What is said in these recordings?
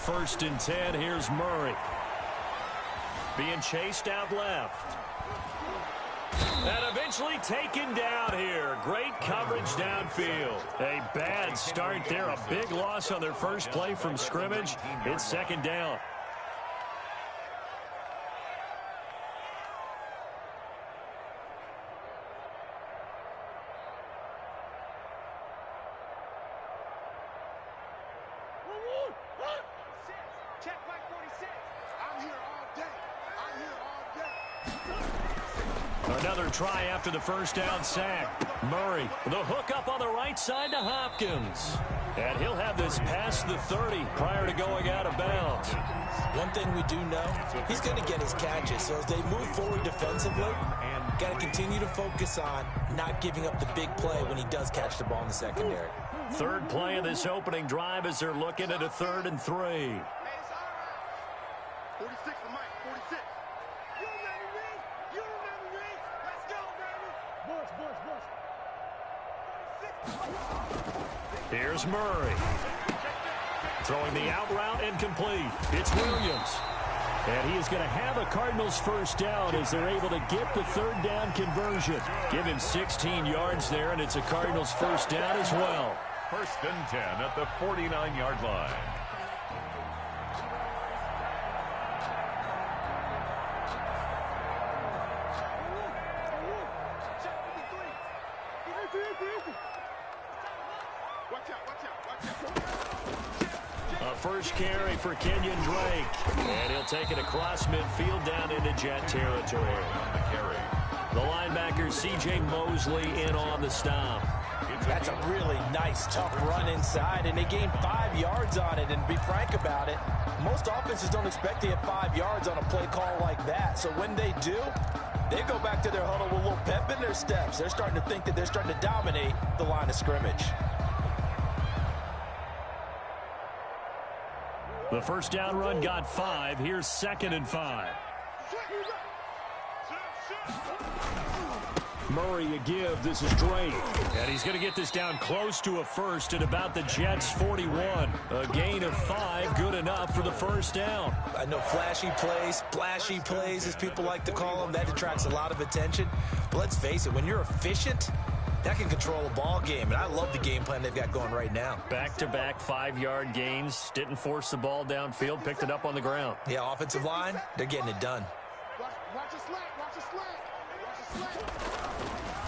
first and 10. Here's Murray. Being chased out left. And eventually taken down here. Great coverage downfield. A bad start there. A big loss on their first play from scrimmage. It's second down. Another try after the first down sack. Murray, the hook up on the right side to Hopkins. And he'll have this past the 30 prior to going out of bounds. One thing we do know, he's going to get his catches. So as they move forward defensively, got to continue to focus on not giving up the big play when he does catch the ball in the secondary. Third play of this opening drive as they're looking at a 3rd and 3. 46 to Mike, 46. You remember me? You remember me? Let's go, baby. Here's Murray. Throwing the out route incomplete. It's Williams. And he is going to have a Cardinals first down as they're able to get the 3rd down conversion. Give him 16 yards there, and it's a Cardinals first down as well. First and 10 at the 49-yard line. A first carry for Kenyon Drake. And he'll take it across midfield down into Jet territory. The linebacker, C.J. Mosley, in on the stop. That's a really nice, tough run inside, and they gained 5 yards on it. And to be frank about it, most offenses don't expect to get 5 yards on a play call like that. So when they do, they go back to their huddle with a little pep in their steps. They're starting to think that they're starting to dominate the line of scrimmage. The first down run got 5. Here's 2nd and 5. Murray a give. This is Drake. And he's going to get this down close to a first at about the Jets' 41. A gain of 5, good enough for the first down. I know flashy plays, splashy plays, as people like to call them, that attracts a lot of attention. But let's face it, when you're efficient, that can control a ball game, and I love the game plan they've got going right now. Back-to-back 5-yard gains. Didn't force the ball downfield, picked it up on the ground. Yeah, offensive line, they're getting it done. Watch your slack, watch your slack. Watch your slack.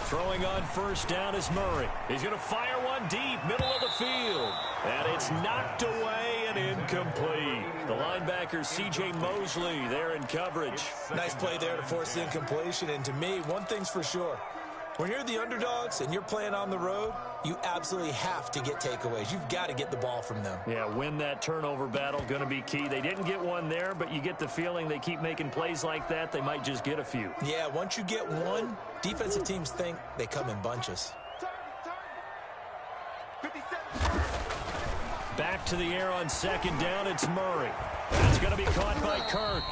Throwing on first down is Murray. He's going to fire one deep, middle of the field. And it's knocked away and incomplete. The linebacker, C.J. Mosley, there in coverage. Nice play there to force the incompletion. And to me, one thing's for sure. When you're the underdogs and you're playing on the road, you absolutely have to get takeaways. You've got to get the ball from them. Yeah, win that turnover battle, going to be key. They didn't get one there, but you get the feeling they keep making plays like that, they might just get a few. Yeah, once you get one, defensive teams think they come in bunches. Back to the air on second down, it's Murray. That's going to be caught by Kirk.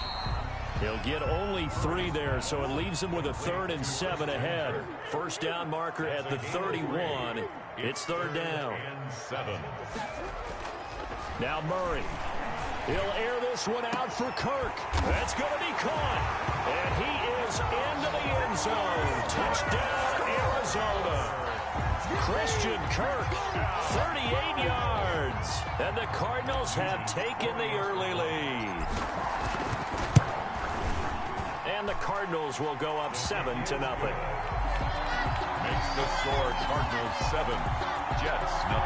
He'll get only 3 there, so it leaves him with a 3rd and 7 ahead. First down marker at the 31. It's 3rd down. Now Murray. He'll air this one out for Kirk. That's going to be caught. And he is into the end zone. Touchdown, Arizona. Christian Kirk, 38 yards. And the Cardinals have taken the early lead. And the Cardinals will go up 7-0. Makes the score Cardinals 7, Jets 0.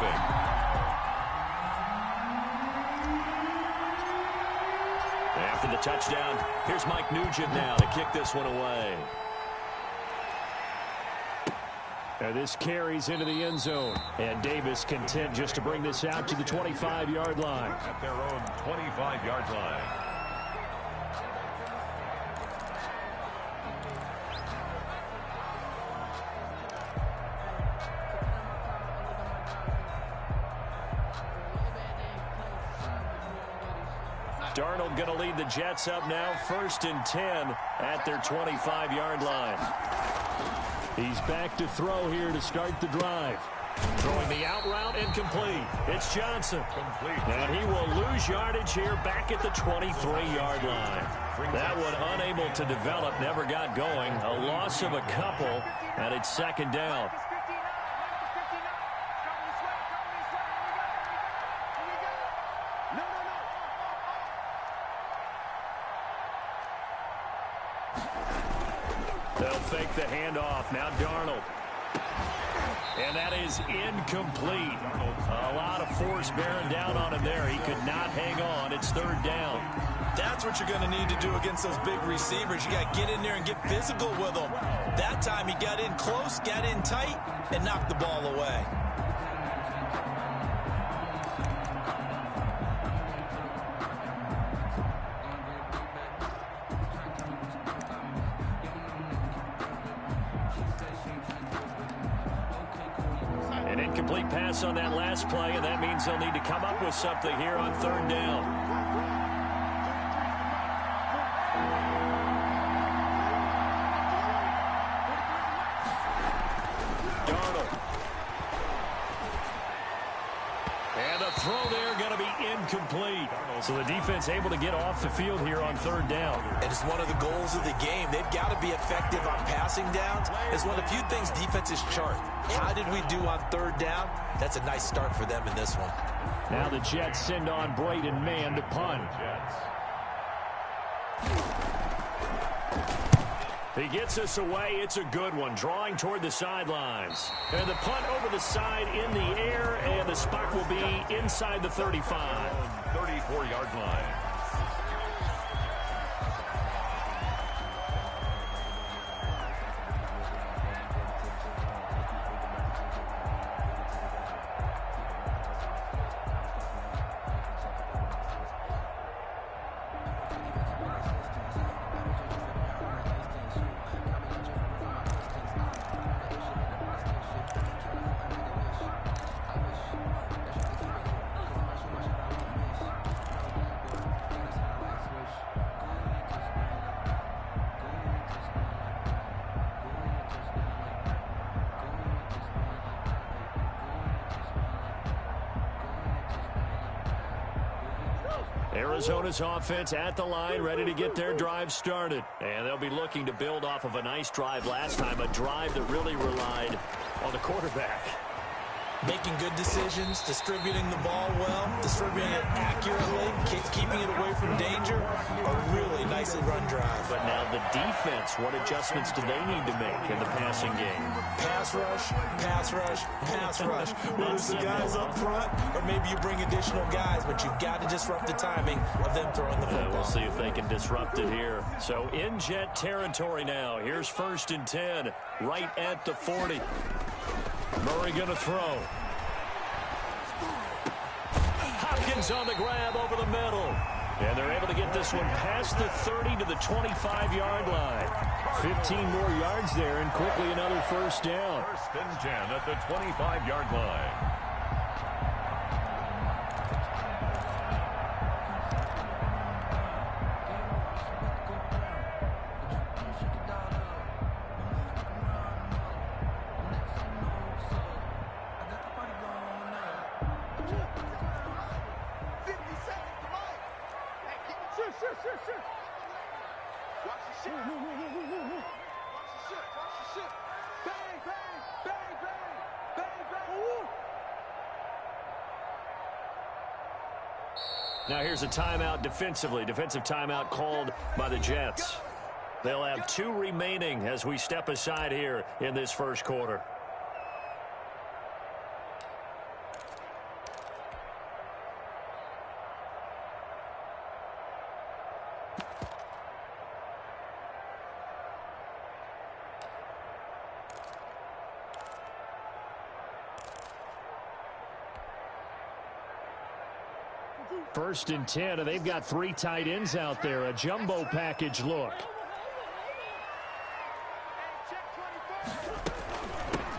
After the touchdown, here's Mike Nugent now to kick this one away. And this carries into the end zone. And Davis content just to bring this out to the 25-yard line. At their own 25-yard line. Darnold going to lead the Jets up now, 1st and 10 at their 25-yard line. He's back to throw here to start the drive. Throwing the out route incomplete. It's Johnson. Complete. And he will lose yardage here back at the 23-yard line. That one unable to develop, never got going. A loss of a couple, and it's second down. They'll fake the handoff. Now Darnold. And that is incomplete. A lot of force bearing down on him there. He could not hang on. It's third down. That's what you're going to need to do against those big receivers. You got to get in there and get physical with them. That time he got in close, got in tight, and knocked the ball away. An incomplete pass on that last play, and that means they'll need to come up with something here on third down. Throw there going to be incomplete. So the defense able to get off the field here on third down. And it's one of the goals of the game. They've got to be effective on passing downs. It's one of the few things defenses chart. How did we do on third down? That's a nice start for them in this one. Now the Jets send on Braden Mann to punt. He gets us away. It's a good one. Drawing toward the sidelines. And the punt over the side in the air, and the spot will be inside the 35. 34-yard line. Arizona's offense at the line, ready to get their drive started. And they'll be looking to build off of a nice drive last time, a drive that really relied on the quarterback. Making good decisions, distributing the ball well, distributing it accurately, keeping it away from danger. A really nicely run drive. But now the defense, what adjustments do they need to make in the passing game? Pass rush, pass rush, pass rush. Whether it's the guys up front or maybe you bring additional guys, but you've got to disrupt the timing of them throwing the football. We'll see if they can disrupt it here. So in Jet territory now. Here's 1st and 10, right at the 40. Murray going to throw. Hopkins on the grab over the middle. And they're able to get this one past the 30 to the 25-yard line. 15 more yards there, and quickly another first down. 1st and 10 at the 25-yard line. Now here's a timeout defensively. Defensive timeout called by the Jets. They'll have 2 remaining as we step aside here in this first quarter. First and 10, and they've got 3 tight ends out there. A jumbo package look.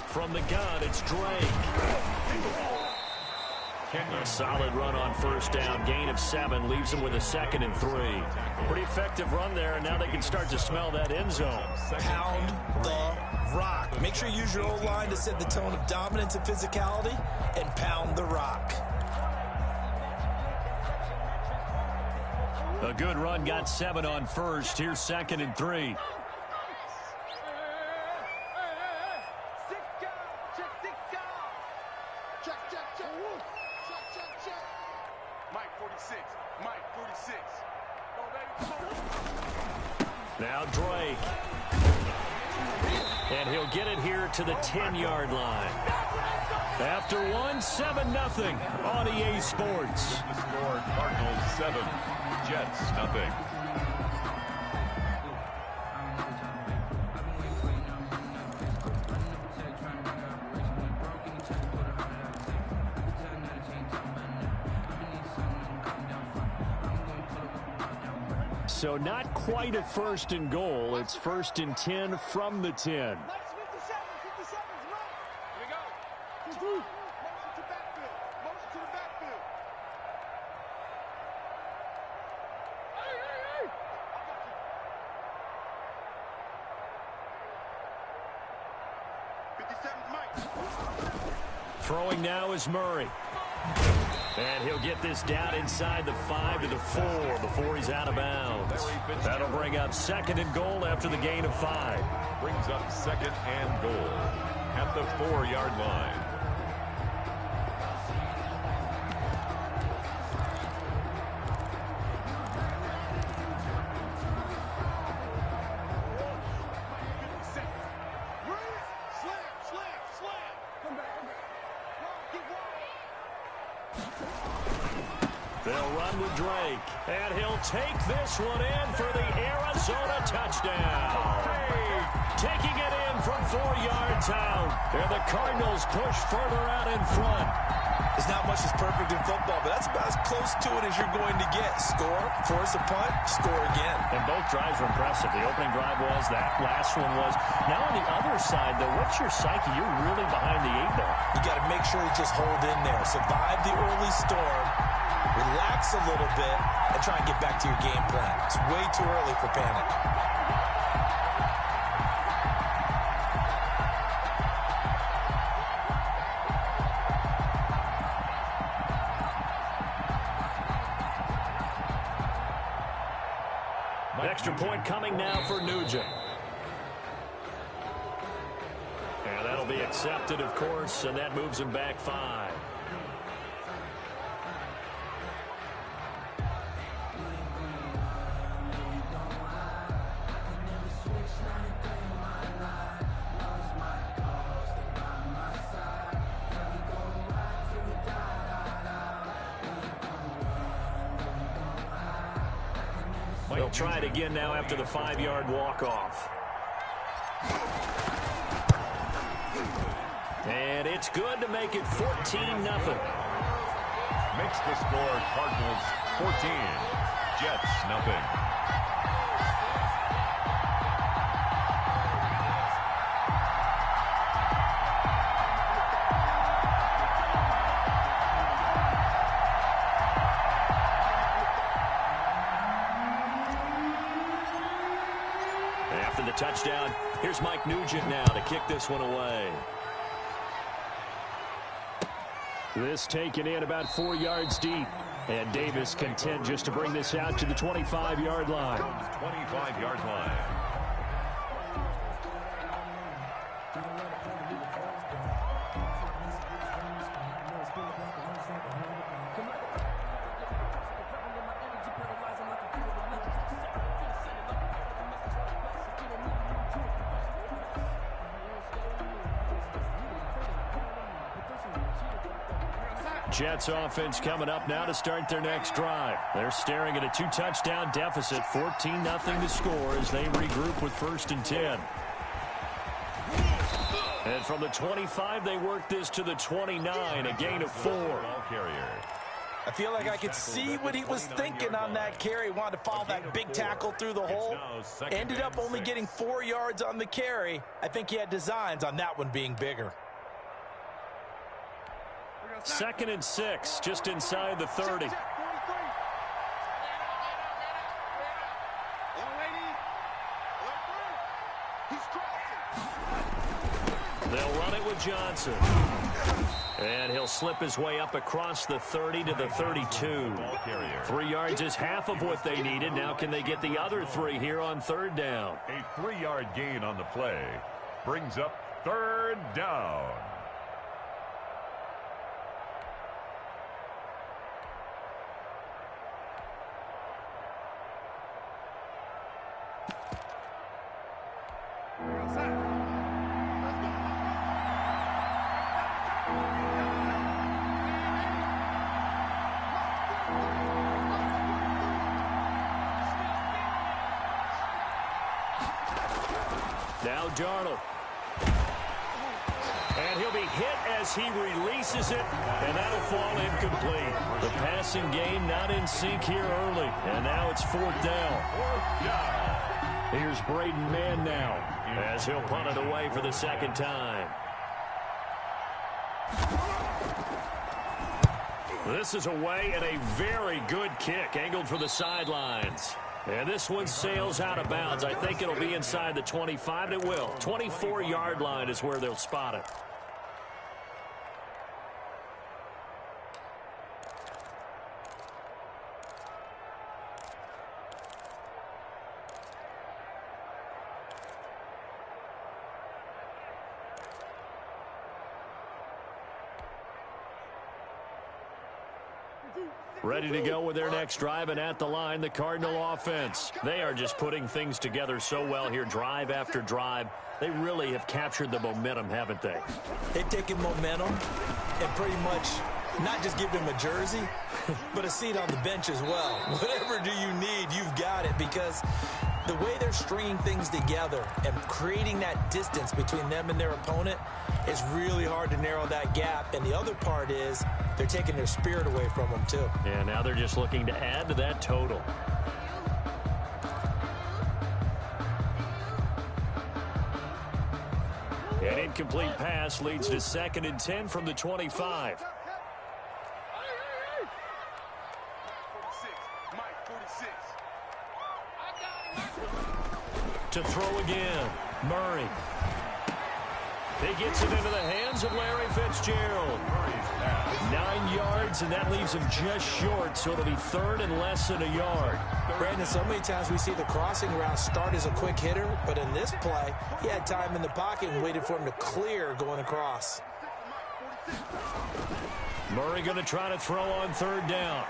From the gun, it's Drake. A solid run on first down. Gain of 7 leaves them with a 2nd and 3. Pretty effective run there, and now they can start to smell that end zone. Pound the rock. Make sure you use your O-line to set the tone of dominance and physicality and pound the rock. A good run got 7 on first. Here's 2nd and 3. Now Drake. And he'll get it here to the 10-yard line. After 7-0 on EA Sports. The score, Cardinals 7, Jets nothing. So not quite a 1st and goal. It's 1st and 10 from the 10. Throwing now is Murray. And he'll get this down inside the 5 to the 4 before he's out of bounds. That'll bring up 2nd and goal after the gain of 5. Brings up 2nd and goal at the 4-yard line. They'll run with Drake, and he'll take this one in for the Arizona touchdown. Taking it in from 4 yards out, and the Cardinals push further out in front. There's not much that's perfect in football, but that's about as close to it as you're going to get. Score, force a punt, score again. And both drives were impressive. The opening drive was, that last one was. Now on the other side, though, what's your psyche? You're really behind the 8 ball. You got to make sure you just hold in there. Survive the early storm. Relax a little bit and try and get back to your game plan. It's way too early for panic. Extra point coming now for Nugent. And that'll be accepted, of course, and that moves him back 5. They'll try it again now after the 5-yard walk-off. And it's good to make it 14-0. Makes the score Cardinals 14, Jets nothing. After the touchdown, here's Mike Nugent now to kick this one away. This taken in about 4 yards deep. And Davis content just to bring this out to the 25-yard line. 25-yard line. Jets offense coming up now to start their next drive. They're staring at a 2-touchdown deficit, 14-0 to score as they regroup with 1st and 10. And from the 25, they work this to the 29, a gain of 4. I feel like I could see what he was thinking on that carry. Wanted to follow that big tackle through the hole. Ended up only getting 4 yards on the carry. I think he had designs on that one being bigger. 2nd and 6, just inside the 30. He's crossing. They'll run it with Johnson. And he'll slip his way up across the 30 to the 32. 3 yards is half of what they needed. Now can they get the other 3 here on third down? A 3-yard gain on the play brings up third down. Now Darnold. And he'll be hit as he releases it, and that'll fall incomplete. The passing game not in sync here early, and now it's fourth down. Here's Braden Mann now, as he'll punt it away for the second time. This is away, and a very good kick, angled for the sidelines. And this one sails out of bounds. I think it'll be inside the 25, and it will. 24-yard line is where they'll spot it. Ready to go with their next drive, and at the line, the Cardinal offense. They are just putting things together so well here, drive after drive. They really have captured the momentum, haven't they? They've taken momentum and pretty much not just give him a jersey, but a seat on the bench as well. Whatever do you need, you've got it, because the way they're stringing things together and creating that distance between them and their opponent is really hard to narrow that gap. And the other part is they're taking their spirit away from them, too. And now they're just looking to add to that total. An incomplete pass leads to 2nd and 10 from the 25. To throw again, Murray. He gets it into the hands of Larry Fitzgerald. 9 yards, and that leaves him just short, so it'll be 3rd and less than a yard. Brandon, so many times we see the crossing route start as a quick hitter, but in this play, he had time in the pocket and waited for him to clear going across. Murray going to try to throw on 3rd down.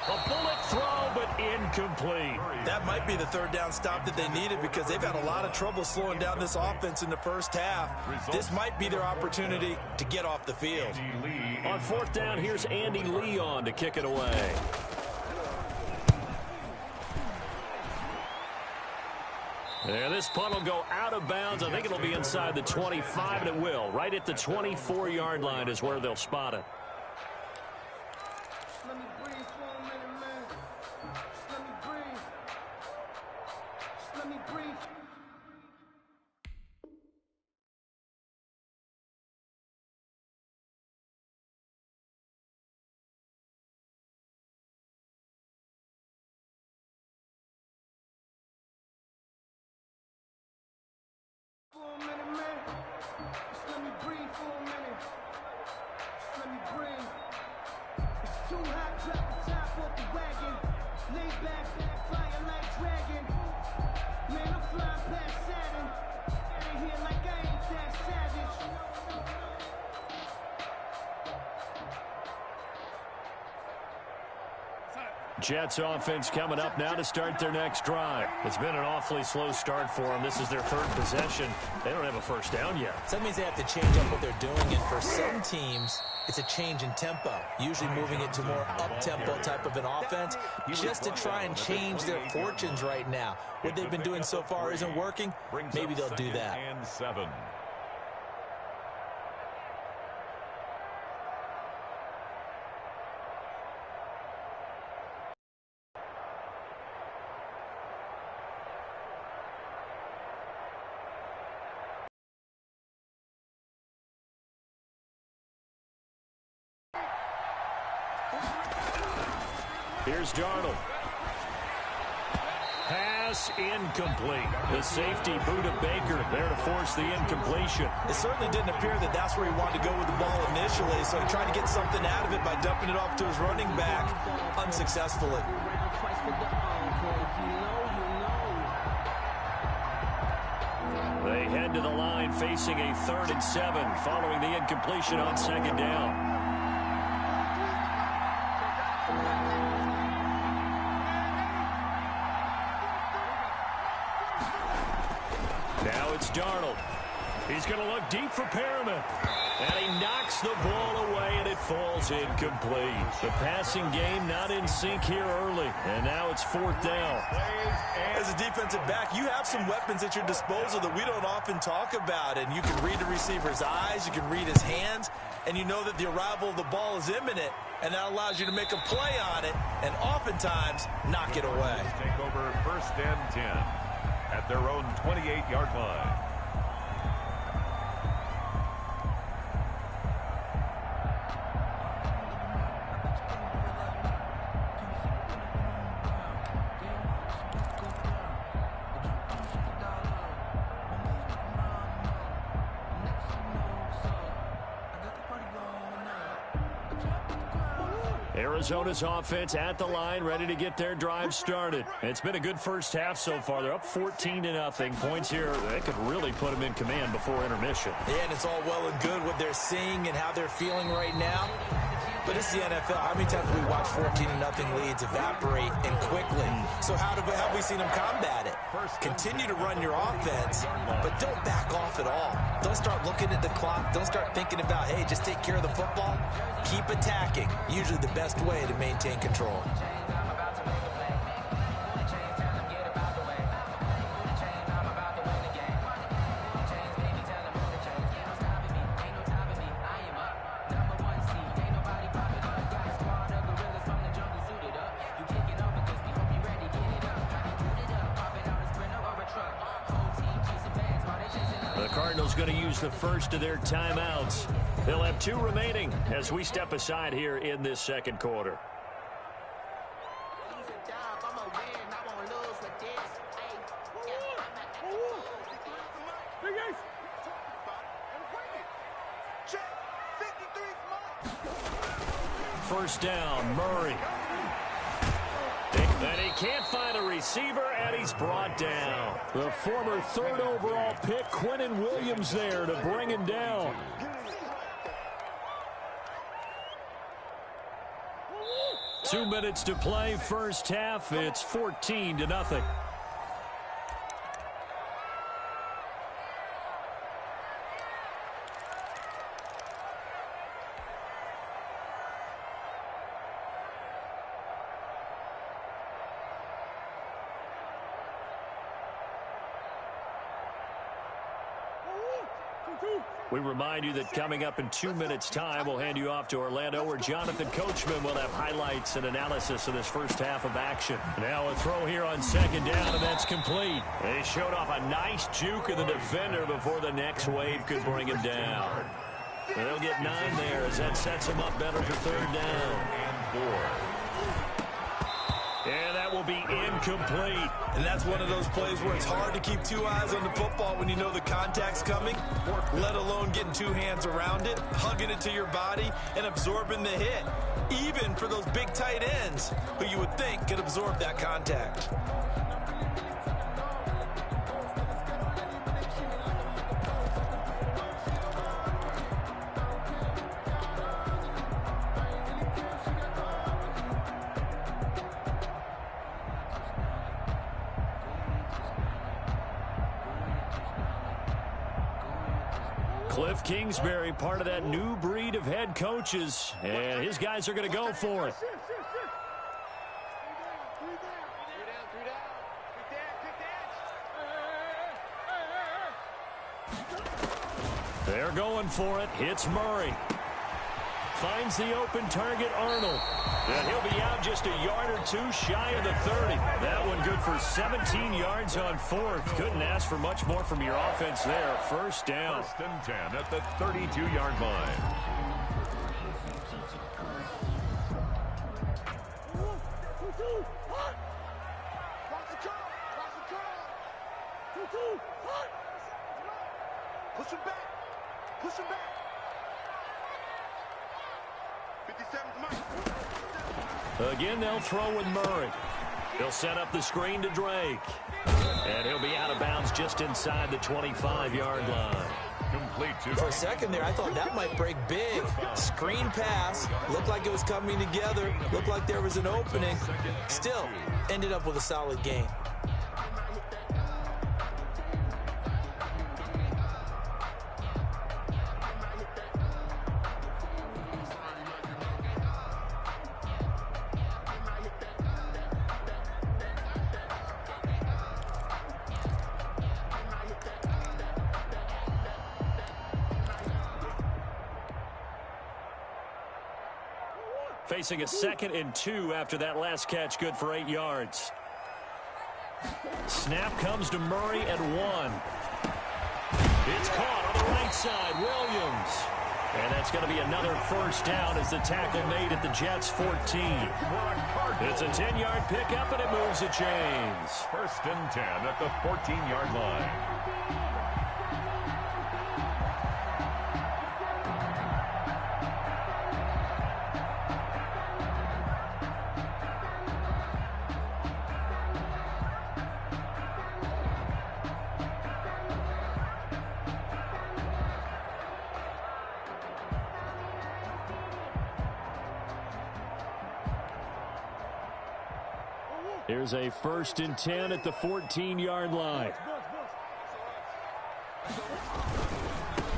A bullet throw, but incomplete. That might be the 3rd down stop that they needed, because they've had a lot of trouble slowing down this offense in the first half. This might be their opportunity to get off the field. On 4th down, here's Andy Lee on to kick it away. And this punt will go out of bounds. I think it'll be inside the 25, and it will. Right at the 24-yard line is where they'll spot it. Jets offense coming up now to start their next drive. It's been an awfully slow start for them. This is their 3rd possession. They don't have a first down yet. So that means they have to change up what they're doing, and for some teams, it's a change in tempo, usually moving it to more up-tempo type of an offense, just to try and change their fortunes right now. What they've been doing so far isn't working. Maybe they'll do that. And 7. Here's Darnold. pass incomplete. The safety, Buda Baker, there to force the incompletion. It certainly didn't appear that that's where he wanted to go with the ball initially, so he tried to get something out of it by dumping it off to his running back unsuccessfully. They head to the line facing a 3rd and 7 following the incompletion on 2nd down. Now it's Darnold. He's going to look deep for Perriman. And he knocks the ball away, and it falls incomplete. The passing game not in sync here early. And now it's 4th down. As a defensive back, you have some weapons at your disposal that we don't often talk about. And you can read the receiver's eyes, you can read his hands, and you know that the arrival of the ball is imminent. And that allows you to make a play on it and oftentimes knock it away. Take over 1st and 10 at their own 28-yard line. Arizona's offense at the line, ready to get their drive started. It's been a good first half so far. They're up 14-0. Points here, they could really put them in command before intermission. Yeah, and it's all well and good what they're seeing and how they're feeling right now. But it's the NFL. How many times have we watched 14-0 leads evaporate and quickly? So how have we seen them combat it? Continue to run your offense, but don't back off at all. Don't start looking at the clock. Don't start thinking about, hey, just take care of the football. Keep attacking. Usually the best way to maintain control. Cardinals going to use the first of their timeouts. They'll have 2 remaining as we step aside here in this 2nd quarter. First down, Murray. And he can't find a receiver, and he's brought down. The former 3rd overall pick, Quinnen Williams, there to bring him down. Two minutes to play, first half. It's 14-0. We remind you that coming up in 2 minutes' time, we'll hand you off to Orlando, where Jonathan Coachman will have highlights and analysis of this first half of action. Now a throw here on 2nd down, and that's complete. They showed off a nice juke of the defender before the next wave could bring him down. They'll get 9 there as that sets them up better for 3rd down. And 4. And that will be incomplete. And that's one of those plays where it's hard to keep 2 eyes on the football when you know the contact's coming, let alone getting 2 hands around it, hugging it to your body, and absorbing the hit, even for those big tight ends who you would think could absorb that contact. Cliff Kingsbury, part of that new breed of head coaches, and his guys are going to go for it. They're going for it. Hits Murray. Finds the open target, Arnold. And he'll be out just a yard or 2 shy of the 30. That one good for 17 yards on 4th. Couldn't ask for much more from your offense there. First down. 1st and 10 at the 32-yard line. Push him back. Push him back. 57's Mike. Again, they'll throw with Murray. He'll set up the screen to Drake. And he'll be out of bounds just inside the 25-yard line. Complete For a second there, I thought that might break big. Screen pass. Looked like it was coming together. Looked like there was an opening. Still, ended up with a solid gain. Facing a 2nd and 2 after that last catch, good for 8 yards. Snap comes to Murray at 1. It's caught on the right side, Williams. And that's going to be another first down as the tackle made at the Jets' 14. It's a 10-yard pickup, and it moves the chains. 1st and 10 at the 14-yard line. Here's a 1st and 10 at the 14-yard line.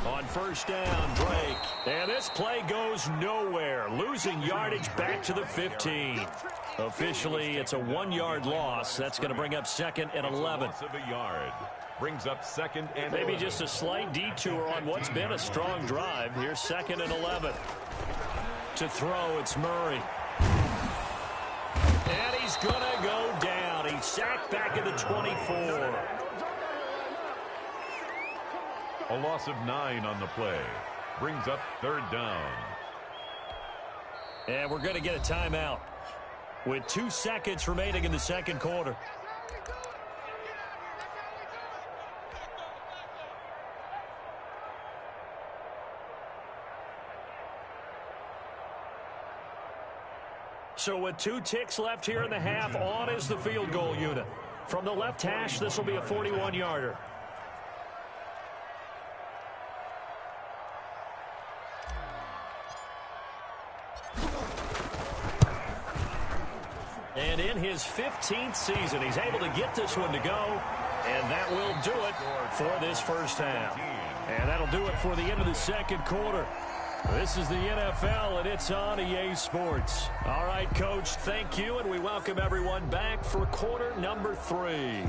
On 1st down, Drake. And this play goes nowhere. Losing yardage back to the 15. Officially, it's a 1-yard loss. That's going to bring up 2nd and 11. Loss of a yard. Brings up 2nd and Maybe 11. just a slight detour on what's been a strong drive. Here's 2nd and 11. To throw, it's Murray. And he's going to go down. He's sacked back at the 24. A loss of 9 on the play. Brings up 3rd down. And we're going to get a timeout with 2 seconds remaining in the 2nd quarter. So with 2 ticks left here in the half, on is the field goal unit. From the left hash, this will be a 41-yarder. And in his 15th season, he's able to get this one to go. And that will do it for this first half. And that'll do it for the end of the 2nd quarter. This is the NFL, and it's on EA Sports. All right, Coach, thank you, and we welcome everyone back for quarter number 3.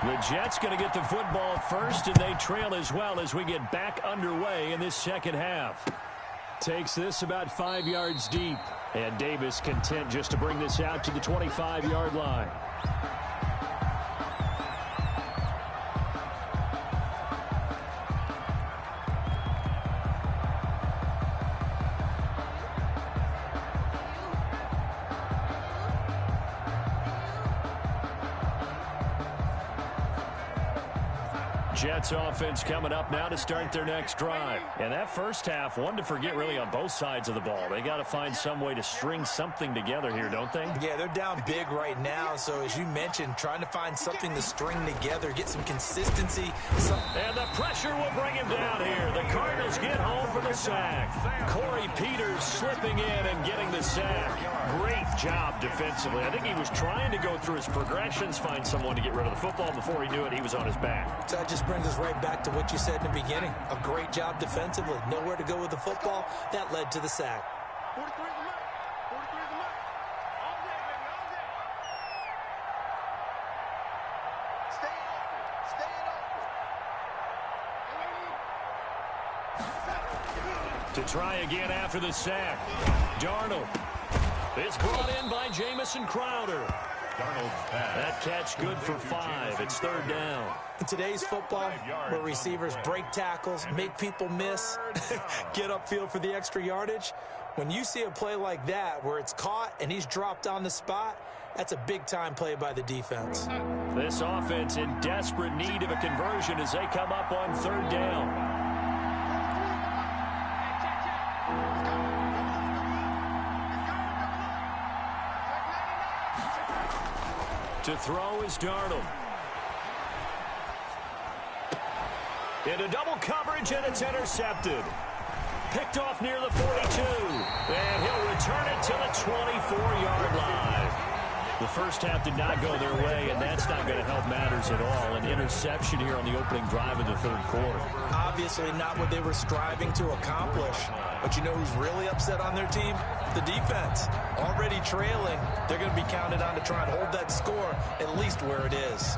The Jets going to get the football first, and they trail as well as we get back underway in this 2nd half. Takes this about 5 yards deep, and Davis content just to bring this out to the 25-yard line. Jets offense coming up now to start their next drive. And that first half, one to forget really on both sides of the ball. They got to find some way to string something together here, don't they? Yeah, they're down big right now. So as you mentioned, trying to find something to string together, get some consistency. And the pressure will bring him down here. The Cardinals get home for the sack. Corey Peters slipping in and getting the sack. Great job defensively. I think he was trying to go through his progressions, find someone to get rid of the football. Before he knew it, he was on his back. So that just brings us right back to what you said in the beginning. A great job defensively. Nowhere to go with the football. That led to the sack. 43 is the mark. 43 is the mark. All day, baby, all day. Stay open. Stay open. To try again after the sack. Darnold. It's brought in by Jamison Crowder. That catch good for 5. It's 3rd down. In today's football, where receivers break tackles, make people miss, get upfield for the extra yardage, when you see a play like that where it's caught and he's dropped on the spot, that's a big-time play by the defense. This offense in desperate need of a conversion as they come up on 3rd down. To throw is Darnold. Into double coverage, and it's intercepted. Picked off near the 42. And he'll return it to the 24-yard line. The first half did not go their way, and that's not going to help matters at all. An interception here on the opening drive of the 3rd quarter. Obviously not what they were striving to accomplish. But you know who's really upset on their team? The defense. Already trailing, they're going to be counted on to try and hold that score at least where it is.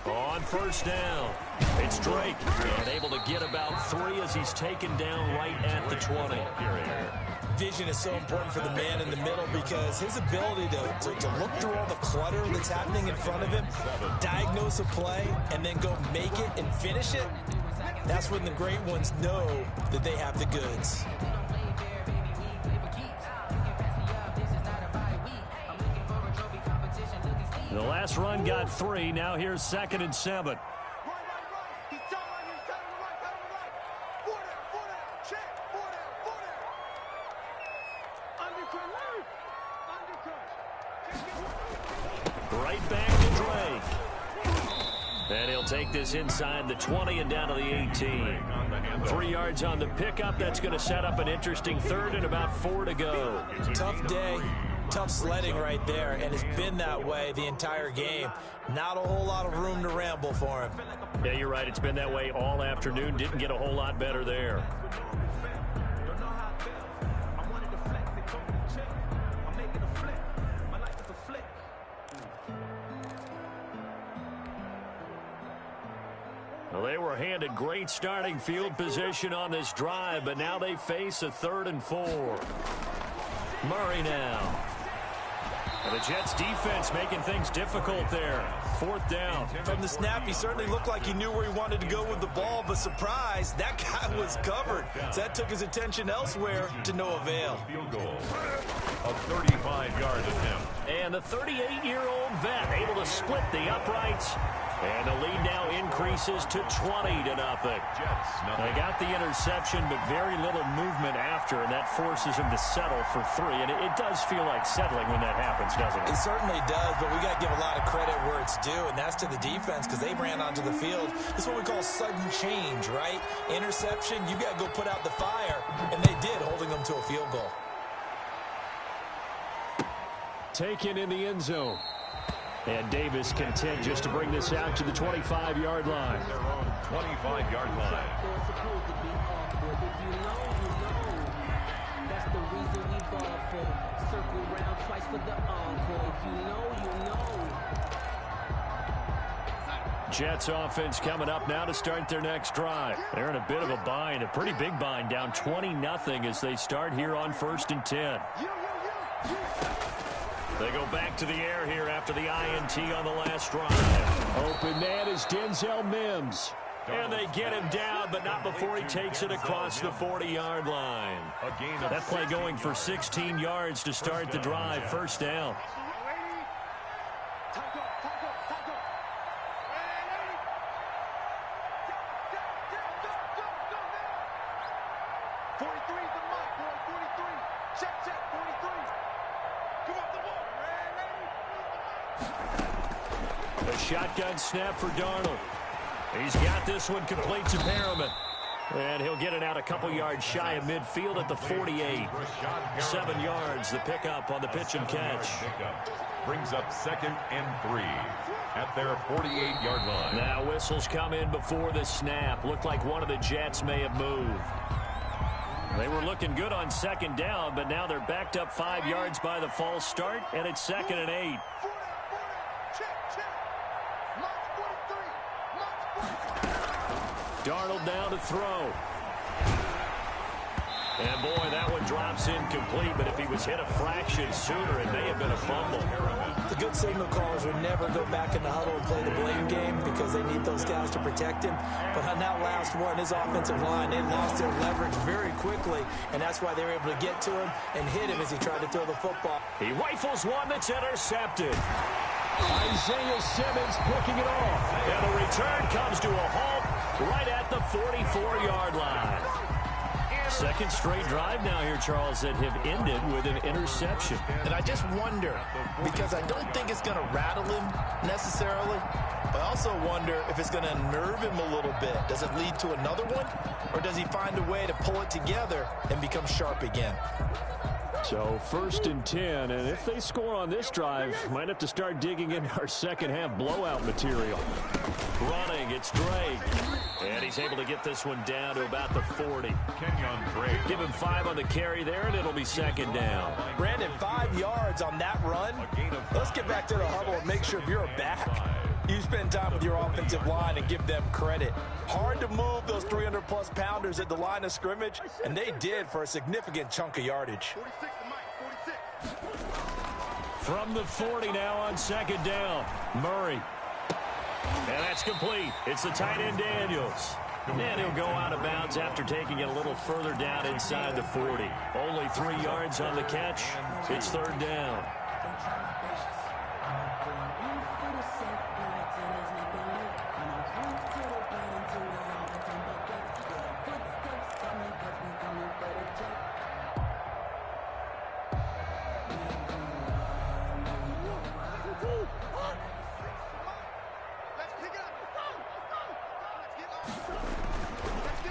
On 1st down, it's Drake, and able to get about 3 as he's taken down right at the 20. Vision is so important for the man in the middle because his ability to look through all the clutter that's happening in front of him, diagnose a play, and then go make it and finish it, that's when the great ones know that they have the goods. The last run got 3. Now here's 2nd and 7. Right back to Drake. And he'll take this inside the 20 and down to the 18. 3 yards on the pickup. That's going to set up an interesting 3rd and about 4 to go. Tough day. Tough sledding right there, and it's been that way the entire game. Not a whole lot of room to ramble for him. Yeah, you're right. It's been that way all afternoon. Didn't get a whole lot better there. Well, they were handed great starting field position on this drive, but now they face a 3rd and 4. Murray now. And the Jets defense making things difficult there. 4th down. From the snap, he certainly looked like he knew where he wanted to go with the ball, but surprise, that guy was covered. So that took his attention elsewhere to no avail. Field goal. A 35-yard attempt. And the 38-year-old vet able to split the uprights. And the lead now increases to 20-0. Jets, They got the interception, but very little movement after, and that forces him to settle for 3. And it does feel like settling when that happens, doesn't it? It certainly does, but we got to give a lot of credit where it's due, and that's to the defense because they ran onto the field. This is what we call sudden change, right? Interception, you got to go put out the fire, and they did, holding them to a field goal. Taken in the end zone. And Davis content just to bring this out to the 25-yard line. their own 25-yard line. That's the reason we ball for. Circle round twice for the encore. If you know, you know. Jets offense coming up now to start their next drive. They're in a bit of a bind, a pretty big bind, down 20-0 as they start here on 1st and 10. They go back to the air here after the INT on the last drive. Open man is Denzel Mims. And they get him down, but not before he takes it across the 40-yard line. That play going for 16 yards to start the drive. 1st down. A shotgun snap for Darnold. He's got this one complete to Perriman. And he'll get it out a couple yards shy of midfield at the 48. 7 yards, the pickup on the pitch and catch. brings up 2nd and 3 at their 48-yard line. Now whistles come in before the snap. Looked like one of the Jets may have moved. They were looking good on 2nd down, but now they're backed up 5 yards by the false start, and it's 2nd and 8. Darnold down to throw. And boy, that one drops incomplete, but if he was hit a fraction sooner, it may have been a fumble. The good signal callers would never go back in the huddle and play the blame game because they need those guys to protect him. But on that last one, his offensive line, they lost their leverage very quickly, and that's why they were able to get to him and hit him as he tried to throw the football. He rifles one that's intercepted. Isaiah Simmons picking it off. And the return comes to a halt right at the 44-yard line. Second straight drive now here, Charles, that have ended with an interception. And I just wonder, because I don't think it's going to rattle him necessarily, but I also wonder if it's going to unnerve him a little bit. Does it lead to another one, or does he find a way to pull it together and become sharp again? So 1st and 10, and if they score on this drive, might have to start digging into our second half blowout material. Running, it's Drake. And he's able to get this one down to about the 40. Kenyon Drake. Give him 5 on the carry there, and it'll be 2nd down. Brandon, 5 yards on that run. Let's get back to the huddle and make sure if you're back, you spend time with your offensive line and give them credit. Hard to move those 300-plus pounders at the line of scrimmage, and they did for a significant chunk of yardage. 46 to Mike, 46. From the 40 now on 2nd down, Murray. And that's complete. It's the tight end Daniels. And he'll go out of bounds after taking it a little further down inside the 40. Only 3 yards on the catch. It's 3rd down.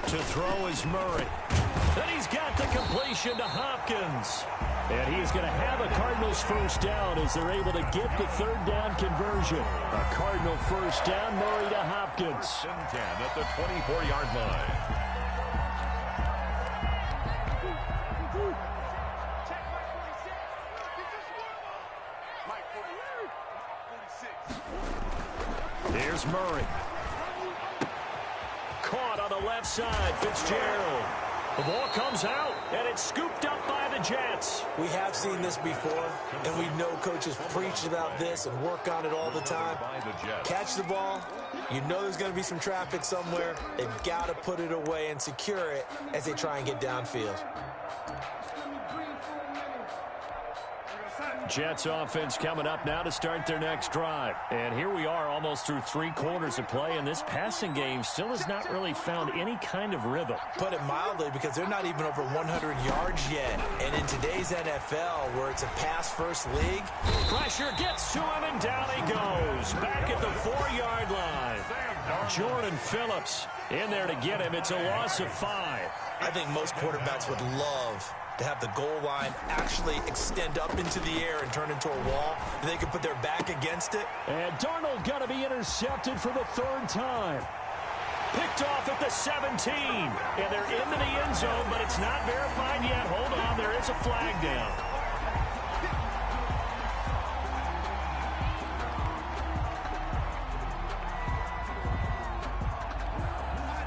To throw is Murray. And he's got the completion to Hopkins. And he is going to have a Cardinals first down as they're able to get the 3rd down conversion. A Cardinal first down, Murray to Hopkins. 10 at the 24-yard line. Here's Murray. Caught on the left side, Fitzgerald. The ball comes out, and it's scooped up by the Jets. We have seen this before, and we know coaches preach about this and work on it all the time. Catch the ball. You know there's going to be some traffic somewhere. They've got to put it away and secure it as they try and get downfield. Jets offense coming up now to start their next drive. And here we are almost through 3 quarters of play, and this passing game still has not really found any kind of rhythm. Put it mildly, because they're not even over 100 yards yet. And in today's NFL, where it's a pass-first league, pressure gets to him, and down he goes. Back at the 4-yard line. Jordan Phillips in there to get him. It's a loss of 5. I think most quarterbacks would love to have the goal line actually extend up into the air and turn into a wall, and they can put their back against it. And Darnold going to be intercepted for the 3rd time. Picked off at the 17. And they're into the end zone, but it's not verified yet. Hold on, there is a flag down.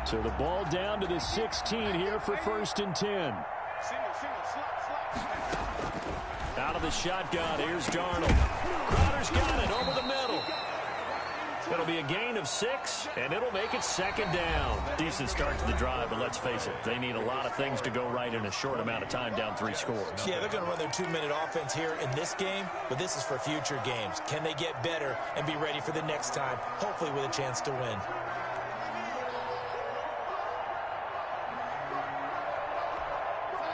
So the ball down to the 16 here for 1st and 10. Out of the shotgun, here's Darnold. Crowder's got it over the middle. It'll be a gain of 6, and it'll make it 2nd down. Decent start to the drive, but let's face it, they need a lot of things to go right in a short amount of time, down 3 scores. Yeah, they're going to run their 2-minute offense here in this game, but this is for future games. Can they get better and be ready for the next time, hopefully with a chance to win?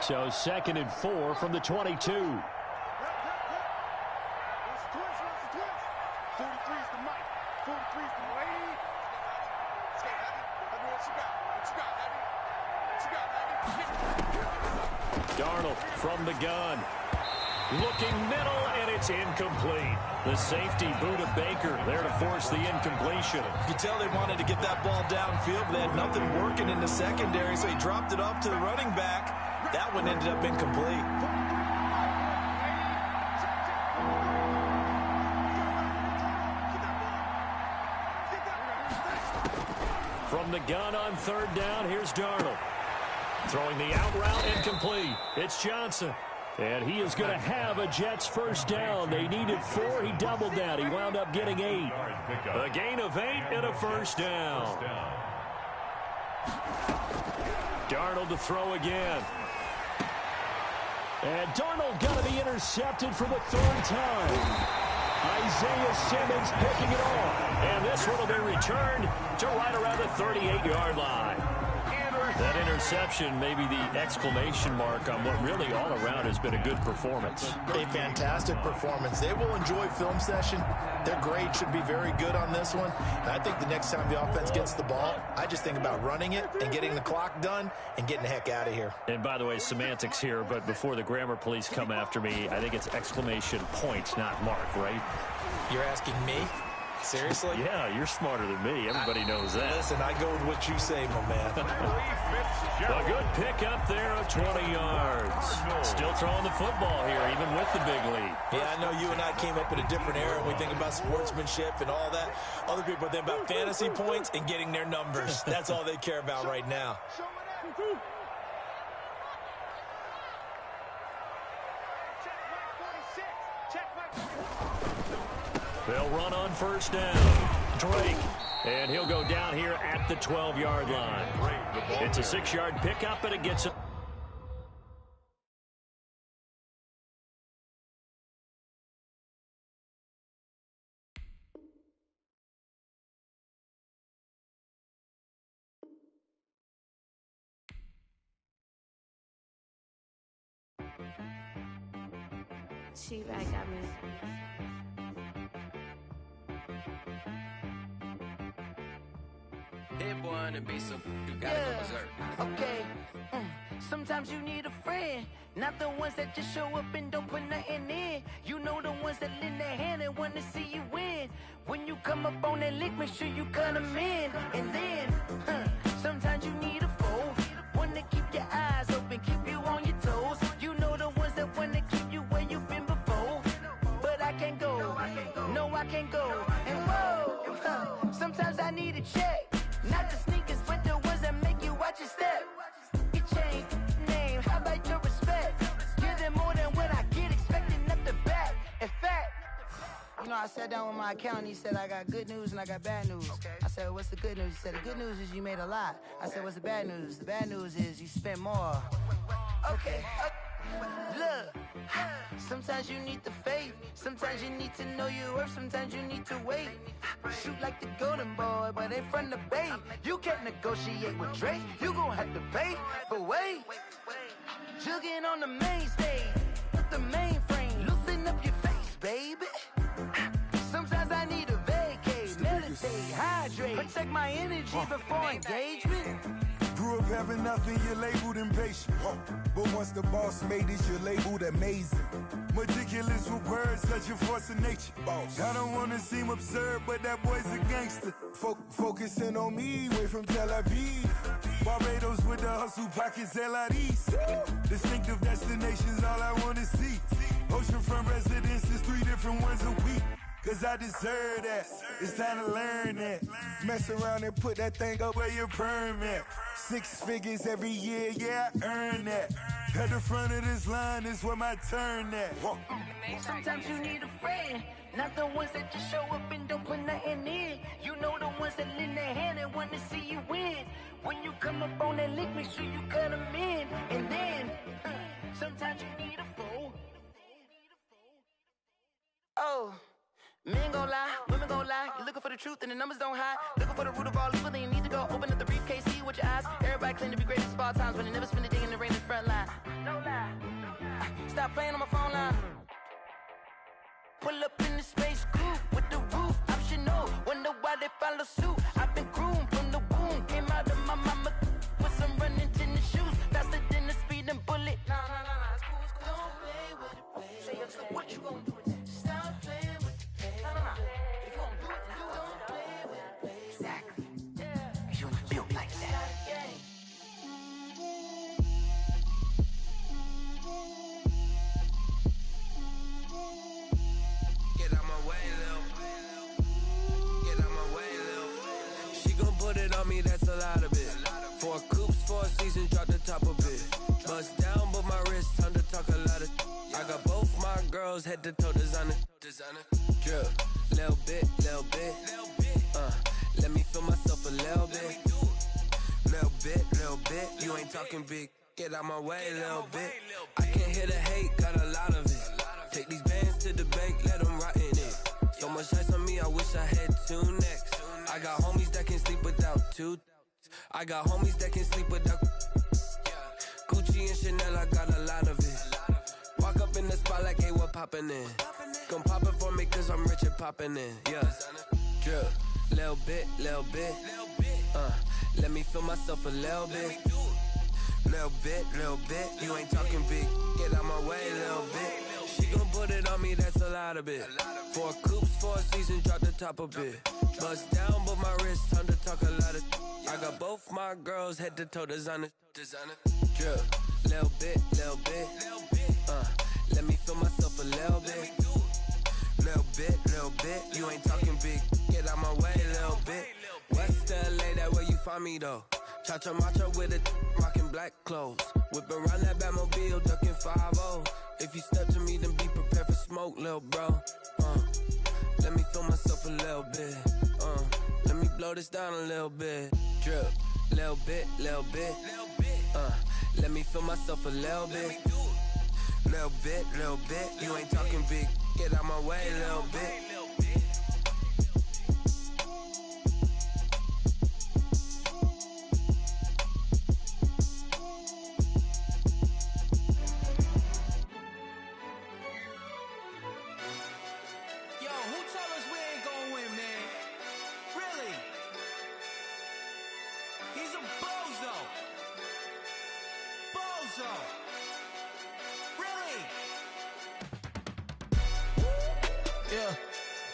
So 2nd and 4 from the 22. Darnold from the gun. Looking middle, and it's incomplete. The safety, Buda Baker, there to force the incompletion. You can tell they wanted to get that ball downfield, but they had nothing working in the secondary, so he dropped it off to the running back. That one ended up incomplete. From the gun on third down, here's Darnold. Throwing the out route, incomplete. It's Johnson. And he is going to have a Jets first down. They needed 4. He doubled that. He wound up getting 8. A gain of 8 and a first down. Darnold to throw again. And Darnold got to be intercepted for the 3rd time. Isaiah Simmons picking it off. And this one will be returned to right around the 38-yard line. That interception may be the exclamation mark on what really all around has been a good performance. A fantastic performance. They will enjoy film session. Their grade should be very good on this one. And I think the next time the offense gets the ball, I just think about running it and getting the clock done and getting the heck out of here. And by the way, semantics here, but before the grammar police come after me, I think it's exclamation point, not mark, right? You're asking me? Seriously? Yeah, you're smarter than me. Everybody knows that. Listen, I go with what you say, my man. A good pickup there of 20 yards. Still throwing the football here, even with the big lead. Yeah, I know you and I came up in a different era. We think about sportsmanship and all that. Other people think about fantasy points and getting their numbers. That's all they care about right now. They'll run on first down. Drake. And he'll go down here at the 12-yard line. It's a 6-yard pickup, and it gets him. She right got me. Hit one and be so you gotta go berserk. Okay. Sometimes you need a friend, not the ones that just show up and don't put nothing in. You know the ones that lend their hand and want to see you win. When you come up on that lick, make sure you cut them in. And then, sometimes you need a foe, one to keep your eyes open, keep you on your toes. You know the ones that want to keep you where you've been before. But I can't go, no I can't go. And whoa, sometimes I need a check. Not the sneakers, but the ones that make you watch your step. Your chain, name, how about your respect? Give them more than what I get, expecting up the back. In fact, you know, I sat down with my accountant. He said, I got good news and I got bad news. I said, what's the good news? He said, the good news is you made a lot. I said, what's the bad news? The bad news is you spent more. Okay. Look, sometimes you need the faith. Sometimes you need to know your worth. Sometimes you need to wait. Shoot like the golden boy, but ain't from the bay. You can't negotiate with Drake. You gon' have to pay. But wait, jugging on the main stage with the mainframe. Loosen up your face, baby. Sometimes I need a vacate, meditate, hydrate, protect my energy before engagement. Grew up having nothing, you're labeled impatient. But once the boss made it, you're labeled amazing. Meticulous with words, such a force of nature. I don't want to seem absurd, but that boy's a gangster. Focusing on me, way from Tel Aviv. Barbados with the hustle pockets, LIDs. Distinctive destinations, all I want to see. Oceanfront residences, 3 different ones a week. Cause I deserve that, it's time to learn that. Mess around and put that thing up where your permit. 6 figures every year, yeah, I earn that. At the front of this line is where my turn at. Sometimes you need a friend, not the ones that just show up and don't put nothing in. You know the ones that lend their hand and want to see you win. When you come up on that lick, make sure you cut them in. And then, sometimes you need a foe. Oh. Men gon' lie, women gon' lie. You're looking for the truth and the numbers don't hide. Looking for the root of all evil, then you need to go open up the briefcase, see with your eyes. Everybody claim to be greatest of all times, but they never spend a day in the rain in the front line. No lie. Stop playing on my phone line. Pull up in the space coupe with the roof optional. Wonder why they follow suit. I've been groomed from the womb. Came out of my mama with some running tennis shoes. Faster than the speeding bullet. No, it's cool. Don't play with it, play. seasons, drop the top a bit. Bust down, but my wrist, time to talk a lot of. I got both my girls head to toe designer. Drip, little bit. Let me feel myself a little bit. Little bit. You ain't talking big. Get out my way, little bit. I can't hear the hate, got a lot of it. Take these bands to the bank, let them rot in it. So much ice on me, I wish I had two necks. I got homies that can sleep without two. I got homies that can sleep without. Gucci and Chanel, I got a lot of it. Walk up in the spot like, hey, what poppin' in? Gon' pop it for me cause I'm rich and poppin' in. Yeah, drip, little bit. Let me feel myself a little bit. Little bit. You ain't talking big. Get out my way, little bit. She gon' put it on me, that's a lot of it. 4 coops, 4 seasons, drop the top a bit. Bust down, but my wrist, time to talk a lot of. I got both my girls head to toe designer. Drip, little bit. Let me feel myself a little bit. Little bit. You ain't talking big. Get out my way, little bit. West LA, that where you find me though. Cha-cha matcha with it, rockin' black clothes. Whip around that Batmobile, duckin' 5-0. If you step to me, then be prepared for smoke, lil' bro. Let me feel myself a little bit. Let me blow this down a little bit. Drip, little bit. Let me feel myself a little bit. Little bit. You ain't talking big. Get out my way, little bit.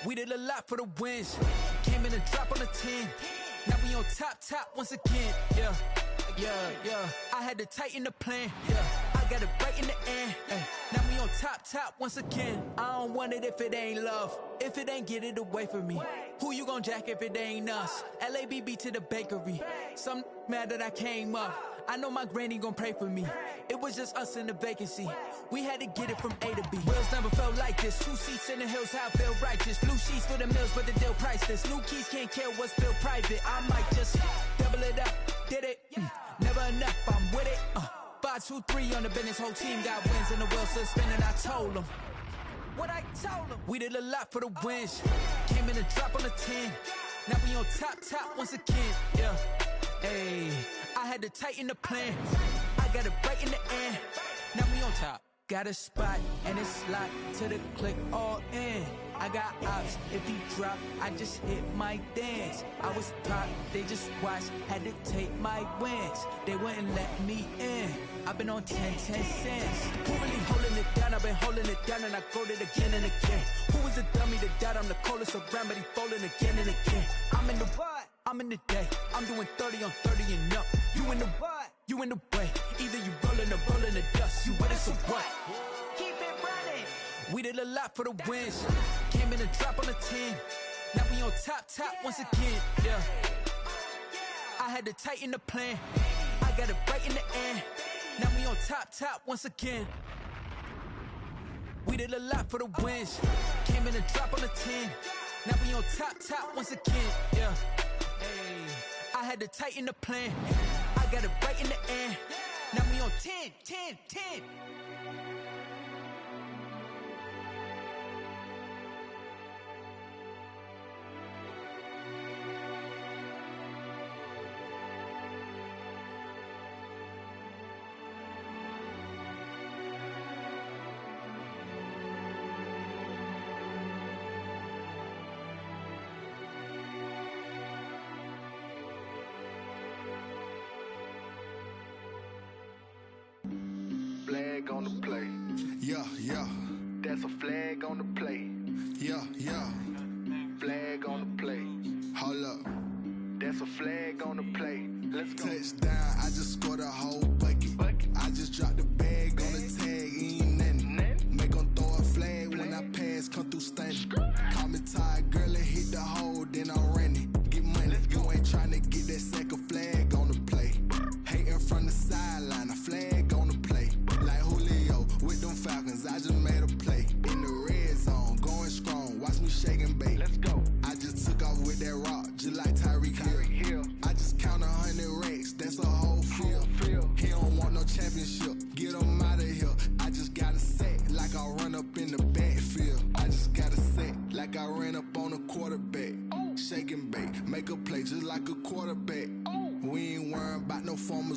We did a lot for the wins. Came in and drop on the 10. Now we on top once again. Yeah. I had to tighten the plan. Yeah. I got it right in the end. Now we on top once again. I don't want it if it ain't love. If it ain't, get it away from me. Who you gon' jack if it ain't us? LABB to the bakery. Some mad that I came up. I know my granny gon' pray for me. It was just us in the vacancy. We had to get it from A to B. Wheels never felt like this. 2 seats in the hills, how I feel righteous. Blue sheets for the mills, but the deal priceless. New keys can't kill what's built private. I might just double it up. Did it? Never enough, I'm with it. 5, 2, 3 on the business. Whole team got wins and the wheels still spinning. I told them what I told them. We did a lot for the wins. Came in and drop on the 10. Now we on top once again. Yeah. Hey, I had to tighten the plan. I got it right in the end. Now we on top. Got a spot and it's locked to the click all in. I got ops, if he drop, I just hit my dance. I was top, they just watched, had to take my wins. They wouldn't let me in. I've been on 10 cents. Who really holding it down? I've been holding it down and I go it again and again. Who was the dummy that died? I'm the coldest around, but he folding again and again. I'm in the what? I'm in the day. I'm doing 30 on 30 and up. You in the what? You in the way. Either you rolling or rolling the dust. You with us or what? Keep it running. We did a lot for the wins. Came in and drop on the 10. Now we on top once again. Yeah. I had to tighten the plan. I got it right in the end. Now we on top once again. We did a lot for the wins. Came in and drop on the 10. Now we on top once again. Yeah. Hey, I had to tighten the plan. I got it right in the end. Now we on 10. Flag on the play. Yeah. That's a flag on the play. Yeah. Flag on the play. Hold up. That's a flag on the play. Let's go. Touchdown, I just scored a whole bucket. I just dropped the bag on the tag, ain't nothing. Make 'em throw a flag when I pass, come through stunning. Call me tired, girl, and hit the hole, then I'm running. Get money, you ain't tryna get that second flag on the play. Hating from the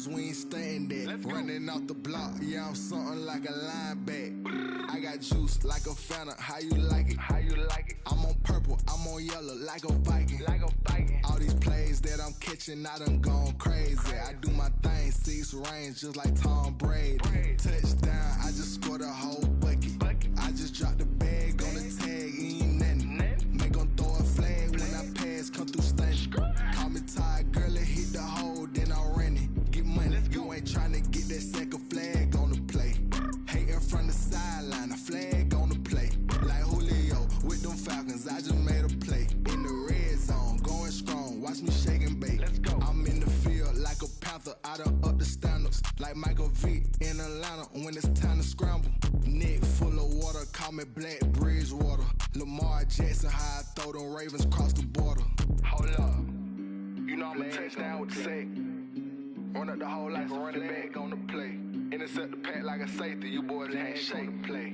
cause we ain't staying there. Running off the block, yeah, I'm something like a linebacker. I got juice like a Fanta, how you like it? How you like it? I'm on purple, I'm on yellow, like a Viking. Like a Viking. All these plays that I'm catching, I done gone crazy. I do my thing, 6 range, just like Tom Brady. Touchdown, I just scored a whole bucket. I just dropped the bag on the tag, ain't nothing. Make 'em throw a flag when I pass, come through stunning. Call me tired, girl, it hit the hole, then I ran it. Get money, you ain't tryna get that second flag on the play. Hating from the sideline, a flag on the play. Like Julio with them Falcons, I just made a play. In the red zone, going strong, watch me shake and bake. I'm in the field like a Panther, I done up the standards. Like Michael Vick in Atlanta when it's time to scramble. Neck full of water, call me Black Bridgewater. Lamar Jackson, how I throw them Ravens cross the border. Hold up, you know I'm a touchdown with the sack. Run up the hole like a running back on the play. Intercept the pack like a safety, you boys ain't shake the play.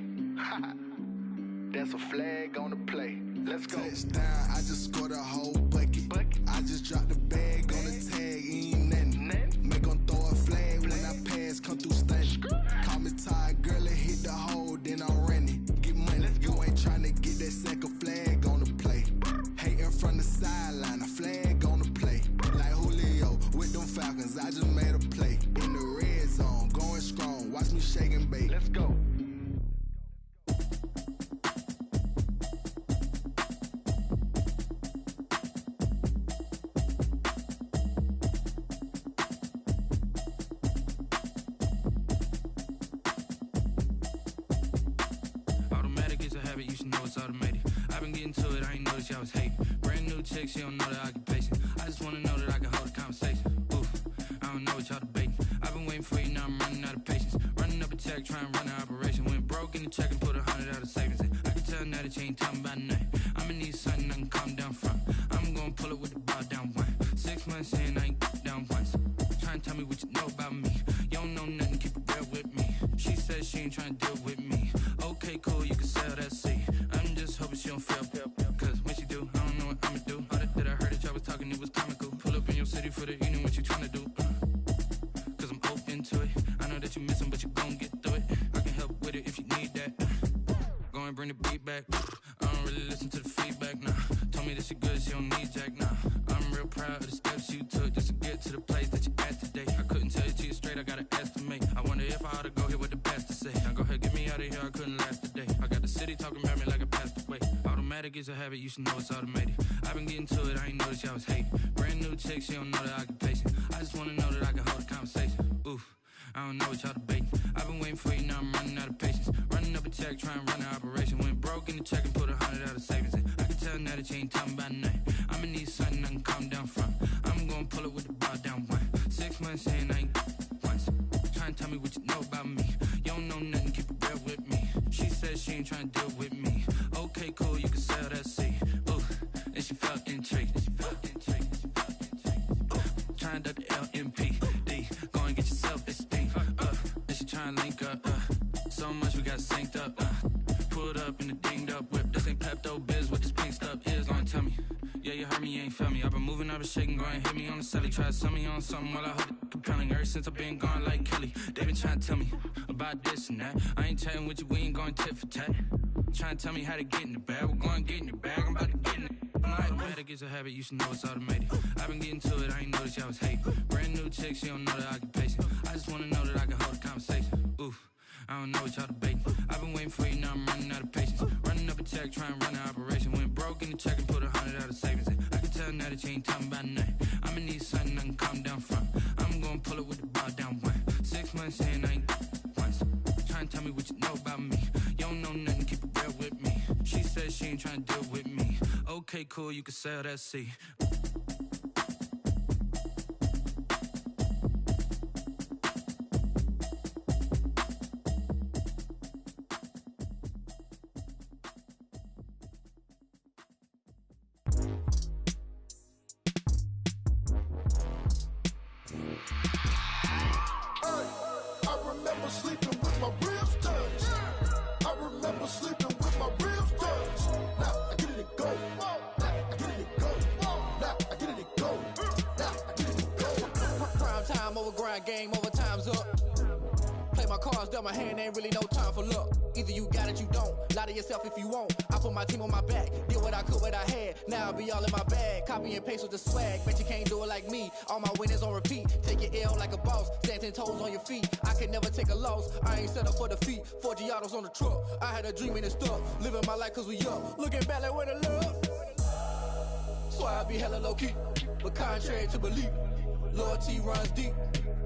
That's a flag on the play. Let's go. Touchdown, I just scored a whole bucket. I just dropped the bag on the tag, ain't nothing. Make 'em throw a flag when I pass, come through stunning. Call me tired, girl, it hit the hole, then I ran it. Get money, you ain't tryna get that second flag on the play. Hating from the sideline, a flag on the play. Like Julio with them Falcons, I just made a play. In the red zone, going strong, watch me shake and bake. Let's go. You should know it's automated. I've been getting to it, I ain't noticed y'all was hating. Brand new chick, she don't know the occupation. I just wanna know that I can hold a conversation. Oof, I don't know what y'all debating. I've been waiting for you, now I'm running out of patience. Running up a check, trying to run an operation. Went broke in the check and put 100 out of savings in. I can tell now that you ain't talking about nothing. I'ma need something I can calm down from. I'm gonna pull it with the ball down one. 6 months in, I ain't down once. Trying to tell me what you know about me. You don't know nothing, keep it real with me. She says she ain't trying to deal with me. Okay, cool, you can sell that seat. I'm just hoping she don't fail. Cause when she do, I don't know what I'ma do. All that I heard that y'all was talking, it was comical. Pull up in your city for the evening, what you tryna do? Cause I'm open to it. I know that you missing, but you gon' get through it. I can help with it if you need that. Go and bring the beat back. I don't really listen to the feedback, nah. Told me that she good, she don't need jack, nah. I'm real proud of the steps you took just to get to the place that you at today. I couldn't tell you to you straight, I gotta estimate. I wonder if I ought to go here with the best to say. Now go ahead, get me out of here, I couldn't last today. I got the city talking about me like I passed away. Automatic is a habit, you should know it's automated. I've been getting to it, I ain't noticed y'all was hating. Brand new chick, she don't know the occupation. I just wanna know that I can hold a conversation. Oof, I don't know what y'all debating. I've been waiting for you, now I'm running out of patience. Running up a check, trying to run an operation. Went broke in the check and put 100 out of savings in. I can tell now that you ain't talking about nothing. I'ma need something I can calm down from. I'm gonna pull it with the ball down one. 6 months in, I ain't once. Trying to tell me what you know about me. You don't know nothing, keep it real with me. She says she ain't trying to deal with me. Okay, cool, you can sell that seat. Ooh, and she felt intrigued. Trying to duck the LMPD. Go and get yourself esteem. And she trying to link up. So much we got synced up. Pulled up in the dinged up whip. This ain't Pepto Biz, what this pink stuff is. Long tell me. Yeah, you heard me, you ain't felt me. I've been moving, I've been shaking, go and hit me on the celly. Try to sell me on something while I hold it compelling. Ever since I've been gone like Kelly, they been trying to tell me about this and that. I ain't chatting with you, we ain't going tit for tat. Trying to tell me how to get in the bag, we're going to get in the bag, I'm about to get in it. Automatic is a habit, you should know it's automated. I've been getting to it, I ain't noticed y'all was hating. Brand new chick, she don't know the occupation. I just wanna know that I can hold a conversation. Oof, I don't know what y'all debating. I've been waiting for you, now I'm running out of patience. Running up a check, trying to run an operation. Went broke in the check and put 100 out of savings in. I can tell now that you ain't talking about nothing. I'ma need something I can calm down from. I'm gonna pull it with the ball down one. 6 months in, I ain't once. Trying to tell me what you know about me. You don't know nothing, keep it real with me. She says she ain't trying to deal with me. Okay, cool, you can sell that seat. game over, time's up. Play my cards, dealt my hand, ain't really no time for luck. Either you got it, you don't. Lie to yourself if you won't. I put my team on my back, did what I could, what I had. Now I'll be all in my bag. Copy and paste with the swag. Bet you can't do it like me. All my winners on repeat. Take your L like a boss. Stand 10 toes on your feet. I can never take a loss. I ain't set up for defeat. 4 Giottos on the truck. I had a dream and it stuck. Living my life cause we up. Looking back like where the love. Swear I be hella low key. But contrary to belief, loyalty runs deep.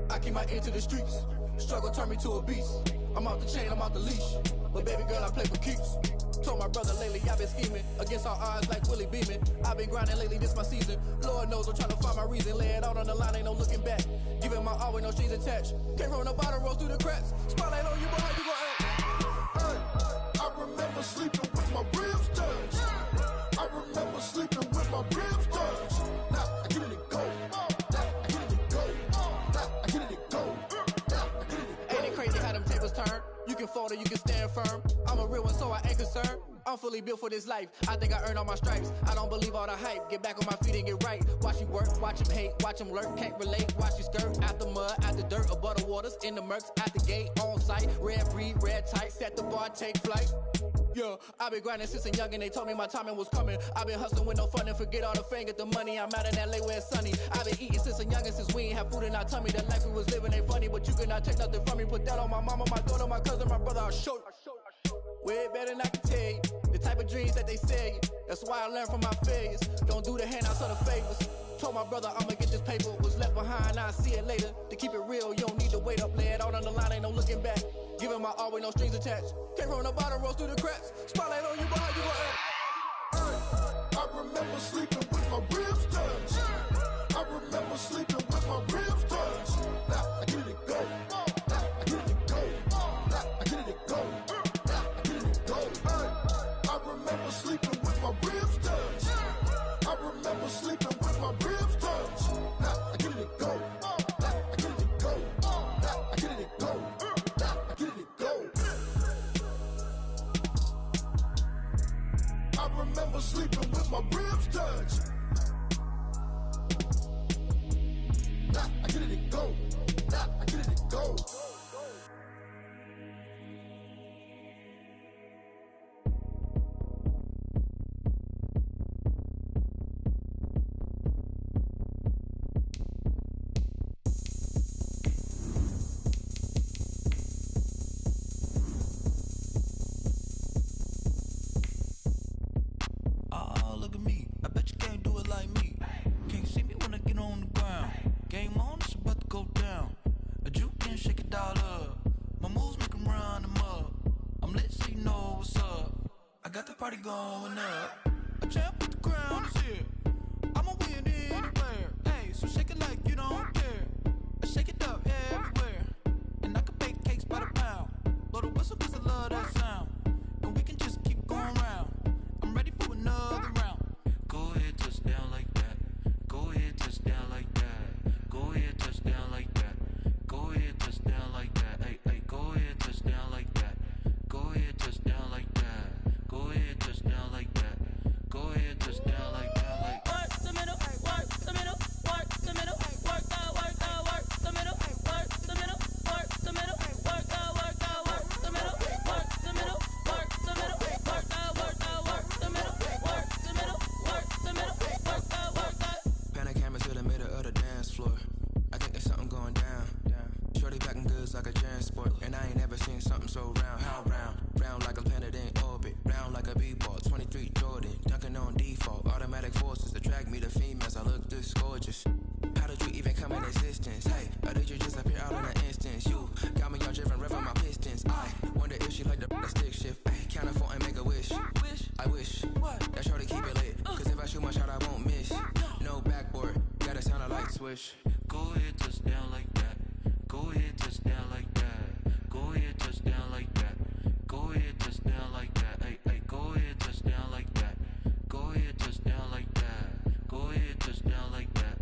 I keep my ear to the streets. Struggle turned me to a beast. I'm off the chain, I'm off the leash. But baby girl, I play for keeps. Told my brother lately, I've been scheming. Against all odds like Willie Beeman. I've been grinding lately, this my season. Lord knows I'm trying to find my reason. Lay it out on the line, ain't no looking back. Giving my all with no strings attached. Came from the bottom, rose through the cracks. Spotlight on you, but how you gon' act? Hey, I remember sleeping with my ribs touched. I remember sleeping with my ribs touched. Now I get it go. Now I get it go. Now I get it go. Ain't it crazy how them tables turn? You can fold or you can stand firm. I'm a real one, so I ain't concerned. I'm fully built for this life. I think I earned all my stripes. I don't believe all the hype. Get back on my feet and get right. Watch you work, watch him hate, watch him lurk. Can't relate, watch you skirt. Out the mud, out the dirt, above the waters, in the murks, at the gate, on site. Red breed, red tight, set the bar, take flight. Yeah, I've been grinding since a youngin', they told me my timing was coming. I've been hustling with no fun and forget all the fame, get the money. I'm out in LA where it's sunny. I've been eating since a youngin', since we ain't have food in our tummy. The life we was living ain't funny, but you cannot take nothing from me. Put that on my mama, my daughter, my cousin, my brother, I'll show you. Way better than I can tell you. The type of dreams that they sell you. That's why I learned from my failures. Don't do the handouts or the favors. Told my brother I'ma get this paper. Was left behind, I'll see it later. To keep it real, you don't need to wait up. Lay it out on the line, ain't no looking back. Giving my all with no strings attached. Came from the bottom, rose through the cracks. Spotlight on you, but how you gon' act? Hey, I remember sleeping with my ribs touched. I remember sleeping with my ribs touched. Now I get it go. Now I get it go. Now I get it go. Now I get it go. Hey, I remember sleeping with my ribs touched. I remember sleeping with my ribs touched. Now I get it go. Now I get it go. Now I get it go. Now I get it go. I remember sleeping with my ribs touched. Now I get it go. Now I get it go. Oh, look at me. I bet you can't do it like me. Can't see me when I get on the ground. Game on, it's about to go down. A juke can shake it all up. My moves make 'em run them up. I'm lit so you know what's up. I got the party going up. A champ with the crown is here. I'ma win anywhere. Hey, so shake it like you don't care. I shake it up everywhere. And I can bake cakes by the pound. Blow the whistle 'cause I love that sound. And we can just keep going round. I'm ready for another round. Go ahead, touch down like that. Go ahead, touch down like that. Go ahead, touch down like that. Go ahead, touch down like that. Hey, hey, go ahead, touch down like that. Go ahead, touch down like that. Go ahead, touch down like that. Go ahead, touch down like that. Like work the middle, work the middle, work the middle, work the middle, work the middle, work the middle, work the middle, work the middle, work the middle, work the middle, work the middle, work the middle, work the middle, work the. Pan a camera to the middle of the dance floor. I think there's something going down. Shorty packing goods like a transport. And I ain't never seen something so round. How round? Round like a planet in orbit. Round like a b-ball. 23 Jordan. Dunking on default. Automatic forces attract me to females. I look this gorgeous. How did you even come in existence? Hey, or did you just appear out in an instance? You got me all driven, revving my pistons. I wonder if she like the stick shift. Ay, count it 4 and make a wish. I wish that shorty keep it lit. Cause if I shoot my shot, I won't miss. No backboard, gotta sound a light switch. go ahead, touch down like that. Go ahead, touch down like that. Go ahead, touch down like that. Go ahead, touch down like that. Hey, hey, go ahead, touch down like that. Go ahead, touch down like that. Go ahead, touch down like that.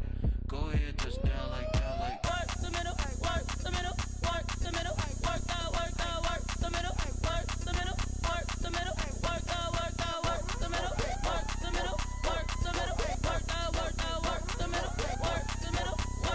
Go ahead, touch down like that. Like work the middle, work the middle, work the middle, work the middle, work the middle, work the middle, work the middle, work the middle, work the middle, work the middle, work the middle, work the middle, work the middle, work the middle, work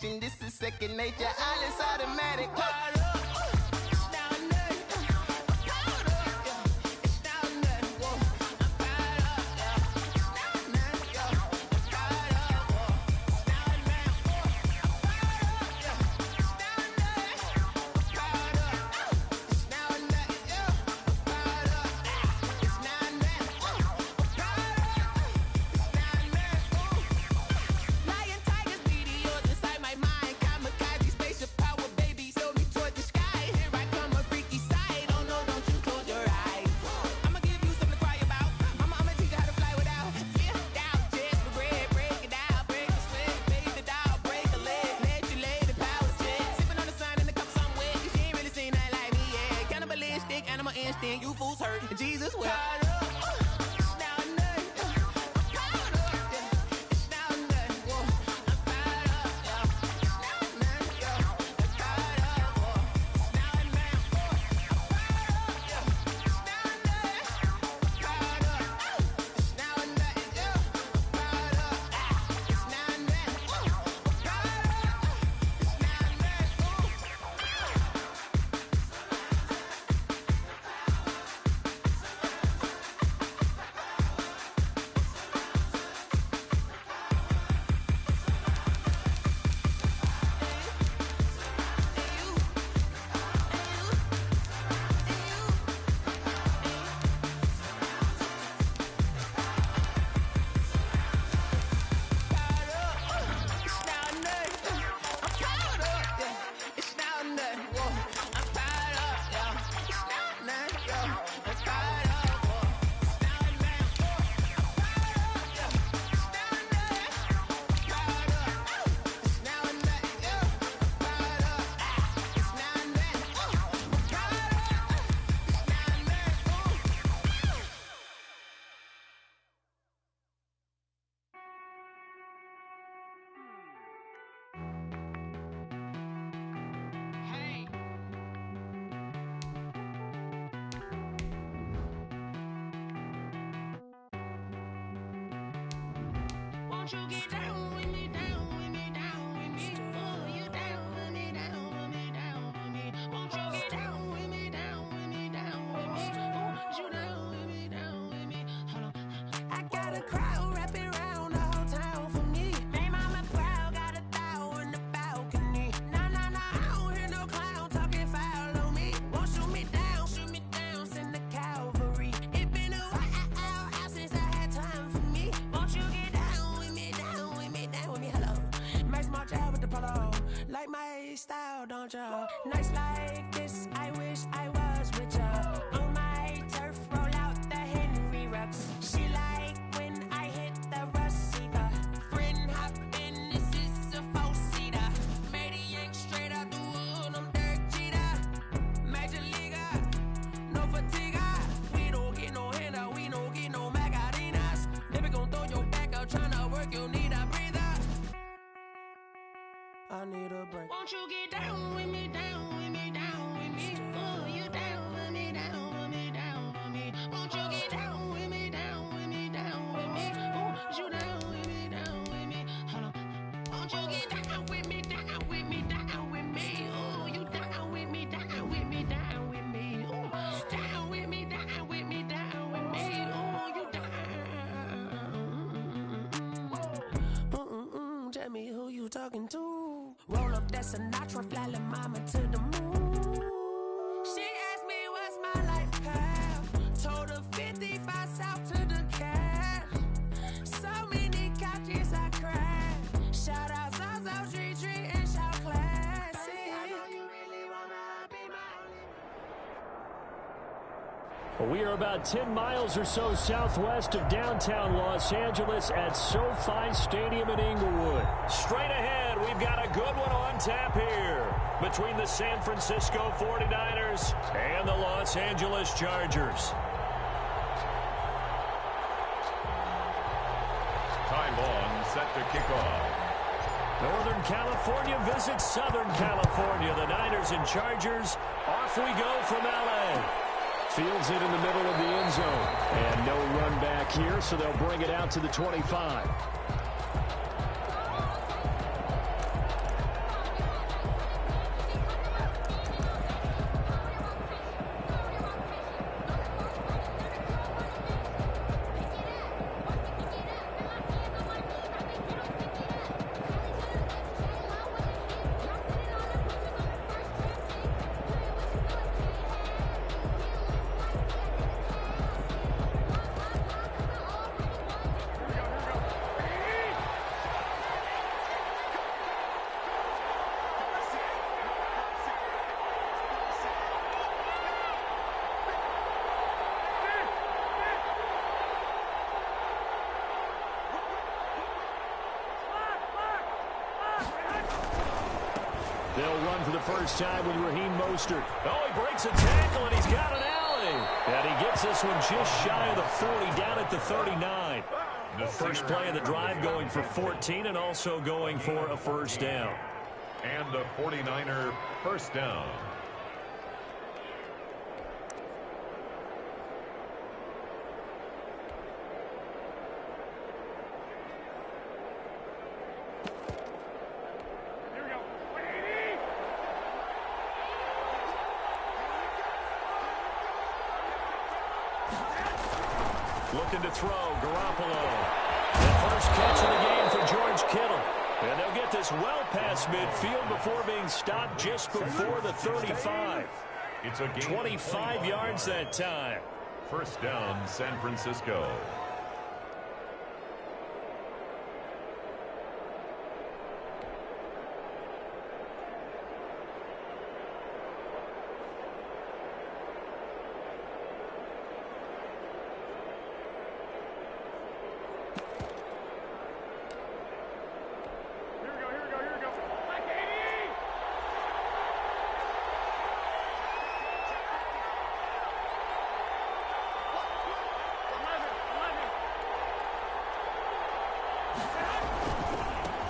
motion, this is second nature. All is automatic. Caught up. You fools hurt. Jesus will. Won't you get down with me, down with me, down with me? Oh, you down with me, down with me, down with me. Won't you get down with me, down with me, down with me? Oh, you down with me, down with me? Hold on. I got a crowd wrapping around the whole town for me. Hey, mama proud, got a thou in the balcony. Nah, nah, nah, I don't hear no clown talking foul on me. Won't shoot me down, send the cavalry. It been a while since I had time for me. Won't you get down with me, down with me, down with me? Hello. Max March out with the polo. Like my style, don't ya? Nights like this, I wish I was with ya. On my turf, roll out the Henry Rux. She like when I hit the receiver. Friend hop in, this is a four-seater. Made a yank straight out the wood, I'm Derek Jeter. Major leaguer, no fatigue. We don't get no handout, we don't get no Macarinas. Never gon' throw your back out, tryna work, you need a breather. I need a break. Won't you get down with me, down with me, down with me? Oh, you down with me, down with me, down with me? Won't you get down with me, down with me, down with me? Oh, you down with me, down with me? Hold on. Won't you get down with me, down with me, down with me? Oh, you down with me, down with me, down with me? Oh, down with me, down with me, down with me? Oh, you down. Tell me who you talking to. Roll up that Sinatra, fly la mama to the moon. She asked me what's my life path. Told her 55 south to the cash. So many couches I cried. Shout out South Street Tree and shout classic. I know you really wanna be my We are about 10 miles or so southwest of downtown Los Angeles at SoFi Stadium in Inglewood. Straight ahead, we've got a good one on tap here between the San Francisco 49ers and the Los Angeles Chargers. Time on, set to kick off. Northern California visits Southern California. The Niners and Chargers, off we go from L.A. Fields it in the middle of the end zone. And no run back here, so they'll bring it out to the 25. They'll run for the first time with Rgame Mostert. Oh, he breaks a tackle, and he's got an alley. And he gets this one just shy of the 40, down at the 39. The first play of the drive going for 14 and also going for a first down. And a 49er first down. Looking to throw, Garoppolo. The first catch of the game for George Kittle. And they'll get this well past midfield before being stopped just before the 35. It's a 25 yards that time. First down, San Francisco.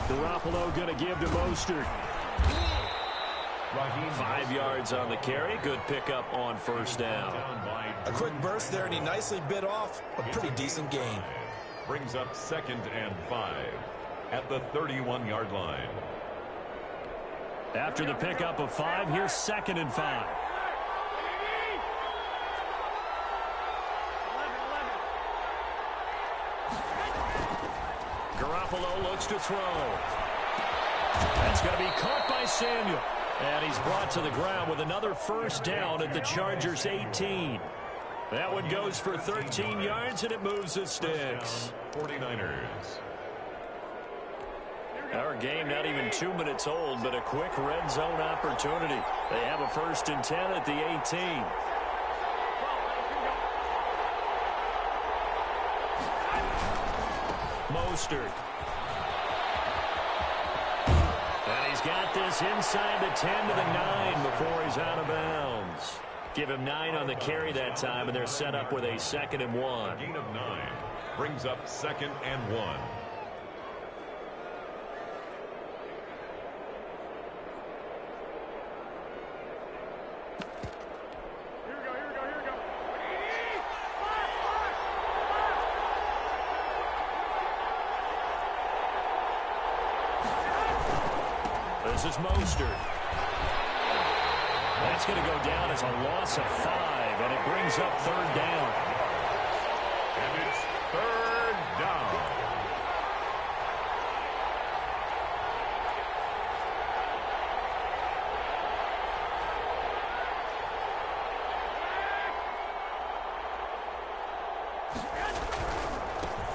Garoppolo going to give to Mostert. 5 yards on the carry. Good pickup on first down. A quick burst there, and he nicely bit off a pretty decent gain. Brings up 2nd and 5 at the 31-yard line. After the pickup of 5, here's 2nd and 5. Garoppolo looks to throw. That's going to be caught by Samuel. And he's brought to the ground with another first down at the Chargers' 18. That one goes for 13 yards, and it moves the sticks. 49ers. Our game not even 2 minutes old, but a quick red zone opportunity. They have a 1st and 10 at the 18. Mostert. And he's got this inside the 10 to the 9 before he's out of bounds. Give him 9 on the carry that time, and they're set up with a 2nd and 1. Gain of 9 brings up 2nd and 1. This is Mostert. That's going to go down as a loss of 5, and it brings up 3rd down. And it's 3rd down.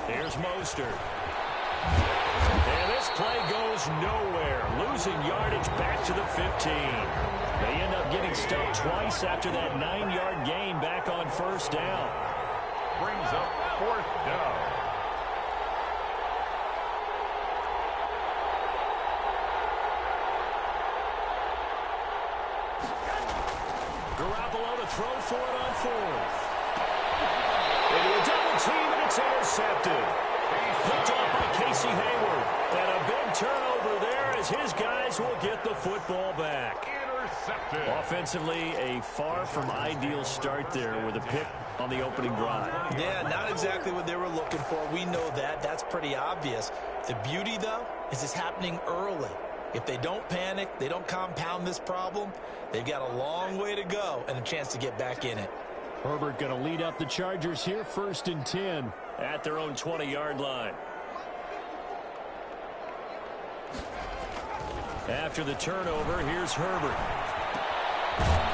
Here's Mostert. And this play goes nowhere. Losing yardage back to the 15. They end up getting stuck twice after that 9-yard gain back on 1st down. Brings up 4th down. Garoppolo to throw for it on 4th. Into a double team, and it's intercepted. Picked off by Casey Hayward. And a big turnover there as his guys will get the football back. Intercepted. Offensively, a far from ideal start there with a pick on the opening drive. Yeah, not exactly what they were looking for. We know that. That's pretty obvious. The beauty, though, is it's happening early. If they don't panic, they don't compound this problem, they've got a long way to go and a chance to get back in it. Herbert going to lead up the Chargers here, 1st and 10 at their own 20-yard line. After the turnover, here's Herbert.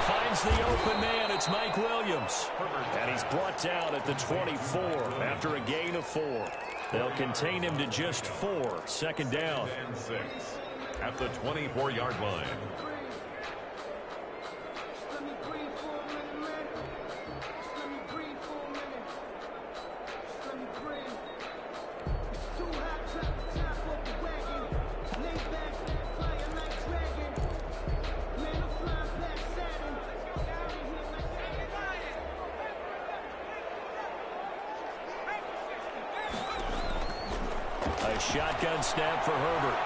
Finds the open man. It's Mike Williams. And he's brought down at the 24 after a gain of 4. They'll contain him to just 4. 2nd down. And 6 at the 24-yard line. shotgun snap for Herbert.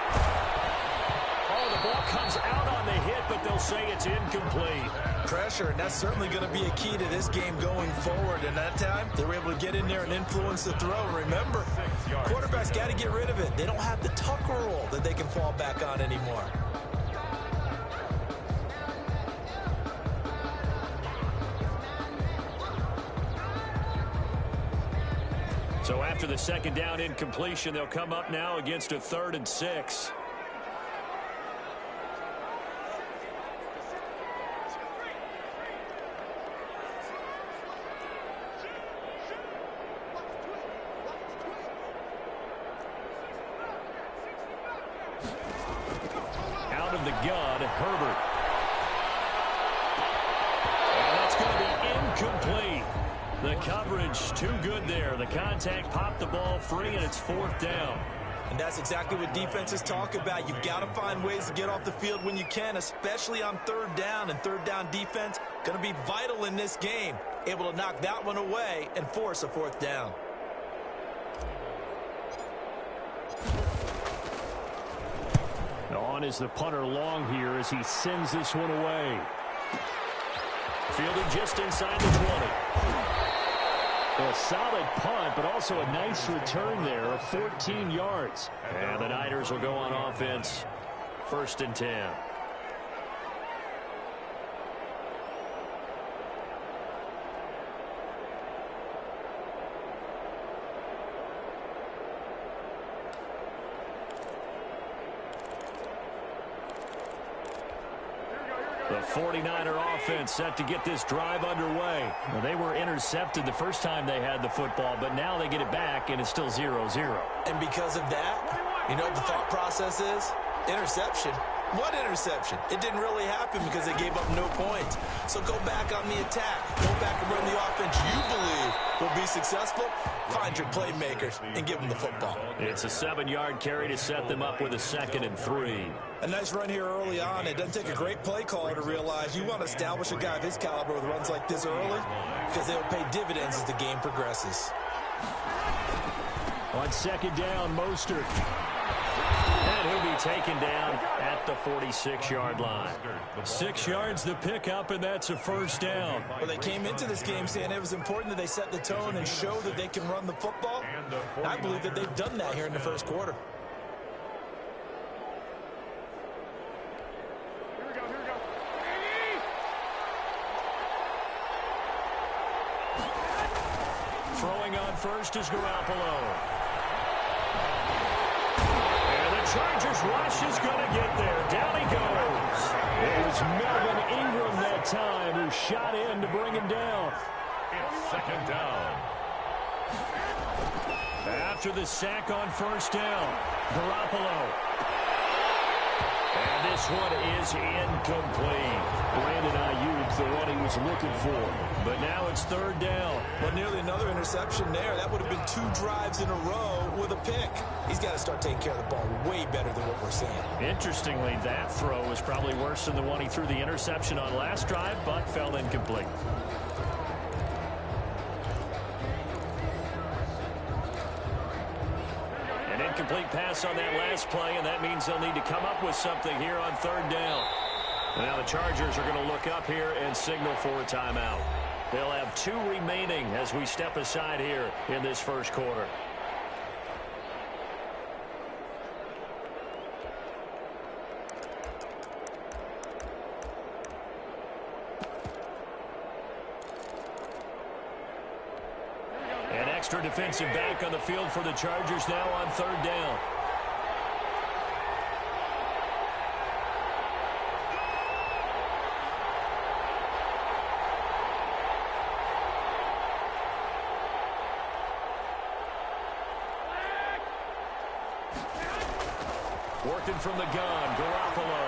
Oh, the ball comes out on the hit, but they'll say it's incomplete. Pressure, and that's certainly going to be a key to this game going forward. And that time, they were able to get in there and influence the throw. Remember, quarterbacks got to get rid of it. They don't have the tucker roll that they can fall back on anymore. So after the second down incompletion, they'll come up now against a 3rd and 6. Out of the gun, Herbert. And that's going to be incomplete. The coverage too good there. The contact popped the ball free, and it's 4th down. And that's exactly what defenses talk about. You've got to find ways to get off the field when you can, especially on 3rd down. And 3rd down defense going to be vital in this game. Able to knock that one away and force a 4th down. On is the punter long here as he sends this one away. Fielded just inside the 20. A solid punt, but also a nice return there of 14 yards. And the Niners will go on offense, 1st and 10. The 49er offense set to get this drive underway. Well, they were intercepted the first time they had the football, but now they get it back, and it's still 0-0. And because of that, you know what the thought process is? Interception. What interception? It didn't really happen because they gave up no points. So go back on the attack. Go back and run the offense you believe will be successful. Find your playmakers and give them the football. It's a 7-yard carry to set them up with a 2nd and 3. A nice run here early on. It doesn't take a great play caller to realize you want to establish a guy of his caliber with runs like this early because they'll pay dividends as the game progresses. On 2nd down, Mostert. And he'll be taken down at the 46-yard line. 6 yards the pickup, and that's a 1st down. Well, they came into this game saying it was important that they set the tone and show that they can run the football. And I believe that they've done that here in the 1st quarter. Throwing on first is Garoppolo. Chargers rush is going to get there. Down he goes. It was Melvin Ingram that time who shot in to bring him down. It's 2nd down. After the sack on 1st down, Garoppolo. And this one is incomplete. Brandon Ayuk, the one he was looking for. But now it's 3rd down. Well, nearly another interception there. That would have been 2 drives in a row with a pick. He's got to start taking care of the ball way better than what we're seeing. Interestingly, that throw was probably worse than the one he threw the interception on last drive, but fell incomplete. An incomplete pass on that last play, and that means they'll need to come up with something here on 3rd down. Now the Chargers are going to look up here and signal for a timeout. They'll have 2 remaining as we step aside here in this 1st quarter. An extra defensive back on the field for the Chargers now on 3rd down. Working from the gun, Garoppolo.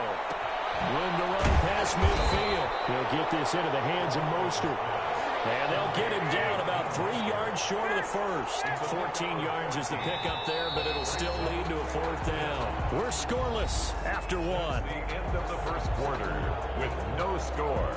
Room to run past midfield. He'll get this into the hands of Mostert. And they'll get him down about 3 yards short of the first. 14 yards is the pickup there, but it'll still lead to a 4th down. We're scoreless after 1. The end of the 1st quarter with no score.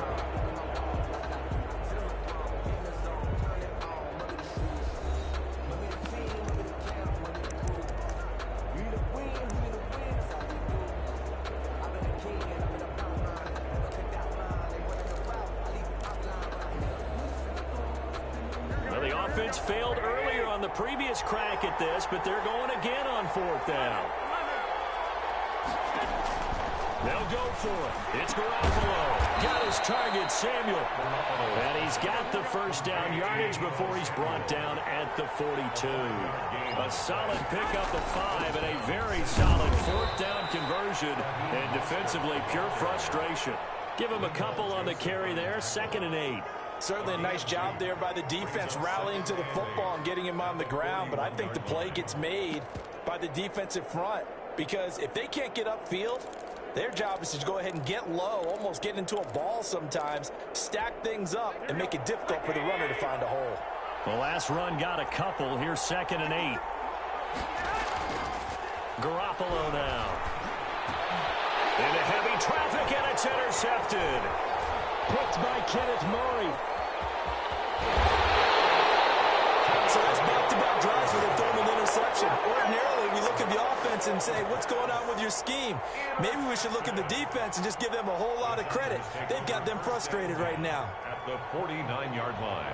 offense failed earlier on the previous crack at this, but they're going again on 4th down. They'll go for it. It's Garoppolo. Got his target, Samuel. And he's got the first down yardage before he's brought down at the 42. A solid pickup of 5 and a very solid 4th down conversion. And defensively, pure frustration. Give him a couple on the carry there. 2nd and 8. Certainly a nice job there by the defense rallying to the football and getting him on the ground. But I think the play gets made by the defensive front. Because if they can't get upfield, their job is to go ahead and get low, almost get into a ball sometimes, stack things up, and make it difficult for the runner to find a hole. The last run got a couple. Here's 2nd and 8. Garoppolo now. Into heavy traffic, and it's intercepted. Picked by Kenneth Murray. So that's back-to-back drives where they've thrown an interception. Ordinarily, we look at the offense and say, what's going on with your scheme? Maybe we should look at the defense and just give them a whole lot of credit. They've got them frustrated right now. At the 49-yard line.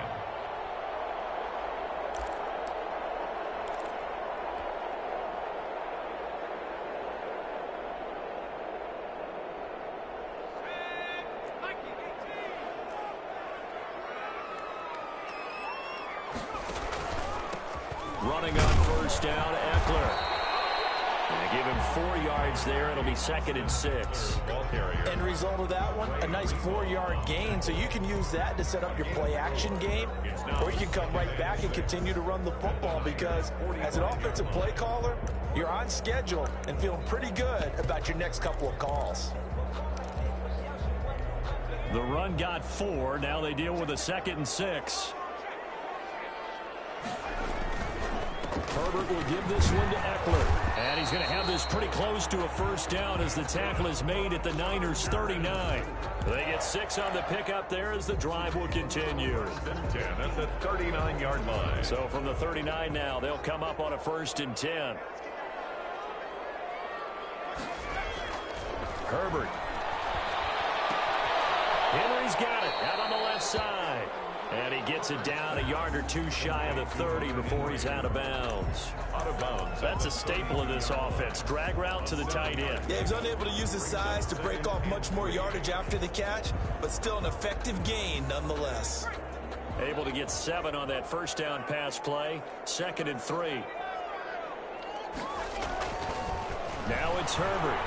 Running on 1st down, Eckler. And they give him 4 yards there. It'll be 2nd and 6. End result of that one, a nice 4-yard gain. So you can use that to set up your play-action game, or you can come right back and continue to run the football because as an offensive play caller, you're on schedule and feeling pretty good about your next couple of calls. The run got 4. Now they deal with a 2nd and 6. Herbert will give this one to Eckler. And he's going to have this pretty close to a 1st down as the tackle is made at the Niners' 39. They get 6 on the pickup there as the drive will continue. 10 at the 39-yard line. So from the 39 now, they'll come up on a 1st and 10. Herbert. Henry's got it out on the left side. And he gets it down a yard or 2 shy of the 30 before he's out of bounds. Out of bounds. That's a staple of this offense. Drag route to the tight end. Yeah, he's unable to use his size to break off much more yardage after the catch, but still an effective gain nonetheless. Able to get 7 on that 1st down pass play. 2nd and 3. Now it's Herbert.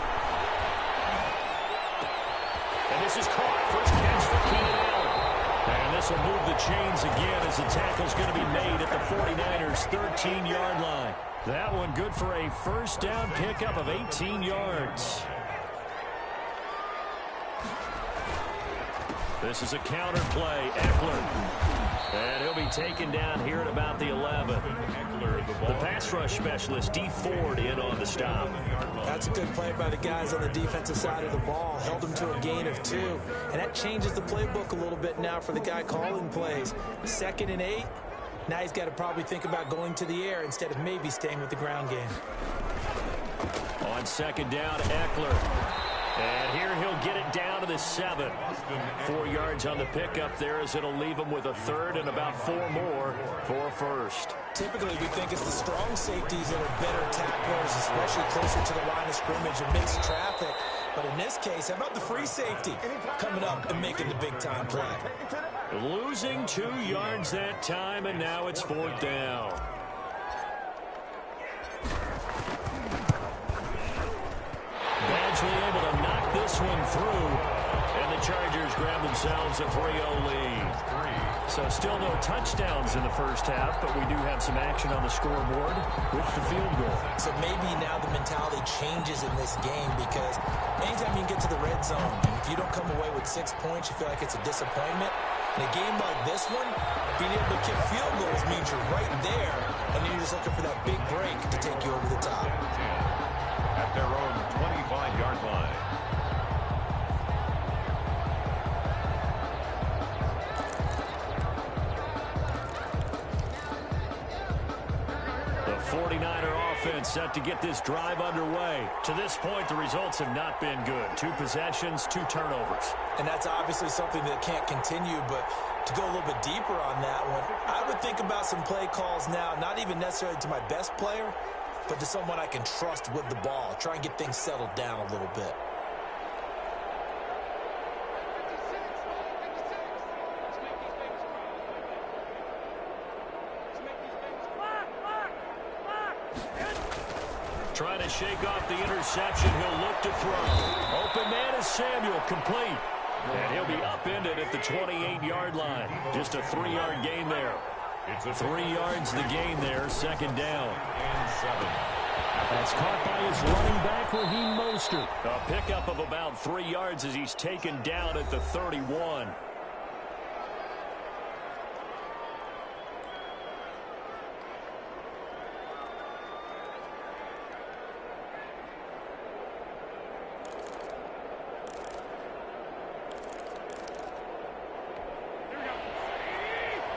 And this is caught. First catch for Keenan Allen. And this will move the chains again as the tackle's going to be made at the 49ers' 13-yard line. That one good for a 1st down pickup of 18 yards. This is a counter play. Eckler. And he'll be taken down here at about the 11. The pass rush specialist, D. Ford, in on the stop. That's a good play by the guys on the defensive side of the ball. Held him to a gain of 2. And that changes the playbook a little bit now for the guy calling plays. 2nd and 8. Now he's got to probably think about going to the air instead of maybe staying with the ground game. On 2nd down, Eckler. And here he'll get it down to the 7. 4 yards on the pickup there as it'll leave him with a 3rd and about 4 more for a 1st. Typically, we think it's the strong safeties that are better tacklers, especially closer to the line of scrimmage and mixed traffic. But in this case, how about the free safety coming up and making the big-time play? Losing 2 yards that time, and now it's 4th down. Badgley able to knock this one through, and the Chargers grab themselves a 3-0 lead. So still no touchdowns in the 1st half, but we do have some action on the scoreboard with the field goal. So maybe now the mentality changes in this game because anytime you get to the red zone, and if you don't come away with 6 points, you feel like it's a disappointment. In a game like this one, being able to kick field goals means you're right there, and you're just looking for that big break to take you over the top. At their own 25-yard line. The 49er offense set to get this drive underway. To this point, the results have not been good. 2 possessions, 2 turnovers. And that's obviously something that can't continue, but To go a little bit deeper on that one, I would think about some play calls now, not even necessarily to my best player, but to someone I can trust with the ball. Try and get things settled down a little bit. Trying to shake off the interception. He'll look to throw. Open man is Samuel, complete. And he'll be upended at the 28-yard line. Just a 3-yard gain there. 3 yards the gain there, second down. And 7. That's caught by his running back, Rgame Mostert. A pickup of about 3 yards as he's taken down at the 31.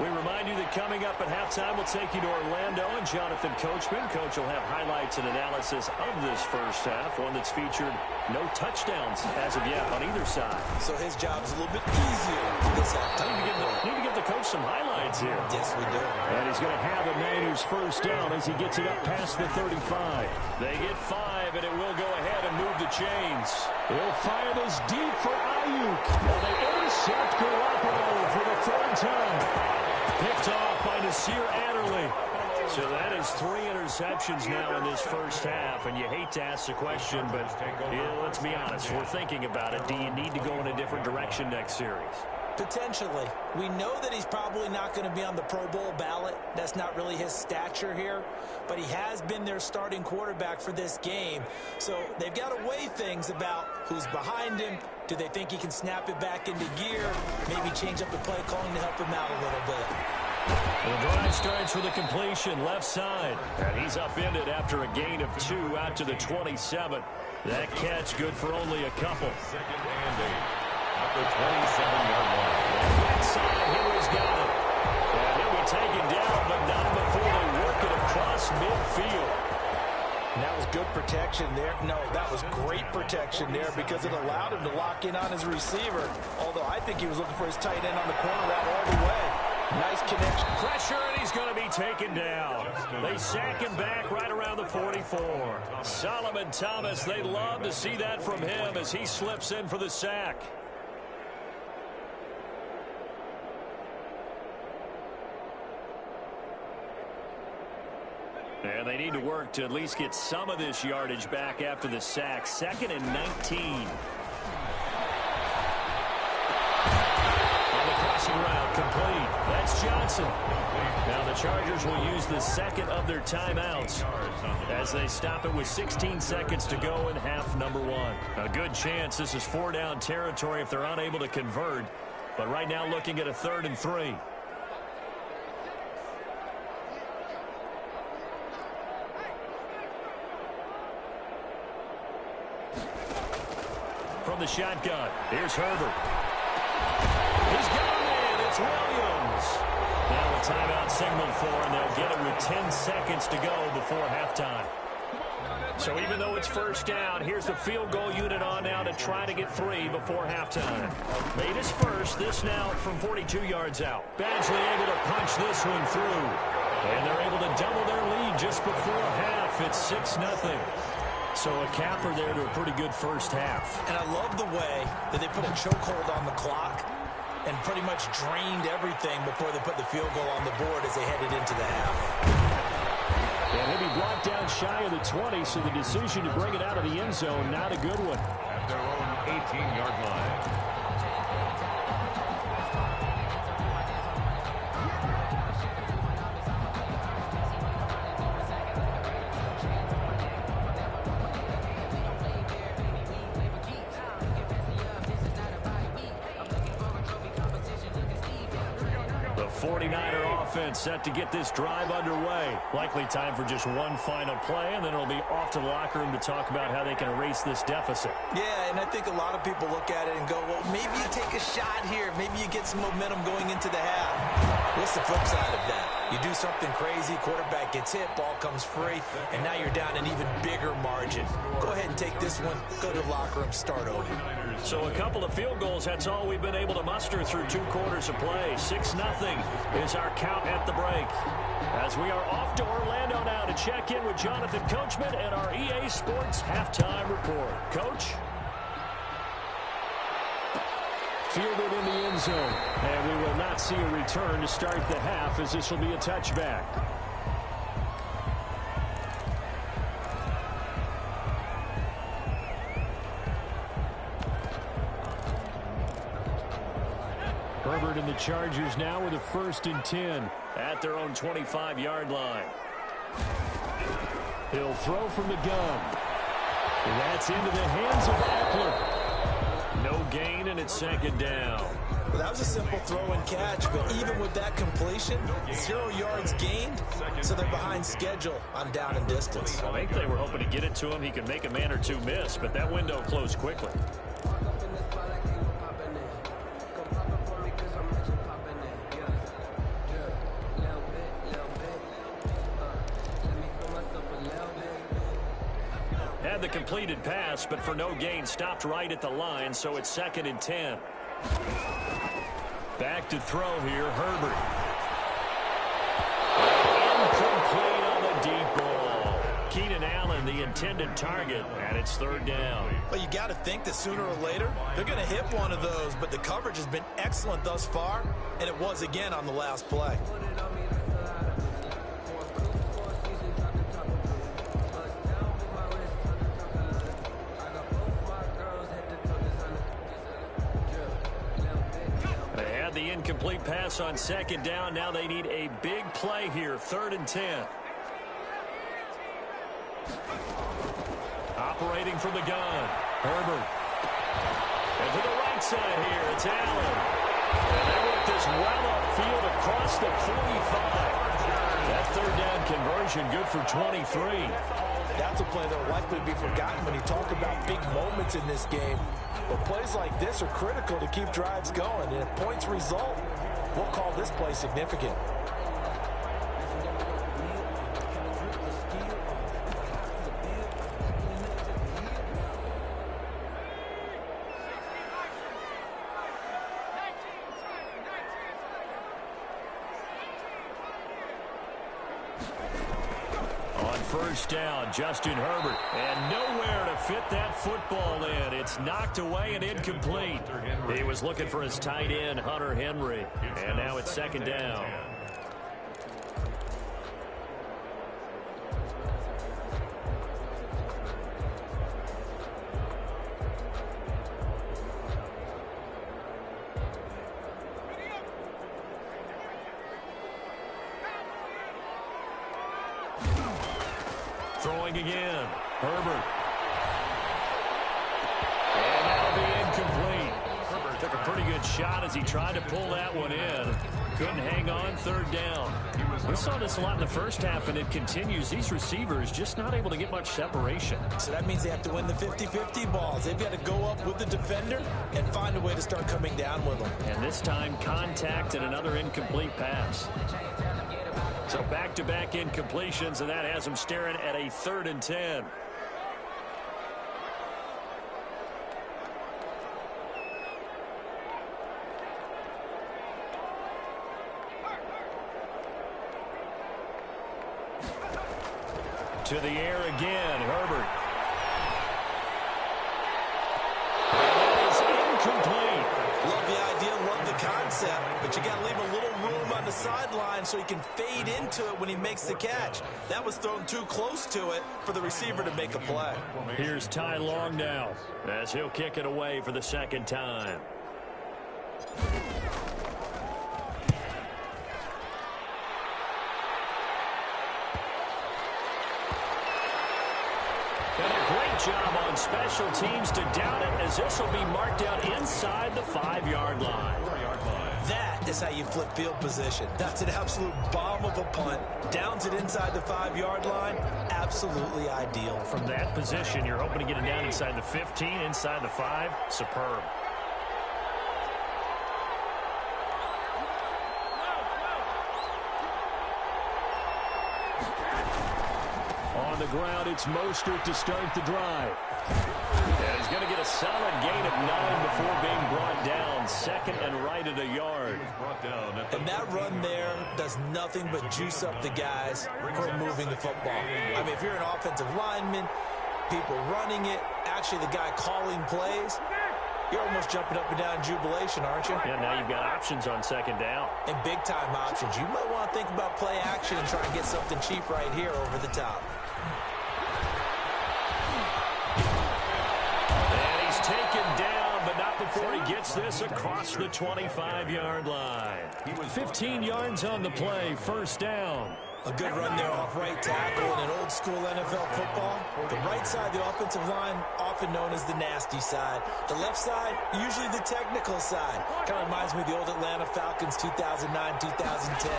We remind you that coming up at halftime, we'll take you to Orlando and Jonathan Coachman. Coach will have highlights and analysis of this first half, one that's featured no touchdowns as of yet on either side. So his job's a little bit easier this halftime. Need to give the coach some highlights here. Yes, we do. And he's going to have the Niners first down as he gets it up past the 35. They get 5, and it will go ahead and move the chains. They'll fire this deep for Ayuk. Well, they intercept Garoppolo for the 3rd time. Picked off by Nasir Adderley. So that is 3 interceptions now in this first half. And you hate to ask the question, but let's be honest. We're thinking about it. Do you need to go in a different direction next series? Potentially. We know that he's probably not going to be on the Pro Bowl ballot. That's not really his stature here. But he has been their starting quarterback for this game. So they've got to weigh things about who's behind him. Do they think he can snap it back into gear? Maybe change up the play calling to help him out a little bit. The drive starts with a completion left side. And he's upended after a gain of 2 out to the 27. That catch good for only a couple. 2nd and 8 at the 27-yard line. Inside, Henry's got it. And he'll be taken down, but not before they work it across midfield. And that was good protection there. No, that was great protection there because it allowed him to lock in on his receiver. Although I think he was looking for his tight end on the corner route all the way. Nice connection. Pressure, and he's going to be taken down. They sack him back right around the 44. Solomon Thomas, they love to see that from him as he slips in for the sack. And they need to work to at least get some of this yardage back after the sack. 2nd and 19. On the crossing route, complete. That's Johnson. Now the Chargers will use the 2nd of their timeouts as they stop it with 16 seconds to go in half number 1. A good chance this is 4-down territory if they're unable to convert. But right now looking at a 3rd and 3. From the shotgun, here's Herbert. He's got him in. It's Williams. Now a timeout signaled for, and they'll get it with 10 seconds to go before halftime. So even though it's first down, here's the field goal unit on now to try to get 3 before halftime. Made his first, this now from 42 yards out. Badgley able to punch this one through. And they're able to double their lead just before half. It's 6-0. So a capper there to a pretty good first half. And I love the way that they put a chokehold on the clock and pretty much drained everything before they put the field goal on the board as they headed into the half. And he'll be brought down shy of the 20, so the decision to bring it out of the end zone, not a good one. At their own 18-yard line. The 49er offense set to get this drive underway. Likely time for just one final play, and then it'll be off to the locker room to talk about how they can erase this deficit. Yeah, and I think a lot of people look at it and go, well, maybe you take a shot here. Maybe you get some momentum going into the half. What's the flip side of that? You do something crazy, quarterback gets hit, ball comes free, and now you're down an even bigger margin. Go ahead and take this one, go to the locker room, start over. So a couple of field goals, that's all we've been able to muster through 2 quarters of play. 6-0 is our count at the break. As we are off to Orlando now to check in with Jonathan Coachman and our EA Sports halftime report. Coach? Fielded in the end zone, and we will not see a return to start the half, as this will be a touchback. Herbert and the Chargers now with a 1st and 10 at their own 25-yard line. He'll throw from the gun. And that's into the hands of Eckler. No gain, and it's 2nd down. Well, that was a simple throw and catch, but even with that completion, 0 yards gained, so they're behind schedule on down and distance. I think they were hoping to get it to him. He could make a man or two miss, but that window closed quickly. Had the completed pass, but for no gain, stopped right at the line, so it's 2nd and 10. Back to throw here, Herbert. Incomplete on the deep ball. Keenan Allen, the intended target, and it's 3rd down. Well, you got to think that sooner or later, they're going to hit one of those, but the coverage has been excellent thus far, and it was again on the last play. The incomplete pass on 2nd down. Now they need a big play here. 3rd and 10. Operating from the gun. Herbert. And to the right side here, it's Allen. And they work this well upfield across the 45. That 3rd down conversion good for 23. That's a play that will likely be forgotten when you talk about big moments in this game. But plays like this are critical to keep drives going. And if points result, we'll call this play significant. First down, Justin Herbert, and nowhere to fit that football in. It's knocked away and incomplete. He was looking for his tight end, Hunter Henry, and now it's 2nd down. Throwing again. Herbert. And that'll be incomplete. Herbert took a pretty good shot as he tried to pull that one in. Couldn't hang on. 3rd down. We saw this a lot in the first half, and it continues. These receivers just not able to get much separation. So that means they have to win the 50-50 balls. They've got to go up with the defender and find a way to start coming down with them. And this time, contact and another incomplete pass. So back-to-back incompletions, and that has them staring at a 3rd and 10. To the air again, Herbert. That is incomplete. Love the idea, love the concept, but you got to leave a little room on the sideline so he can fade into it when he makes the catch. That was thrown too close to it for the receiver to make a play. Here's Ty Long now as he'll kick it away for the 2nd time. And a great job on special teams to down it, as this will be marked out inside the 5-yard line. That is how you flip field position. That's an absolute bomb of a punt. Downs it inside the 5-yard line. Absolutely ideal. From that position, you're hoping to get it down inside the 15, inside the 5. Superb. the ground. It's Mostert to start the drive. And he's going to get a solid gain of 9 before being brought down. Second and right at a yard. And that run there does nothing but juice up the guys who are moving the football. I mean, if you're an offensive lineman, people running it, actually the guy calling plays, you're almost jumping up and down in jubilation, aren't you? Yeah, now you've got options on second down. And big-time options. You might want to think about play action and try and get something cheap right here over the top. And he's taken down, but not before he gets this across the 25-yard line. 15 yards on the play, first down. A good run there off right tackle in an old-school NFL football. The right side, the offensive line, often known as the nasty side. The left side, usually the technical side. Kind of reminds me of the old Atlanta Falcons 2009-2010.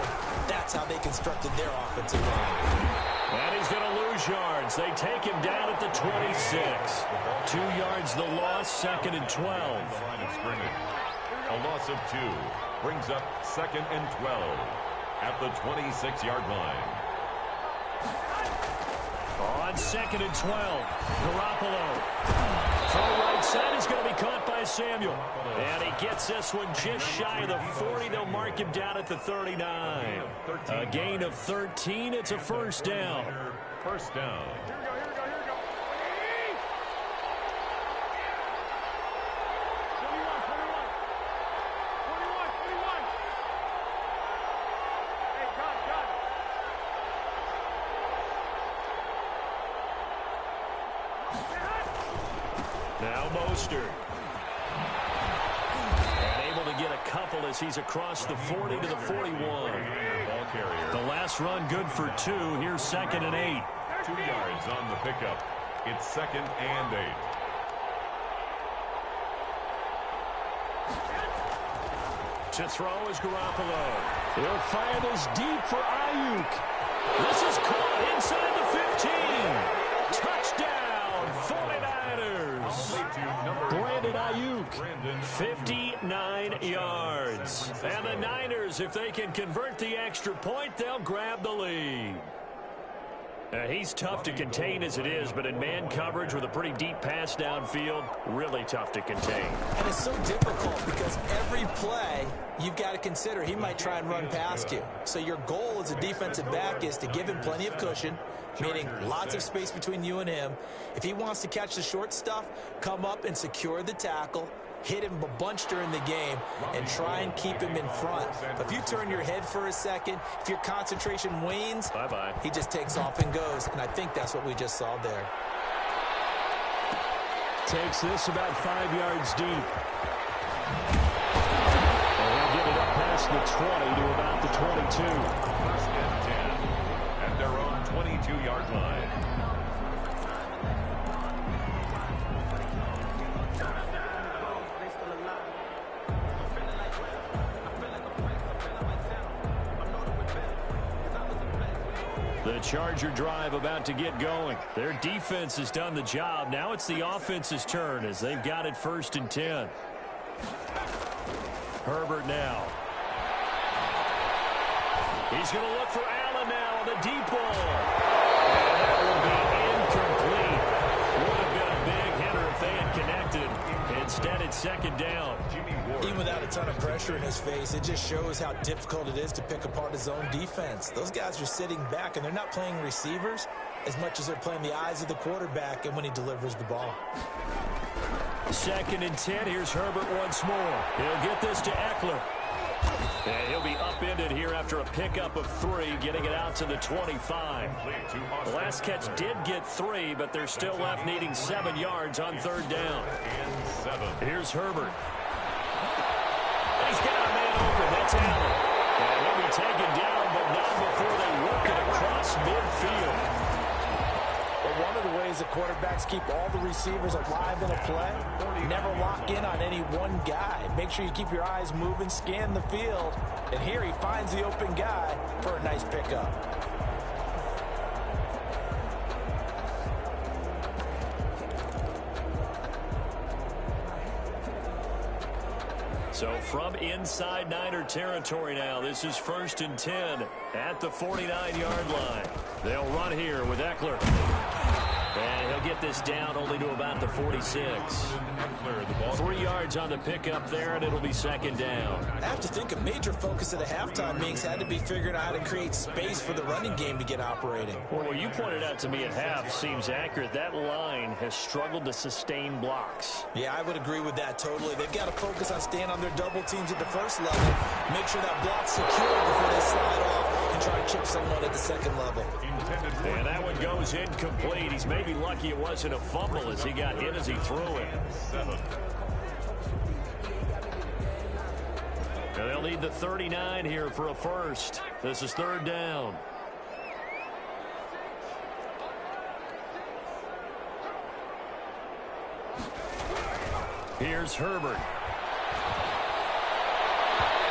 That's how they constructed their offensive line. And he's going to lose yards. They take him down at the 26. 2 yards the loss, second and 12. A loss of 2 brings up second and 12. At the 26-yard line. On second and 12, Garoppolo. From right side is going to be caught by Samuel. And he gets this one just shy of the 40. They'll mark him down at the 39. A gain of 13. It's a first down. First down. Now Mostert. And able to get a couple as he's across the 40 to the 41. The last run good for 2. Here's second and 8. 2 yards on the pickup. It's second and 8. To throw is Garoppolo. He'll fire this deep for Ayuk. This is caught inside the 15. Touchdown, 49ers. Brandon Ayuk, 59 yards. And the Niners, if they can convert the extra point, they'll grab the lead. He's tough to contain as it is, but in man coverage with a pretty deep pass downfield, really tough to contain. And it's so difficult because every play you've got to consider he might try and run past you. So your goal as a defensive back is to give him plenty of cushion, meaning lots of space between you and him. If he wants to catch the short stuff, come up and secure the tackle, hit him a bunch during the game, and try and keep him in front. But if you turn your head for a second, if your concentration wanes, bye-bye. He just takes off and goes, and I think that's what we just saw there. Takes this about 5 yards deep. And he'll get it up past the 20 to about the 22. First and 10 at their own 22-yard line. The Charger drive about to get going. Their defense has done the job. Now it's the offense's turn as they've got it first and 10. Herbert now. He's going to look for Allen now on the deep ball. And that will be incomplete. Would have been a big hitter if they had connected. Instead, it's second down. Even without a ton of pressure in his face, it just shows how difficult it is to pick apart his own defense. Those guys are sitting back, and they're not playing receivers as much as they're playing the eyes of the quarterback and when he delivers the ball. Second and 10. Here's Herbert once more. He'll get this to Eckler. And he'll be upended here after a pickup of 3, getting it out to the 25. The last catch did get 3, but they're still left needing 7 yards on third down. Here's Herbert. He's got a man open. That's Allen. And he'll be taken down, but not before they work it across midfield. But one of the ways the quarterbacks keep all the receivers alive in a play, never lock in on any one guy. Make sure you keep your eyes moving, scan the field. And here he finds the open guy for a nice pickup. So from inside Niner territory now, this is first and 10 at the 49-yard line. They'll run here with Eckler. they'll get this down only to about the 46. 3 yards on the pickup there, and it'll be second down. I have to think a major focus at the halftime meetings had to be figuring out how to create space for the running game to get operating. Well, what you pointed out to me at half seems accurate. That line has struggled to sustain blocks. Yeah, I would agree with that totally. They've got to focus on staying on their double teams at the first level, make sure that block's secure before they slide off, and try and chip someone at the second level. And that one goes incomplete. He's maybe lucky it wasn't a fumble as he got hit as he threw it. And they'll need the 39 here for a first. This is third down. Here's Herbert.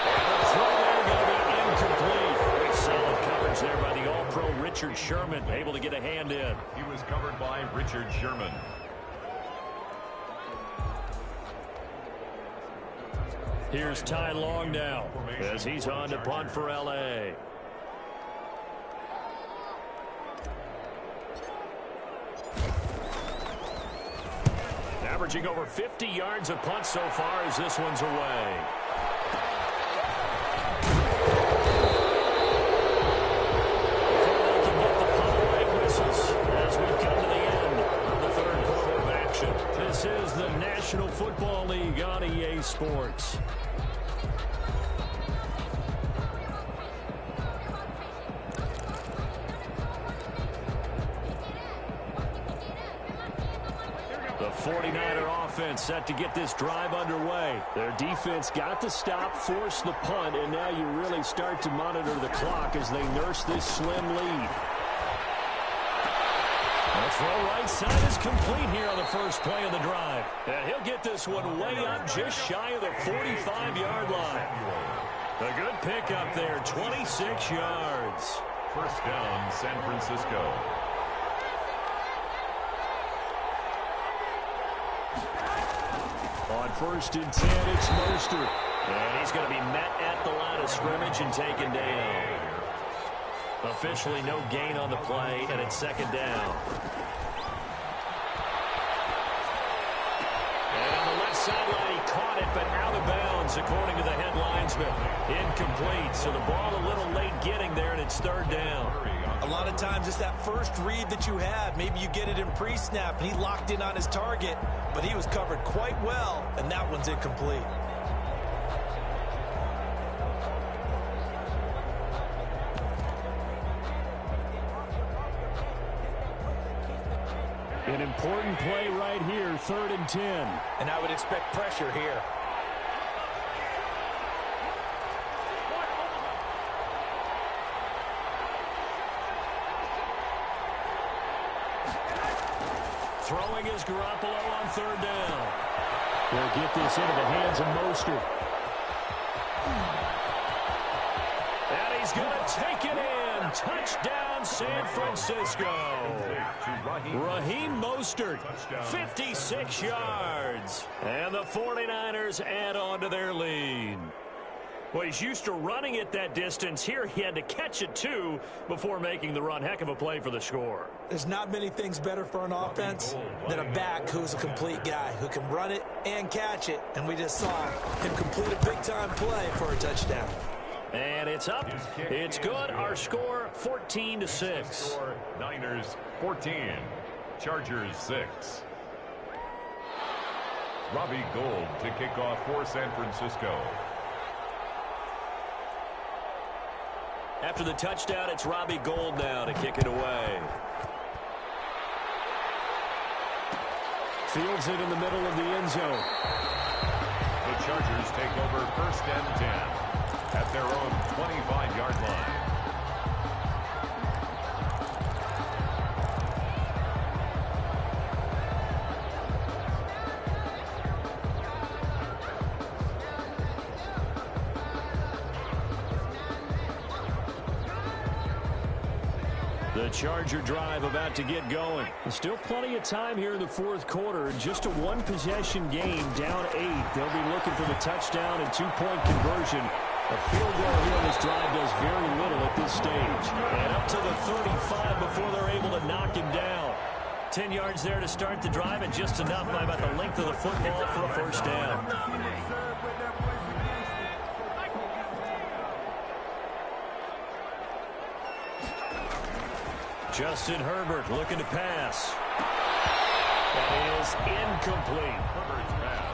And the throw there going to be incomplete. Great solid coverage there by the All-Pro Richard Sherman, able to get a hand in. He was covered by Richard Sherman. Here's Ty Long now as he's on to punt for L.A. Averaging over 50 yards a punt so far as this one's away. Before they can get the punt away whistles as we've come to the end of the third quarter of action. This is the National Football League on EA Sports. The 49er offense set to get this drive underway. Their defense got the stop, forced the punt, and now you really start to monitor the clock as they nurse this slim lead. The throw right side is complete here on the first play of the drive. And he'll get this one way up just shy of the 45-yard line. A good pickup there, 26 yards. First down, San Francisco. On first and 10, it's Mostert. And he's going to be met at the line of scrimmage and taken down. Officially no gain on the play, and it's second down. And on the left sideline, he caught it, but out of bounds, according to the head linesman. Incomplete, so the ball a little late getting there, and it's third down. A lot of times it's that first read that you have. Maybe you get it in pre-snap, and he locked in on his target, but he was covered quite well, and that one's incomplete. An important play right here, third and 10. And I would expect pressure here. Throwing is Garoppolo on third down. They'll get this into the hands of Mostert. And he's going to take it in. Touchdown, San Francisco. Raheem Mostert, 56 yards. And the 49ers add on to their lead. Well, he's used to running it that distance. Here he had to catch it, too, before making the run. Heck of a play for the score. There's not many things better for an offense than a back who's a complete guy, who can run it and catch it. And we just saw him complete a big-time play for a touchdown. And it's up. It's good. Our score, 14-6. Niners 14, Chargers 6. Robbie Gould to kick off for San Francisco. After the touchdown, it's Robbie Gould now to kick it away. Fields it in the middle of the end zone. The Chargers take over first and 10 at their own 25-yard line. The Charger drive about to get going. There's still plenty of time here in the fourth quarter. Just a one-possession game, down 8. They'll be looking for the touchdown and two-point conversion. A field goal here on this drive does very little at this stage. And up to the 35 before they're able to knock him down. 10 yards there to start the drive, and just enough by about the length of the football for a first down. Justin Herbert looking to pass. That is incomplete.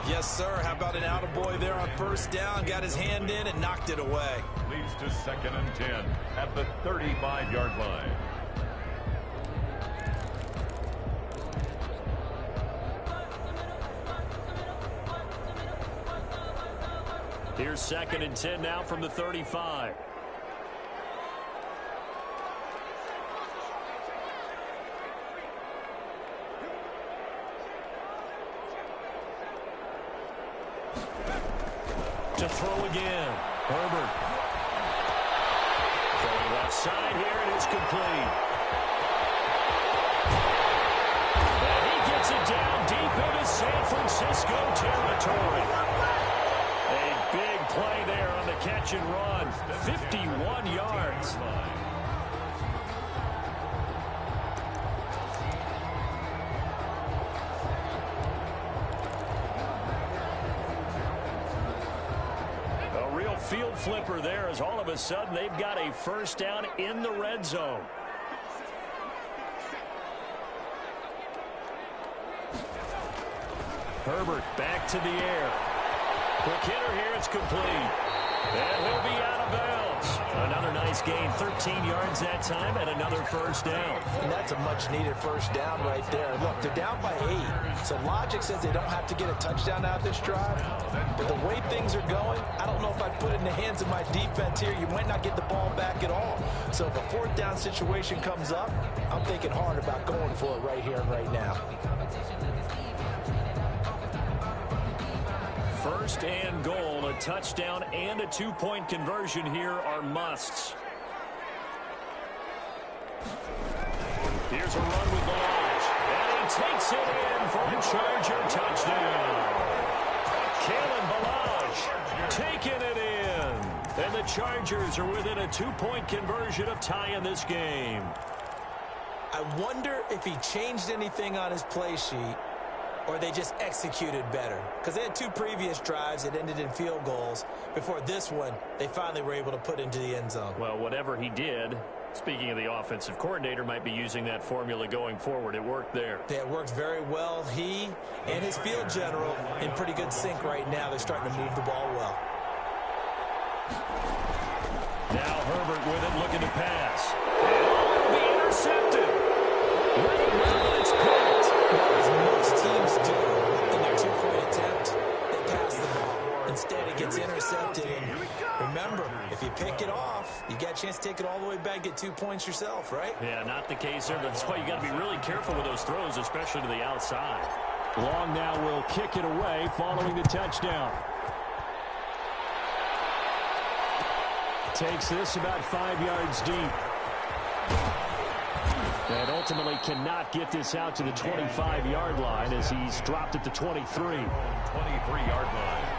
Yes, sir. How about an attaboy there on first down? Got his hand in and knocked it away. Leads to 2nd and 10 at the 35-yard line. Here's 2nd and 10 now from the 35. To throw again. Herbert. Throwing left side here, and it's complete. And he gets it down deep into San Francisco territory. A big play there on the catch and run. 51 yards. Field flipper there, as all of a sudden they've got a first down in the red zone. Herbert back to the air. Quick hitter here, it's complete. And he'll be out of bounds. Another nice gain, 13 yards that time, and another first down. And that's a much-needed first down right there. Look, they're down by 8, so logic says they don't have to get a touchdown out of this drive. But the way things are going, I don't know if I put it in the hands of my defense here. You might not get the ball back at all. So if a 4th down situation comes up, I'm thinking hard about going for it right here and right now. First and goal, a touchdown and a 2-point conversion here are musts. Here's a run with Balaj, and he takes it in for a Charger touchdown. Kalen Balaj taking it in. And the Chargers are within a 2-point conversion of tying this game. I wonder if he changed anything on his play sheet, or they just executed better. Because they had 2 previous drives that ended in field goals. Before this one, they finally were able to put into the end zone. Well, whatever he did, speaking of the offensive coordinator, might be using that formula going forward. It worked there. Yeah, it worked very well. He and his field general in pretty good sync right now. They're starting to move the ball well. Now Herbert with it, looking to pass. And be intercepted. Right around, it's picked. As most teams do in their 2-point attempt, they pass the ball. Instead, it gets intercepted. And remember, if you pick it off, you got a chance to take it all the way back, get 2 points yourself, right? Yeah, not the case there. That's why you got to be really careful with those throws, especially to the outside. Long now will kick it away following the touchdown. Takes this about 5 yards deep. And ultimately cannot get this out to the 25-yard line as he's dropped at the 23. 23-yard line.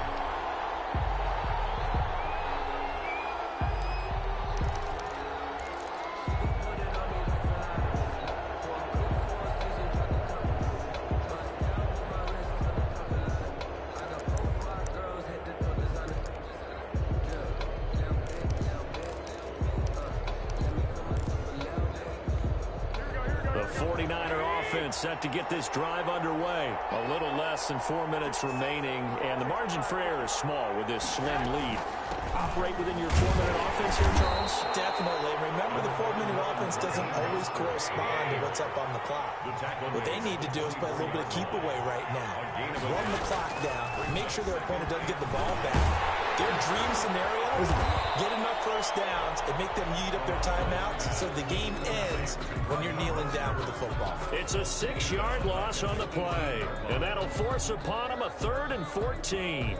Set to get this drive underway. A little less than 4 minutes remaining, and the margin for error is small with this slim lead. Operate within your 4-minute offense here, Charles? Definitely. Remember, the 4-minute offense doesn't always correspond to what's up on the clock. What they need to do is play a little bit of keep away right now. Run the clock down. Make sure their opponent doesn't get the ball back. Their dream scenario is get enough first downs and make them eat up their timeouts so the game ends when you're kneeling down with the football. It's a 6-yard loss on the play, and that'll force upon them a 3rd and 14.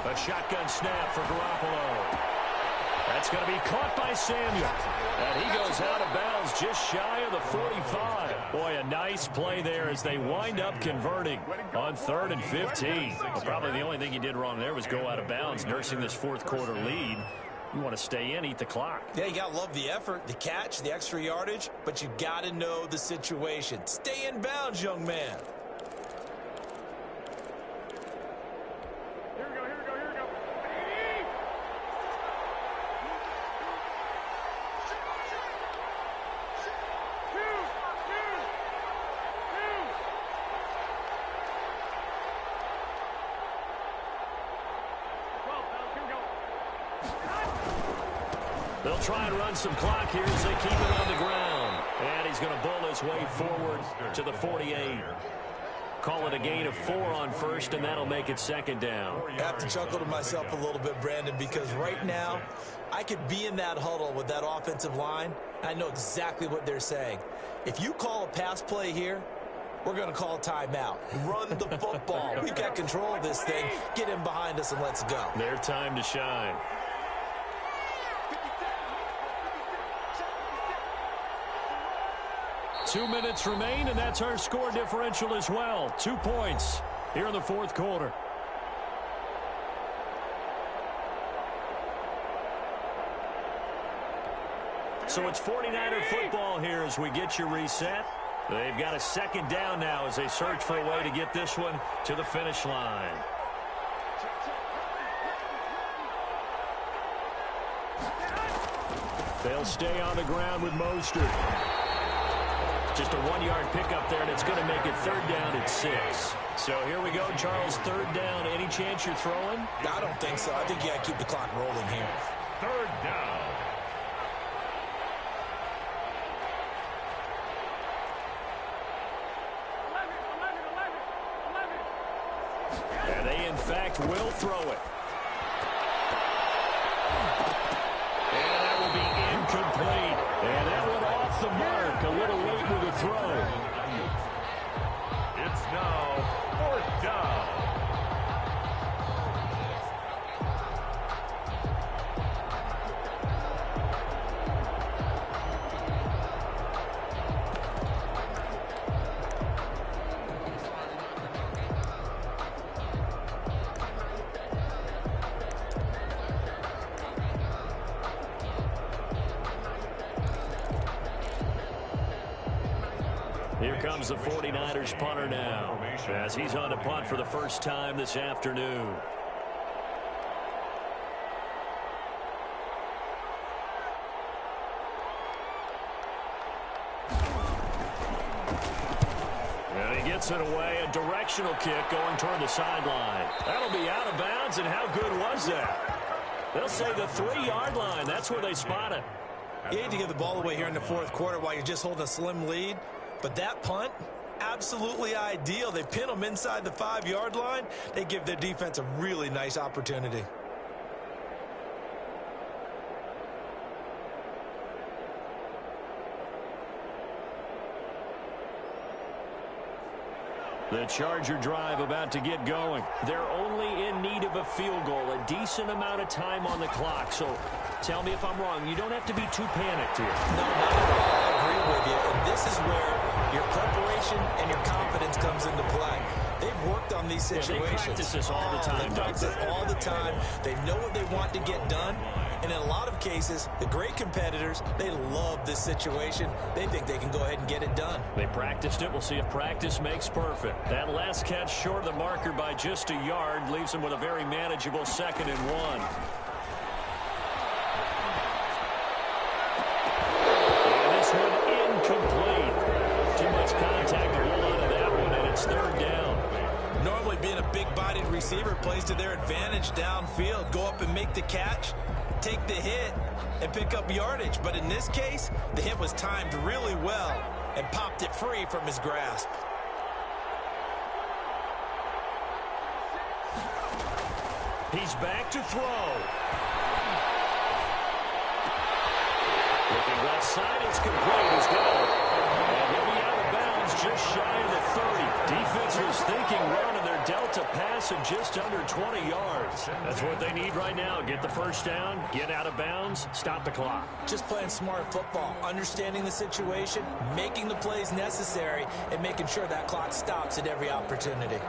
A shotgun snap for Garoppolo. That's going to be caught by Samuel. And he goes out of bounds just shy of the 45. Boy, a nice play there as they wind up converting on 3rd and 15. Well, probably the only thing he did wrong there was go out of bounds, nursing this fourth quarter lead. You want to stay in, eat the clock. Yeah, you got to love the effort, the catch, the extra yardage, but you got to know the situation. Stay in bounds, young man. They'll try and run some clock here as they keep it on the ground. And he's going to bull his way forward to the 48. Call it a gain of 4 on first, and that'll make it 2nd down. I have to chuckle to myself a little bit, Brandon, because right now I could be in that huddle with that offensive line. I know exactly what they're saying. If you call a pass play here, we're going to call a timeout. Run the football. We've got control of this thing. Get in behind us and let's go. Their time to shine. Two minutes remain, and that's our score differential as well. 2 points here in the fourth quarter. So it's 49er football here as we get you reset. They've got a 2nd down now as they search for a way to get this one to the finish line. They'll stay on the ground with Mostert. Just a 1-yard pickup there, and it's going to make it 3rd down at 6. So here we go, Charles, 3rd down. Any chance you're throwing? I don't think so. I think you got to keep the clock rolling here. 3rd down. And they, in fact, will throw it. And that will be incomplete. And that went off the mark. A little late with the throw. It's now 4th down. Here comes the 49ers punter now as he's on to punt for the first time this afternoon. And he gets it away, a directional kick going toward the sideline. That'll be out of bounds, and how good was that? They'll say the 3-yard line. That's where they spot it. You hate to give the ball away here in the fourth quarter while you're just holding a slim lead. But that punt, absolutely ideal. They pin them inside the 5-yard line. They give their defense a really nice opportunity. The Charger drive about to get going. They're only in need of a field goal, a decent amount of time on the clock. So tell me if I'm wrong. You don't have to be too panicked here. No, not at all. I agree with you. And this is where your preparation and your confidence comes into play. They've worked on these situations. They practice this all the time. They practice it all the time. They know what they want to get done. And in a lot of cases, the great competitors, they love this situation. They think they can go ahead and get it done. They practiced it. We'll see if practice makes perfect. That last catch short of the marker by just a yard leaves them with a very manageable 2nd and 1. And this one incomplete. Too much contact to hold on to that one, and it's 3rd down. Normally being a big-bodied receiver plays to their advantage downfield. Go up and make the catch, take the hit, and pick up yardage. But in this case, the hit was timed really well and popped it free from his grasp. He's back to throw. Looking left side, it's complete. He's got it. And he'll be out of bounds just shy of the 30. Defense was thinking run, and they're dealt a pass of just under 20 yards. That's what they need right now. Get the first down, get out of bounds, stop the clock. Just playing smart football, understanding the situation, making the plays necessary, and making sure that clock stops at every opportunity.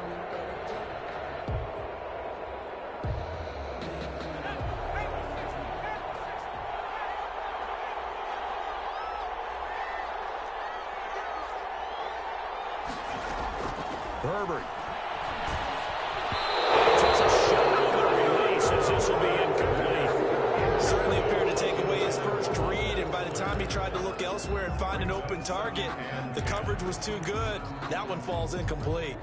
Herbert. Takes a shot on the release as this will be incomplete. Certainly appeared to take away his first read, and by the time he tried to look elsewhere and find an open target, the coverage was too good. That one falls incomplete.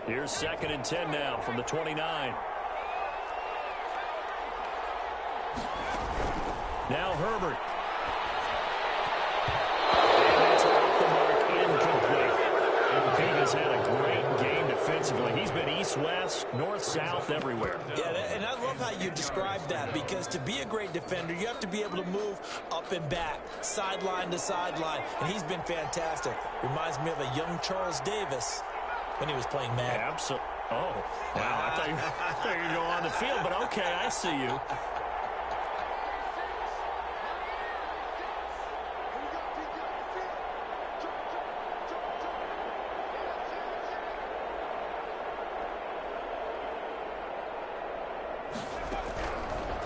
Here's 2nd and 10 now from the 29. Now Herbert. And it's off the mark, incomplete. He has had a great game defensively. He's been east-west, north-south, everywhere. Yeah, and I love how you describe that, because to be a great defender, you have to be able to move up and back, sideline to sideline, and he's been fantastic. Reminds me of a young Charles Davis when he was playing Madden. Absolutely. Oh, wow. I thought you were going to go on the field, but okay, I see you.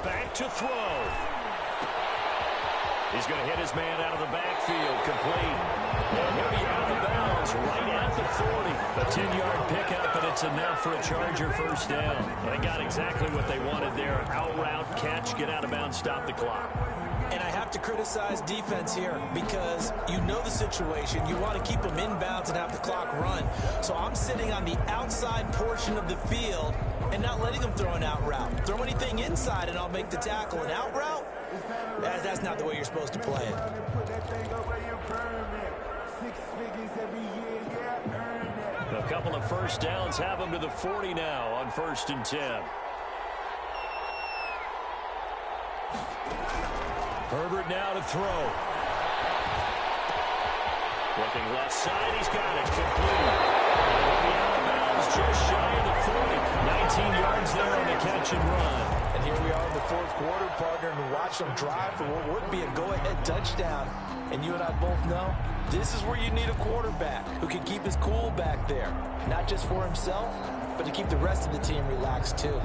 Back to throw. He's going to hit his man out of the backfield, complete. And he'll be out of bounds right at the 40. A 10-yard pickup, and it's enough for a Charger first down. They got exactly what they wanted there. Out route, catch, get out of bounds, stop the clock. And I have to criticize defense here, because you know the situation. You want to keep them in bounds and have the clock run. So I'm sitting on the outside portion of the field and not letting them throw an out route. Throw anything inside and I'll make the tackle. An out route? That's not the way you're supposed to play it. A couple of first downs have them to the 40 now on 1st and 10. Herbert now to throw. Looking left side, he's got it. Complete. He'll be out of bounds just shy of the 40. 19 yards there on the catch and run. And here we are in the 4th quarter, partner, and watch them drive for what would be a go-ahead touchdown. And you and I both know this is where you need a quarterback who can keep his cool back there. Not just for himself, but to keep the rest of the team relaxed too.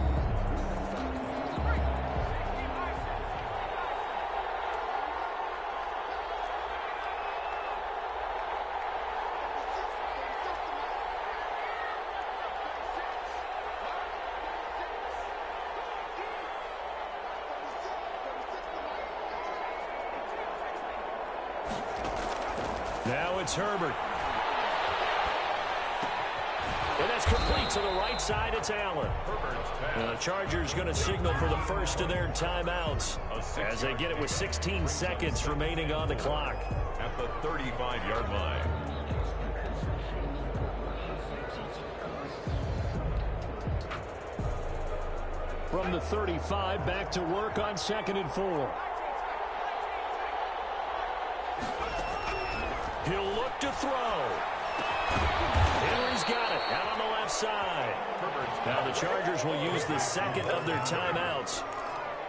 Now it's Herbert. And that's complete to the right side. It's Allen. And the Chargers going to signal for the first of their timeouts as they get it with 16 seconds remaining on the clock. At the 35-yard line. From the 35, back to work on 2nd and 4. He'll look to throw. Henry's got it out on the left side. Now the Chargers will use the second of their timeouts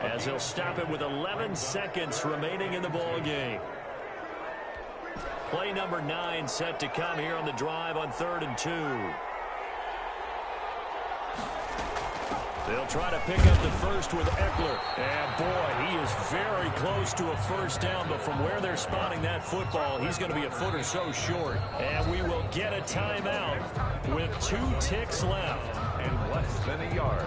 as they'll stop it with 11 seconds remaining in the ball game. Play number 9 set to come here on the drive on 3rd and 2. They'll try to pick up the first with Eckler. And, boy, he is very close to a first down. But from where they're spotting that football, he's going to be a foot or so short. And we will get a timeout with 2 ticks left. And less than a yard.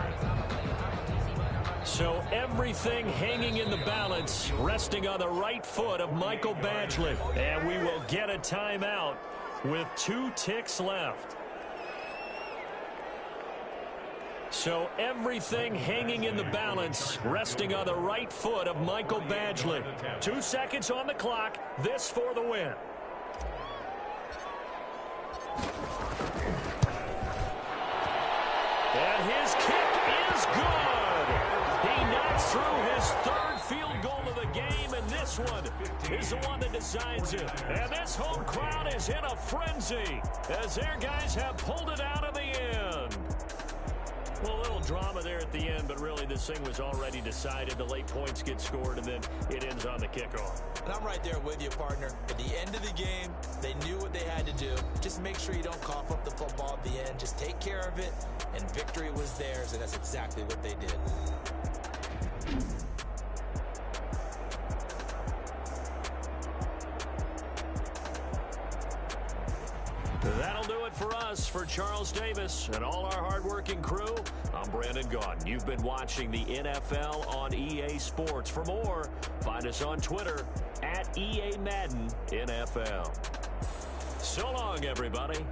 So everything hanging in the balance, resting on the right foot of Michael Badgley. And we will get a timeout with 2 ticks left. So everything hanging in the balance, resting on the right foot of Michael Badgley. 2 seconds on the clock. This for the win. And his kick is good. He knocks through his third field goal of the game, and this one is the one that decides it. And this home crowd is in a frenzy as their guys have pulled it out of the end. Well, a little drama there at the end, but really this thing was already decided. The late points get scored, and then it ends on the kickoff. And I'm right there with you, partner. At the end of the game, they knew what they had to do. Just make sure you don't cough up the football at the end. Just take care of it, and victory was theirs, and that's exactly what they did. That'll do it for us. For Charles Davis and all our hardworking crew, I'm Brandon Gaudin. You've been watching the NFL on EA Sports. For more, find us on Twitter at EA Madden NFL. So long, everybody.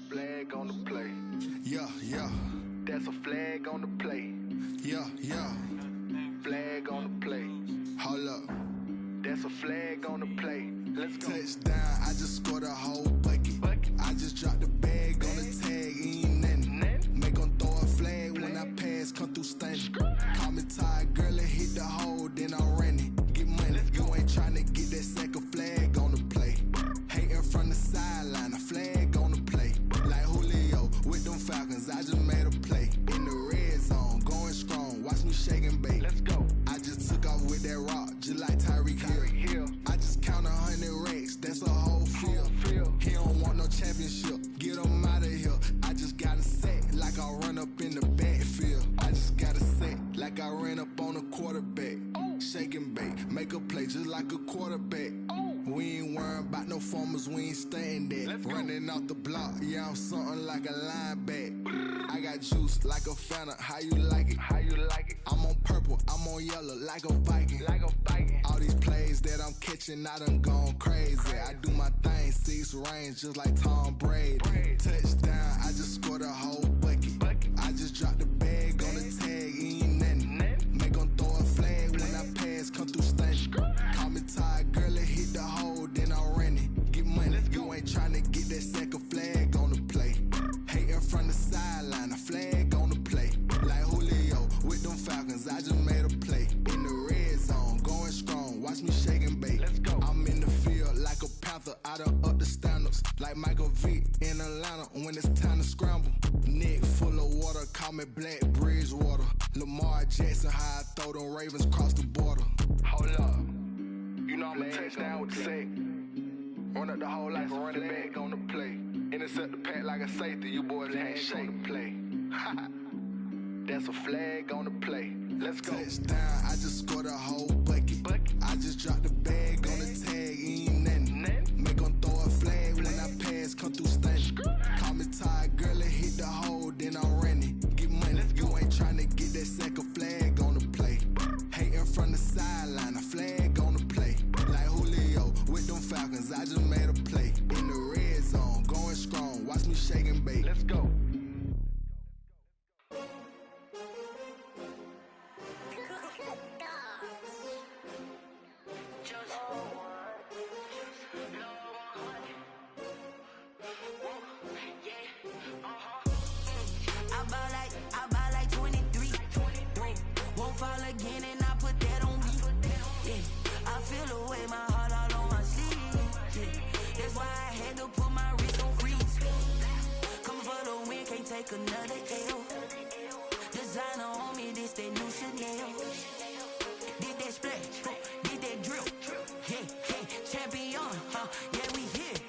Flag on the play. Yeah, yeah. That's a flag on the play. Yeah, yeah. Flag on the play. Hold up. That's a flag on the play. Let's go. Touchdown, I just scored a whole bucket. I just dropped the bag on the tag, ain't nothing. Make 'em throw a flag when I pass, come through stunning. Call me tired, girl, and hit the hole, then I'm running. Get money, you ain't tryna get that second flag on the play. Hating from the sideline, a flag on the play. Like Julio with them Falcons, I just made a play. In the red zone, going strong, watch me shake and bake. Let's go. I just took off with that rock, just like Tyreek Hill. I just count 100 racks, that's a whole field. He don't want no championship, get him out of here. I just got a set like I run like a quarterback. We ain't worrying about no formers, we ain't staying there. Running off the block, yeah, I'm something like a linebacker. I got juice like a Fanta, how you like it? How you like it? I'm on purple, I'm on yellow, like a Viking. Like a Viking. All these plays that I'm catching, I done gone crazy. I do my thing, 6 range, just like Tom Brady. Touchdown, I just scored a whole bucket. I just dropped the bag on the tag, ain't nothing. Make 'em throw a flag when I pass, come through stunning. Call me tired, girl, it hit the hole, then I'm running. Get money, you ain't tryna get that second flag on the play. Hating from the sideline, a flag on the play. Like Julio with them Falcons, I just made a play. In the red zone, going strong, watch me shake and bake. I'm in the field like a panther, I done up the standards. Like Michael Vick in Atlanta when it's time to scramble. Neck full of water, call me Black Bridgewater. Lamar Jackson, how I throw them Ravens cross the border. Hold up, you know I'm a touchdown with the sack. Run up the whole like a running back on the play. Intercept the pack like a safety, you boys ain't shake the play. That's a flag on the play. Let's go. Touchdown, I just scored a whole bucket. I just dropped the bag on the tag, ain't nothing. Make 'em throw a flag when I pass, come through stunning. Call me tired, girl, it hit the hole, then I'm running. Get money, you ain't tryna get that second flag on the play. Hating from the sideline, a flag on the play. Like Julio with them Falcons, I just made a play. In the red zone, going strong, watch me shake and bake. Let's go. I buy like 23. Won't fall again and I put that on me. Yeah, I feel the way my heart all on my sleeve. Yeah, that's why I had to put my wrist on freeze. Coming for the win, can't take another L. Designer on me, this that new Chanel. Did that splash, did that drill. Yeah, champion, yeah, we here.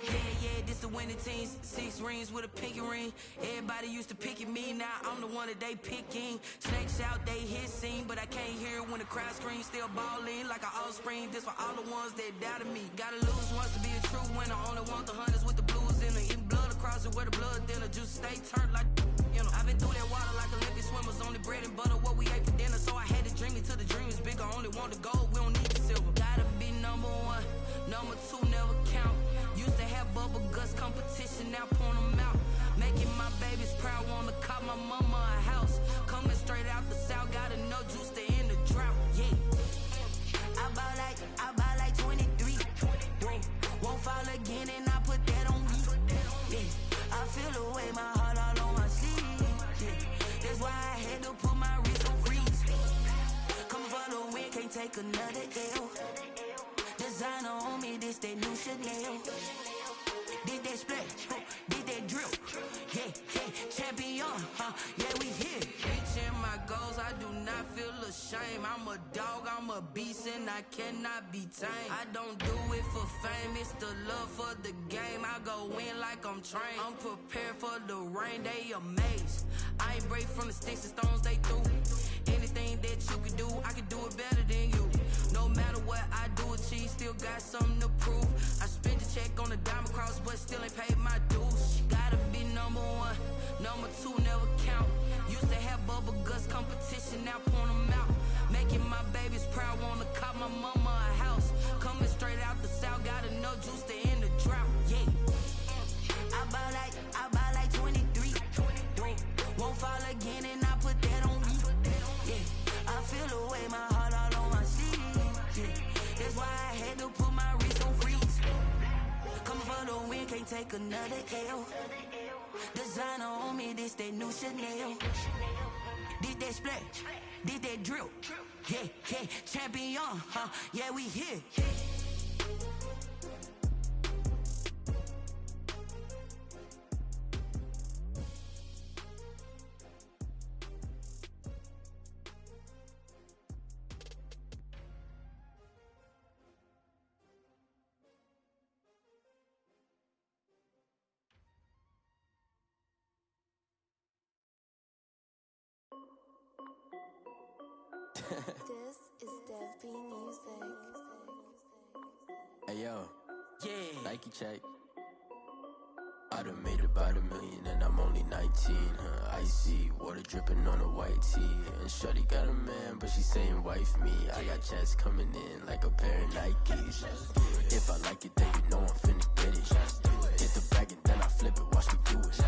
Yeah, this the winning teams. 6 rings with a pinky ring. Everybody used to pick at me, now I'm the one that they picking. Snakes out, they hit scene, but I can't hear it when the crowd screams. Still ballin' like an offspring. This for all the ones that doubted me. Gotta lose once to be a true winner. Only want the hunters with the blues in it. Eating blood across it where the blood thinner. Juice stay turned like, you know. I've been through that water like Olympic swimmers. Only bread and butter, what we ate for dinner. So I had to dream it till the dream is bigger. Only want the gold, we don't need the silver. Gotta be number 1, number 2 never count. Used to have bubble guts competition, now point them out. Making my babies proud, wanna cop my mama a house. Coming straight out the south, gotta know juice to end the drought. Yeah, I buy like 23. Won't fall again and I put that on me. Yeah, I feel the way my heart all on my sleeve. Yeah, that's why I had to put my wrist on freeze. Coming for the win, can't take another L. Designer on me, this that new Chanel. Did that splash, did that drill. Yeah, champion, yeah, we here. Reaching my goals, I do not feel ashamed. I'm a dog, I'm a beast, and I cannot be tamed. I don't do it for fame, it's the love for the game. I go in like I'm trained. I'm prepared for the rain, they amazed. I ain't break from the sticks and stones they threw. Anything that you can do, I can do it better than you. No matter what I do, achieve, still got something to prove. I spent the check on the diamond cross, but still ain't paid my dues. Gotta be number 1, number 2 never count. Used to have bubble guts competition, now point them out. Making my babies proud, wanna cop my mama a house. Coming straight out the south, gotta know juice to end the drought. Yeah, I buy like 23. Won't fall again and I put that on me. Yeah, I feel the way my heart all on my sleeve. Yeah, that's why I had to put my wrist on freeze. Coming for the win, can't take another L. Designer on me, this that new Chanel. Did that splash, did that drill. Yeah, champion, yeah, we here. This is Dev B Music. Hey yo, yeah. Nike check. I done made about $1 million and I'm only 19. Icy water dripping on a white tee. And shorty got a man, but she saying wife me. I got checks coming in like a pair of Nikes. If I like it, then you know I'm finna get it. Hit the bag and then I flip it, watch me do it.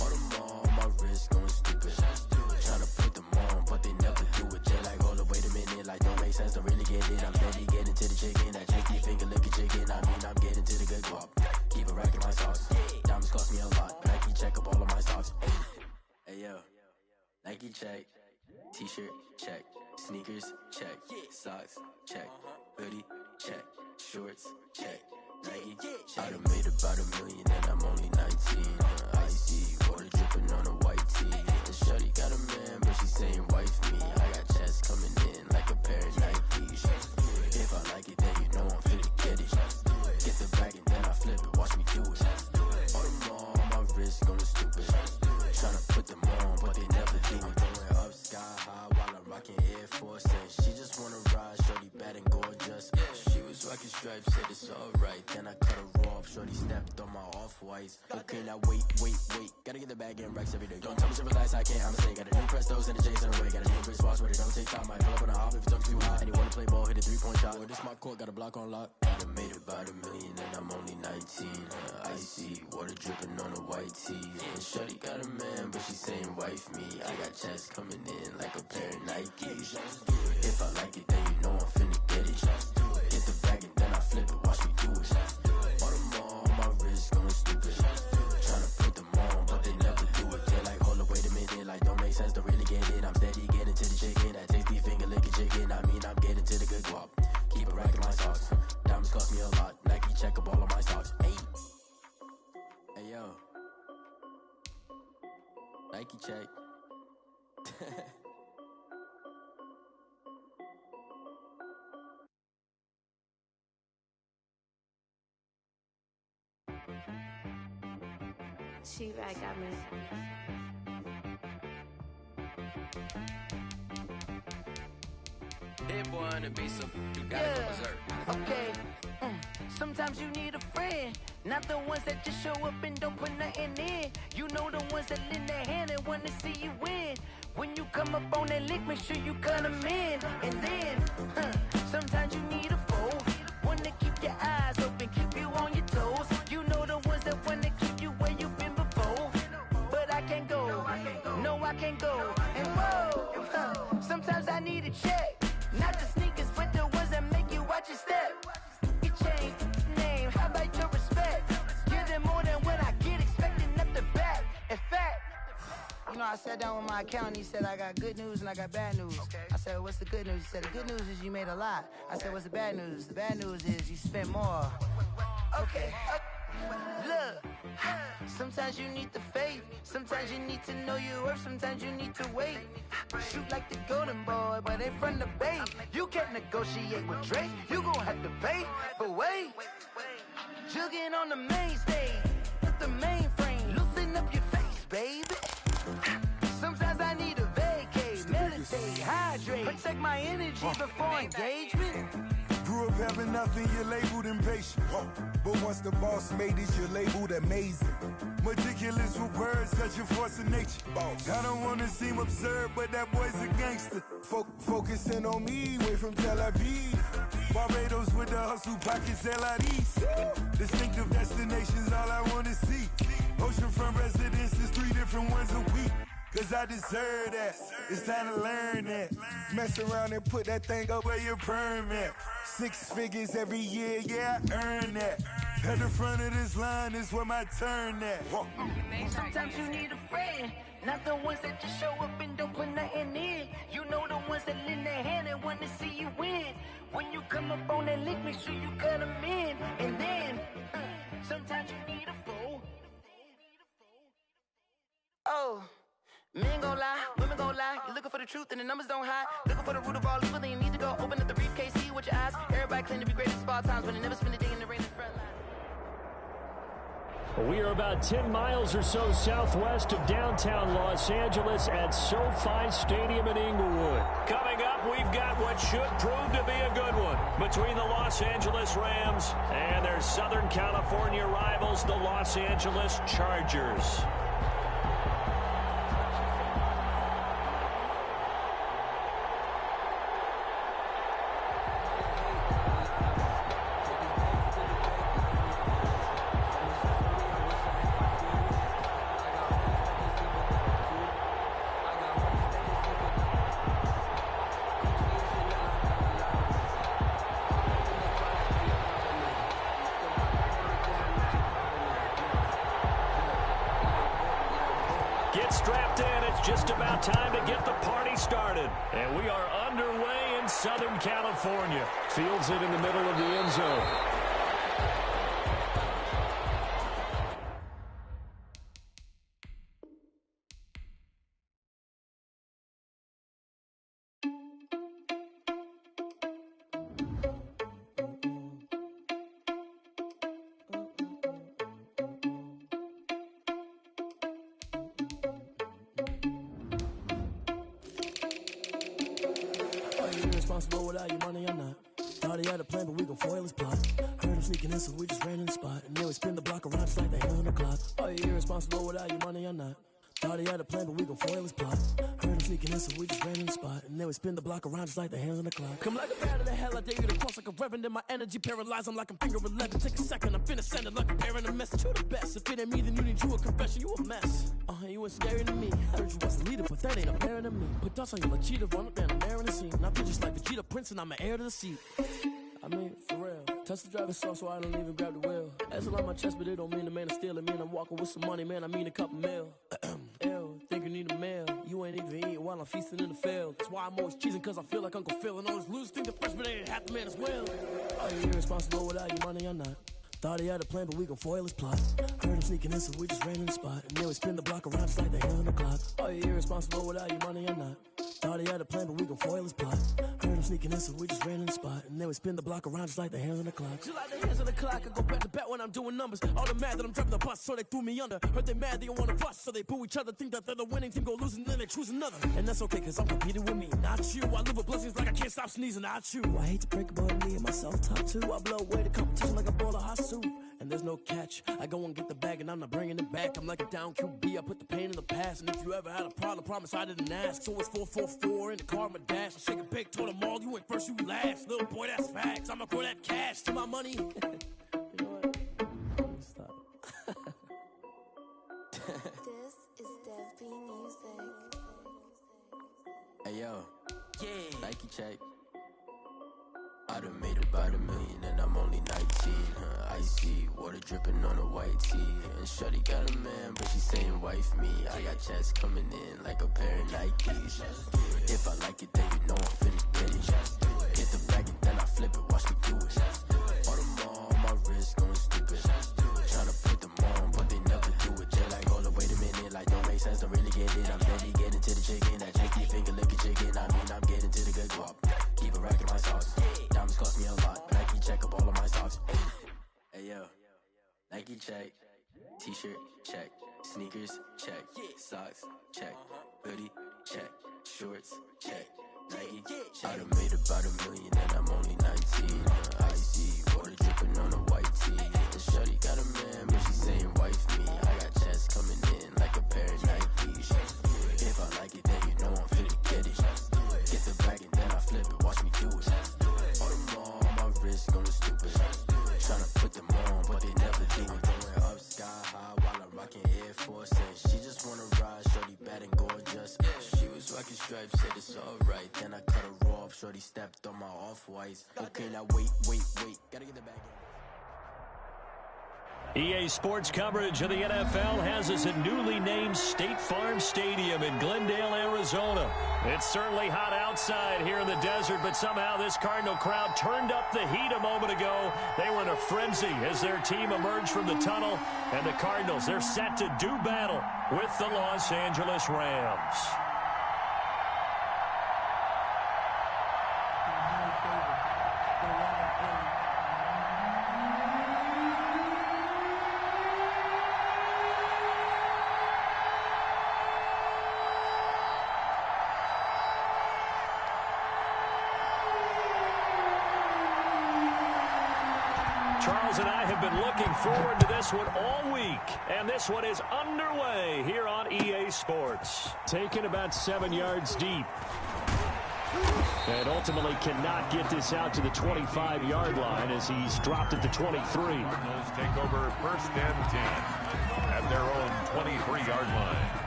All them all on my wrist going stupid. Tryna put them on, but they never do it. They like, hold up, wait a minute, like don't make sense, don't really get it. I'm steady getting to the chicken, that tasty finger licking chicken. I mean, I'm getting to the good guap. Keep a rack in my socks. Diamonds cost me a lot. Nike check up all of my socks. Hey yo, Nike check. T-shirt check. Sneakers check. Socks check. Hoodie check. Shorts check. Nike I done made about $1 million and I'm only 19. Icy water dripping on a white tee. And shorty got a man, but she saying wife me. I got checks coming in like a pair of Nikes. If I like it, then you know I'm finna get it. Get the bag and then I flip it, watch me do it. All them all on my wrist going stupid. Tryna put them on, but they never do it. Going up sky high while I'm rocking Air Force. And she just wanna ride, shorty bad and gorgeous. She was rocking stripes, said it's alright. Then I cut her off, shorty stepped on my off-whites. Okay, now wait. Gotta get the bag and racks every day. Don't tell me to relax, I can't, I'ma say. Got a new Prestos and a J's in the way. Got a new wristwatch, but it don't take time. Might pull up on a hop if it talks too hot. And you wanna play ball, hit a 3-point shot. Well, this my court, got a block on lock. I done made about $1 million and I'm only 19. Icy water dripping on a white tee. And shorty got a man, but she saying wife me. I got checks coming in like a pair of Nikes. If I like it, then you know I'm finna get it. Hit the bag and then I flip it, watch me do it. All them all on my wrist going stupid. Tryna put them on, but they never do it. They're like, hold up, wait a minute, like don't make sense, don't really get it. I'm steady getting to the chicken, that tasty finger licking chicken. I mean, I'm getting to the good guap. Keep a rack in my socks. Diamonds cost me a lot. Nike check up all of my socks. Hey yo, Nike check. She back got me. Hit boy on the beat, so you got it from berserk. Okay. Sometimes you need a friend, not the ones that just show up and don't put nothing in. You know the ones that lend their hand and wanna see you win. When you come up on that lick, make sure you cut them in. And then, sometimes you need a foe, one to keep your eyes open, keep you on your toes. You know the ones that wanna keep you where you've been before. But I can't go, no I can't go. And whoa, sometimes I need a check, not the sneakers, but the ones that make you watch your step. Change name, how about your respect? Give them more than what I get, expecting up the back. In fact, you know, I sat down with my accountant, he said I got good news and I got bad news. I said, what's the good news? He said, the good news is you made a lot. I said, what's the bad news? The bad news is you spent more. Okay, look, sometimes you need the faith, sometimes you need to know your worth, sometimes you need to wait. Shoot like the golden boy, but in front of bait. You can't negotiate with Drake, you gon' have to pay. But wait, jugging on the main stage, with the mainframe, loosen up your face, baby. Sometimes I need a vacate, meditate, hydrate, protect my energy before engagement. Grew up having nothing, you're labeled impatient. But once the boss made it, you're labeled amazing. Meticulous with words, such a force of nature. I don't wanna seem absurd, but that boy's a gangster. Focusing on me, way from Tel Aviv. Barbados with the hustle pockets, LIDs. Distinctive destinations, all I wanna see. Oceanfront residences, 3 different ones a week. Cause I deserve that, it's time to learn that. Mess around and put that thing up where your permit. 6 figures every year, yeah, I earn that. At the front of this line is where my turn at. Sometimes you need a friend, not the ones that just show up and don't put nothing in. You know the ones that lend their hand and wanna see you win. When you come up on that lick, make sure you cut them in. And then, sometimes you need a foe. Oh. Men gon' lie, women gon' lie. You're looking for the truth and the numbers don't hide. Looking for the root of all evil, then you need to go open up the briefcase, see with your eyes. Everybody claim to be greatest of all times, but they never spend a day in the rain in the front line. We are about 10 miles or so southwest of downtown Los Angeles at SoFi Stadium in Inglewood. Coming up, we've got what should prove to be a good one between the Los Angeles Rams and their Southern California rivals, the Los Angeles Chargers. Get strapped in. It's just about time to get the party started. And we are underway in Southern California. Fields it in the middle of the end zone. Irresponsible without your money, I'm not. Thought he had a plan, but we gon' foil his plot. Heard him sneaking in, so we just ran in the spot. And then we spin the block around just like the hands on the clock. Are you irresponsible without your money, I'm not. Thought he had a plan, but we gon' foil his plot. Heard him sneaking in, so we just ran in the spot. And then we spin the block around just like the hands on the clock. Come like a bat of the hell, I dare you to cross like a reverend. And my energy paralyzed, I'm like I'm finger 11. Take a second, I'm finna send it like a parent a message. You the best, if it ain't me, then you need you a confession. You a mess, you ain't scary to me. Heard you was a leader, but that ain't apparent to me. Put dust on you like cheetah, run up and I'm airing the scene. Now I'm just like Vegeta Prince and I'm an heir to the seat. I mean, for real. Touch the driver's soft so I don't even grab the wheel. That's on my chest, but it don't mean the man is stealing. Mean I'm walking with some money, man, I mean a couple mil. Ew, think you need a meal. You ain't even eating while I'm feasting in the field. That's why I'm always cheesing, cause I feel like Uncle Phil. And all those losers think the freshman ain't half the man as well. Are you irresponsible without your money or not? Thought he had a plan, but we gon' foil his plot. Heard him sneaking in, so we just ran in the spot. And then we spin the block around just like the hands on the clock. Are you irresponsible without your money or not? Thought he had a plan, but we gon' foil his plot. Heard him sneaking in, so we just ran in the spot. And then we spin the block around just like the hands on the clock. Just like the hands on the clock, I go back to back when I'm doing numbers. All the mad that I'm driving the bus, so they threw me under. Heard they mad, they don't wanna bust, so they boo each other. Think that they're the winning team, go losing, then they choose another. And that's okay, cause I'm competing with me, not you. I live with blessings like I can't stop sneezing, not you. I hate to break about me and myself top two. I blow away the competition like a bowl of hot soup. And there's no catch. I go and get the bag and I'm not bringing it back. I'm like a down QB, I put the pain in the past. And if you ever had a problem, promise I didn't ask. So it's 444 in the car, my dash. I shake a big, told them all, you ain't first, you last. Little boy, that's facts. I'ma throw that cash to my money. You know what? Stop. This is Dev B Music. Hey yo, yeah. Nike check. I done made about $1 million and I'm only 19. Icy water dripping on a white tee. And shorty got a man, but she saying wife me. I got checks coming in like a pair of Nikes. If I like it, then you know I'm finna get it. Get the bag and then I flip it, watch me do it. All them on my wrist going stupid. Tryna put them on, but they never do it. They like, hold up, wait a minute, like don't make sense, don't really get it. I'm steady getting to the chicken, that tricky finger licking chicken. I mean, I'm getting to the good guap. Keep a rack in my sauce. Diamonds cost me a lot, but Nike check up all of my stocks. Hey yo, Nike check, t-shirt check, sneakers check, socks check, hoodie check, shorts check, Nike check. I done made about $1 million and I'm only 19. Icy water dripping on a white tee. And shorty got a man, but she saying wife me. I got checks coming in like a pair of Nikes. If I like it, then you know I'm finna get it. Get the bag and then I flip it, watch me do it. All them on my wrist going stupid. Tryna put them on, but they never do it. Going up sky high while I'm rocking Air Force. And she just wanna ride, shorty bad and gorgeous. She was rocking stripes, said it's alright. Then I cut her off, shorty stepped on my off-whites. Okay, now wait, gotta get the bag in. EA Sports coverage of the NFL has us at newly named State Farm Stadium in Glendale, Arizona. It's certainly hot outside here in the desert, but somehow this Cardinal crowd turned up the heat a moment ago. They were in a frenzy as their team emerged from the tunnel, and the Cardinals, they're set to do battle with the Los Angeles Rams. Charles and I have been looking forward to this one all week, and this one is underway here on EA Sports. Taken about 7 yards deep. And ultimately cannot get this out to the 25-yard line as he's dropped at the 23. Cardinals take over 1st and 10 at their own 23-yard line.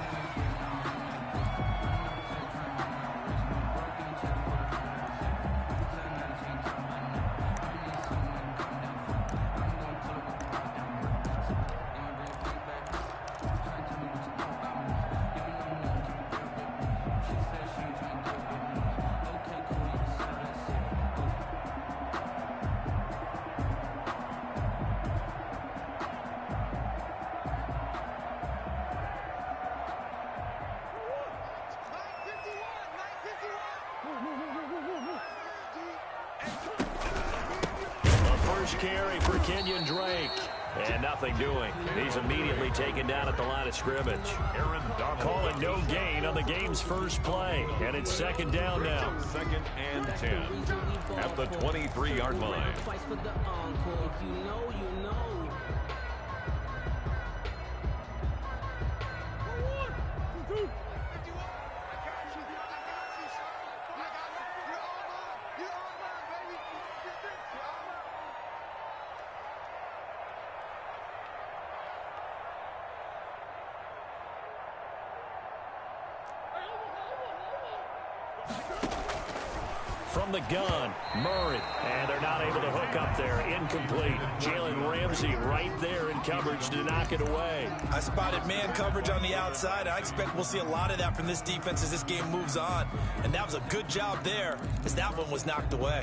Carry for Kenyon Drake. And nothing doing. He's immediately taken down at the line of scrimmage. Calling no gain on the game's first play. And it's 2nd down now. 2nd and 10 at the 23-yard line. From the gun, Murray, and they're not able to hook up there. Incomplete. Jalen Ramsey right there in coverage to knock it away. I spotted man coverage on the outside. I expect we'll see a lot of that from this defense as this game moves on. And that was a good job there as that one was knocked away.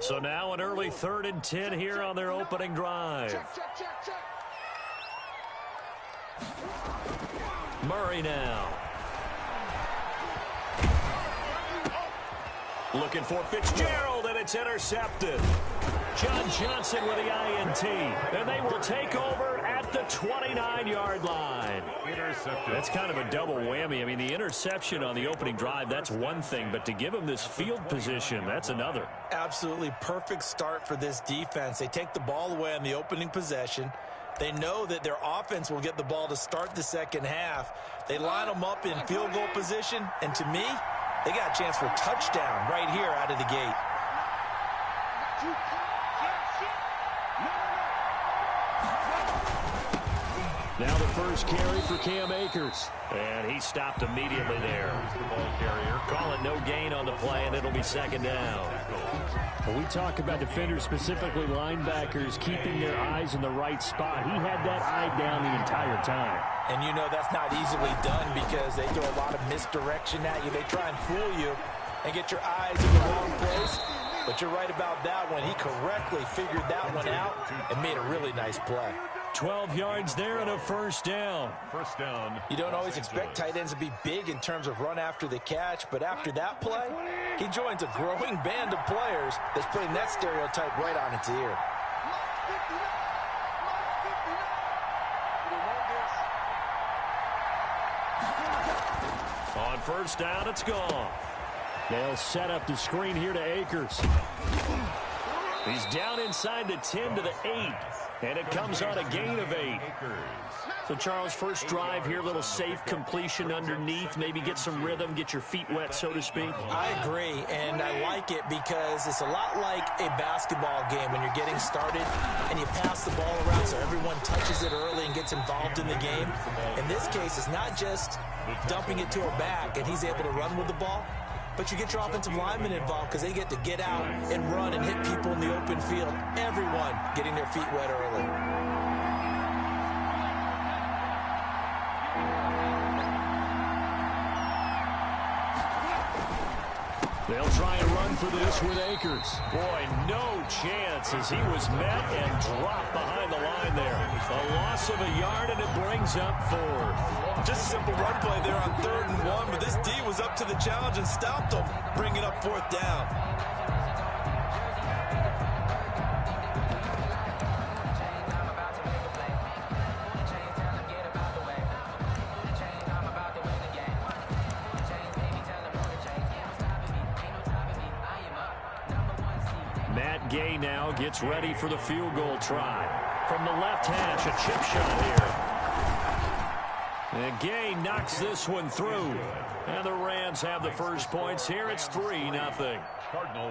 So now an early 3rd and 10 here on their opening drive. Murray now. Looking for Fitzgerald, and it's intercepted. John Johnson with the INT. And they will take over at the 29-yard line. Intercepted. That's kind of a double whammy. I mean, the interception on the opening drive, that's one thing. But to give him this field position, that's another. Absolutely perfect start for this defense. They take the ball away on the opening possession. They know that their offense will get the ball to start the second half. They line them up in field goal position. And to me, they got a chance for a touchdown right here out of the gate. Now the first carry for Cam Akers. And he stopped immediately there. The ball carrier. Call it no gain on the play, and it'll be 2nd down. When we talk about defenders, specifically linebackers, keeping their eyes in the right spot, he had that eye down the entire time. And you know that's not easily done because they throw a lot of misdirection at you. They try and fool you and get your eyes in the wrong place. But you're right about that one. He correctly figured that one out and made a really nice play. 12 yards there and a 1st down. 1st down. You don't always expect tight ends to be big in terms of run after the catch, but after that play, he joins a growing band of players that's putting that stereotype right on its ear. On 1st down, it's gone. They'll set up the screen here to Akers. He's down inside the 10 to the 8. And it comes on a gain of 8. So, Charles, first drive here, little safe completion underneath. Maybe get some rhythm, get your feet wet, so to speak. I agree, and I like it because it's a lot like a basketball game when you're getting started and you pass the ball around so everyone touches it early and gets involved in the game. In this case, it's not just dumping it to a back and he's able to run with the ball, but you get your offensive linemen involved because they get to get out and run and hit people in the open field. Everyone getting their feet wet early. They'll try and run for this with Akers. Boy, no chance as he was met and dropped behind the line there. A loss of a yard, and it brings up 4th. Just a simple run play there on 3rd and 1, but this D was up to the challenge and stopped them, bringing up 4th down. Gay now gets ready for the field goal try. From the left hash, a chip shot here. And Gay knocks this one through. And the Rams have the first points here. It's 3-0.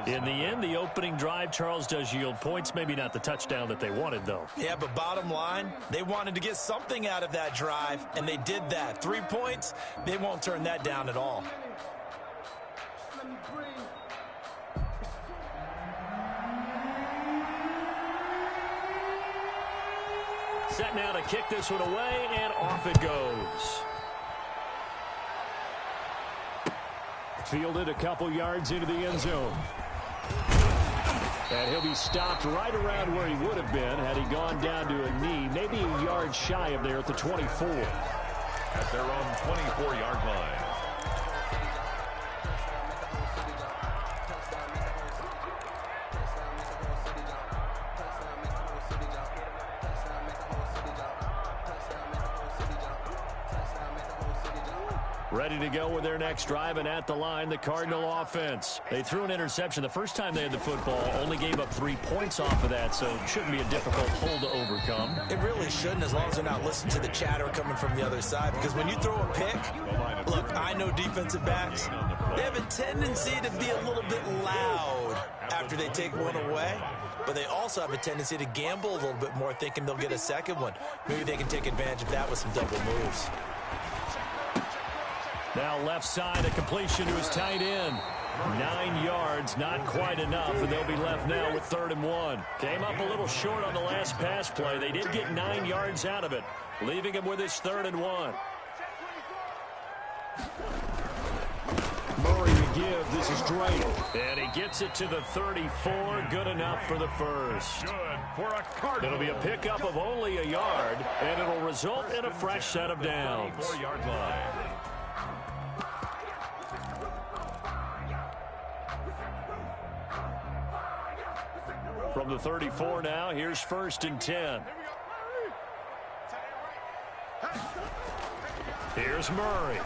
In the end, the opening drive, Charles, does yield points. Maybe not the touchdown that they wanted, though. Yeah, but bottom line, they wanted to get something out of that drive, and they did that. 3 points, they won't turn that down at all. Set now to kick this one away, and off it goes. Fielded a couple yards into the end zone. And he'll be stopped right around where he would have been had he gone down to a knee, maybe a yard shy of there at the 24. At their own 24-yard line. Ready to go with their next drive, and at the line, the Cardinal offense. They threw an interception the first time they had the football, only gave up 3 points off of that, so it shouldn't be a difficult hole to overcome. It really shouldn't, as long as they're not listening to the chatter coming from the other side, because when you throw a pick, look, I know defensive backs, they have a tendency to be a little bit loud after they take one away, but they also have a tendency to gamble a little bit more, thinking they'll get a second one. Maybe they can take advantage of that with some double moves. Now left side, a completion to his tight end. 9 yards, not quite enough, and they'll be left now with 3rd and 1. Came up a little short on the last pass play. They did get 9 yards out of it, leaving him with his 3rd and 1. Murray to give. This is Drake. And he gets it to the 34. Good enough for the first. Good for a Cardinal. It'll be a pickup of only a yard, and it'll result in a fresh set of downs. 4-yard line. From the 34 now, here's 1st and 10. Here's Murray.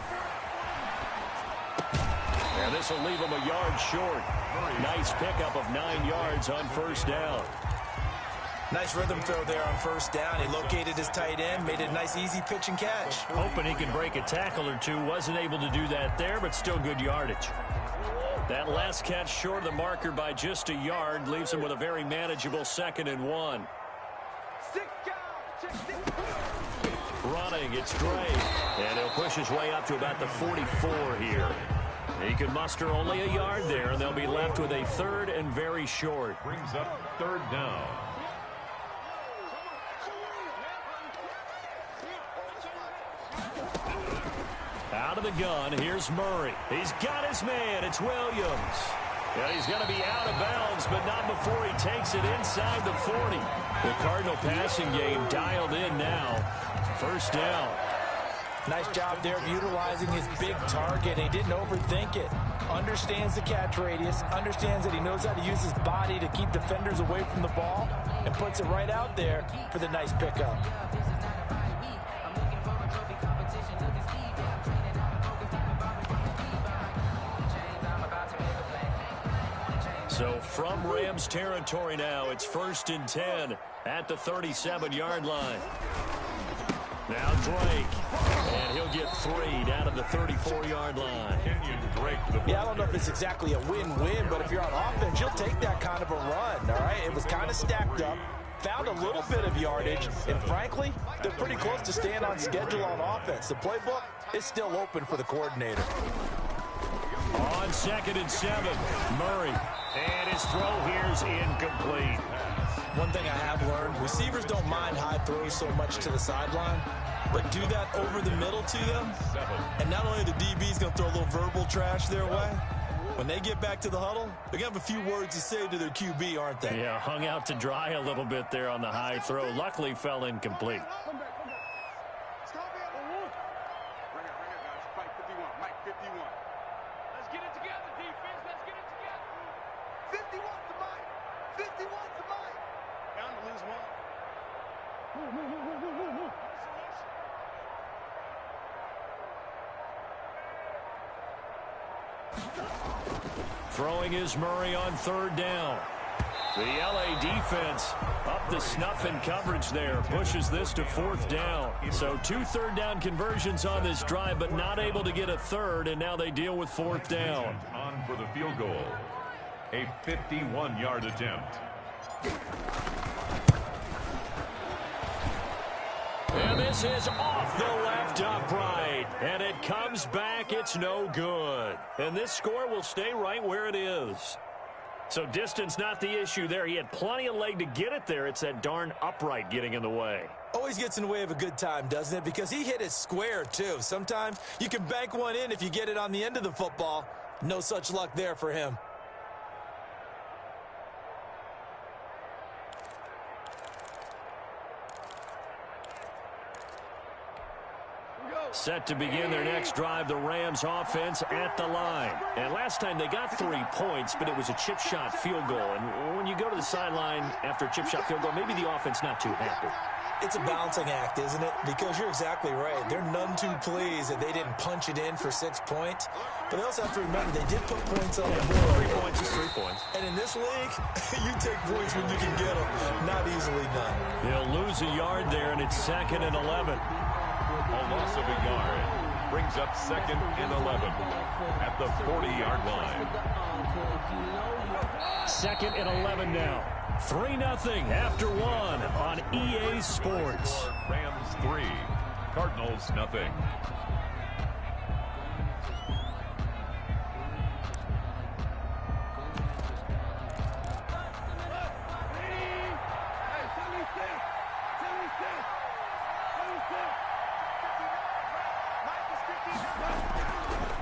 And this will leave him a yard short. Nice pickup of 9 yards on 1st down. Nice rhythm throw there on 1st down. He located his tight end, made it a nice easy pitch and catch. Hoping he could break a tackle or two. Wasn't able to do that there, but still good yardage. That last catch short of the marker by just a yard leaves him with a very manageable 2nd and 1. Running, it's Drake. And he'll push his way up to about the 44 here. He can muster only a yard there, and they'll be left with a 3rd and very short. Brings up 3rd down. Out of the gun, here's Murray. He's got his man. It's Williams. And he's going to be out of bounds, but not before he takes it inside the 40. The Cardinal passing game dialed in now. 1st down. Nice job there of utilizing his big target. He didn't overthink it. Understands the catch radius. Understands that he knows how to use his body to keep defenders away from the ball. And puts it right out there for the nice pickup. So from Rams territory now, it's 1st and 10 at the 37-yard line. Now Drake, and he'll get 3 down to the 34-yard line. Yeah, I don't know if it's exactly a win-win, but if you're on offense, you'll take that kind of a run, all right? It was kind of stacked up, found a little bit of yardage, and frankly, they're pretty close to staying on schedule on offense. The playbook is still open for the coordinator. On 2nd and 7, Murray. And his throw here's incomplete. One thing I have learned, receivers don't mind high throws so much to the sideline, but do that over the middle to them, and not only the DB's going to throw a little verbal trash their way, When they get back to the huddle, they're going to have a few words to say to their QB, aren't they? Yeah, hung out to dry a little bit there on the high throw. Luckily, fell incomplete. Mike 51. Mike 51. Let's get it together, defense. Let's get it together. 51 to Mike. 51 to Mike. Bound to lose one. Throwing is Murray on third down. The LA defense up to snuff in coverage there. Pushes this to fourth down. So 2 third-down conversions on this drive, but not able to get a third, and now they deal with fourth down. On for the field goal. A 51-yard attempt. And this is off the left upright. And it comes back. It's no good. And this score will stay right where it is. So distance not the issue there. He had plenty of leg to get it there. It's that darn upright getting in the way. Always gets in the way of a good time, doesn't it? Because he hit it square, too. Sometimes you can bank one in if you get it on the end of the football. No such luck there for him. Set to begin their next drive, the Rams offense at the line. And last time they got 3 points, but it was a chip shot field goal. And when you go to the sideline after a chip shot field goal, maybe the offense not too happy. It's a balancing act, isn't it? Because you're exactly right. They're none too pleased that they didn't punch it in for 6 points. But they also have to remember they did put points on the board. 3 points is 3 points. And in this league, you take points when you can get them. Not easily done. They'll lose a yard there, and it's 2nd and 11. A loss of a yard brings up 2nd and 11 at the 40-yard line. 2nd and 11 now. 3-0 after 1 on EA Sports. Rams 3, Cardinals nothing.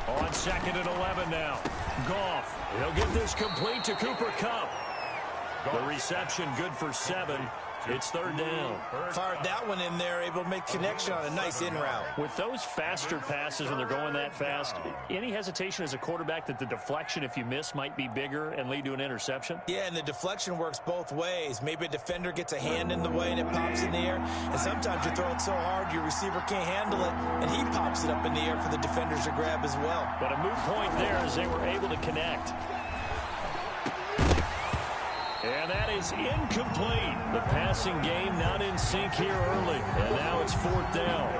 On 2nd and 11 now. Goff. He'll get this complete to Cooper Kupp. The reception good for 7. It's 3rd down. Fired that one in there, able to make connection on a nice in route. With those faster passes when they're going that fast, any hesitation as a quarterback that the deflection, if you miss, might be bigger and lead to an interception? Yeah, and the deflection works both ways. Maybe a defender gets a hand in the way and it pops in the air. And sometimes you throw it so hard your receiver can't handle it, and he pops it up in the air for the defenders to grab as well. But a moot point there as they were able to connect. And that is incomplete. The passing game not in sync here early. And now it's 4th down.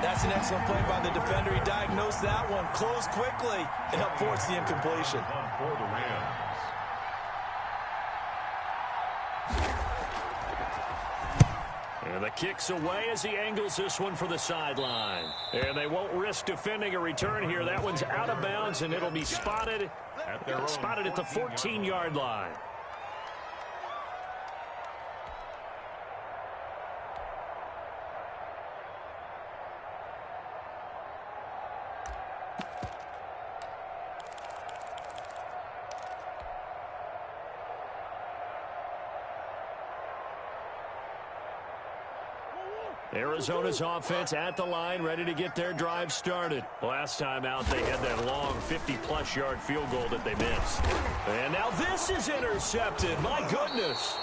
That's an excellent play by the defender. He diagnosed that one, closed quickly, and helped force the incompletion. For the Rams. And the kick's away as he angles this one for the sideline. And they won't risk defending a return here. That one's out of bounds, and it'll be spotted at the 14-yard line. Arizona's offense at the line, ready to get their drive started. Last time out, they had that long 50-plus yard field goal that they missed. And now this is intercepted. My goodness.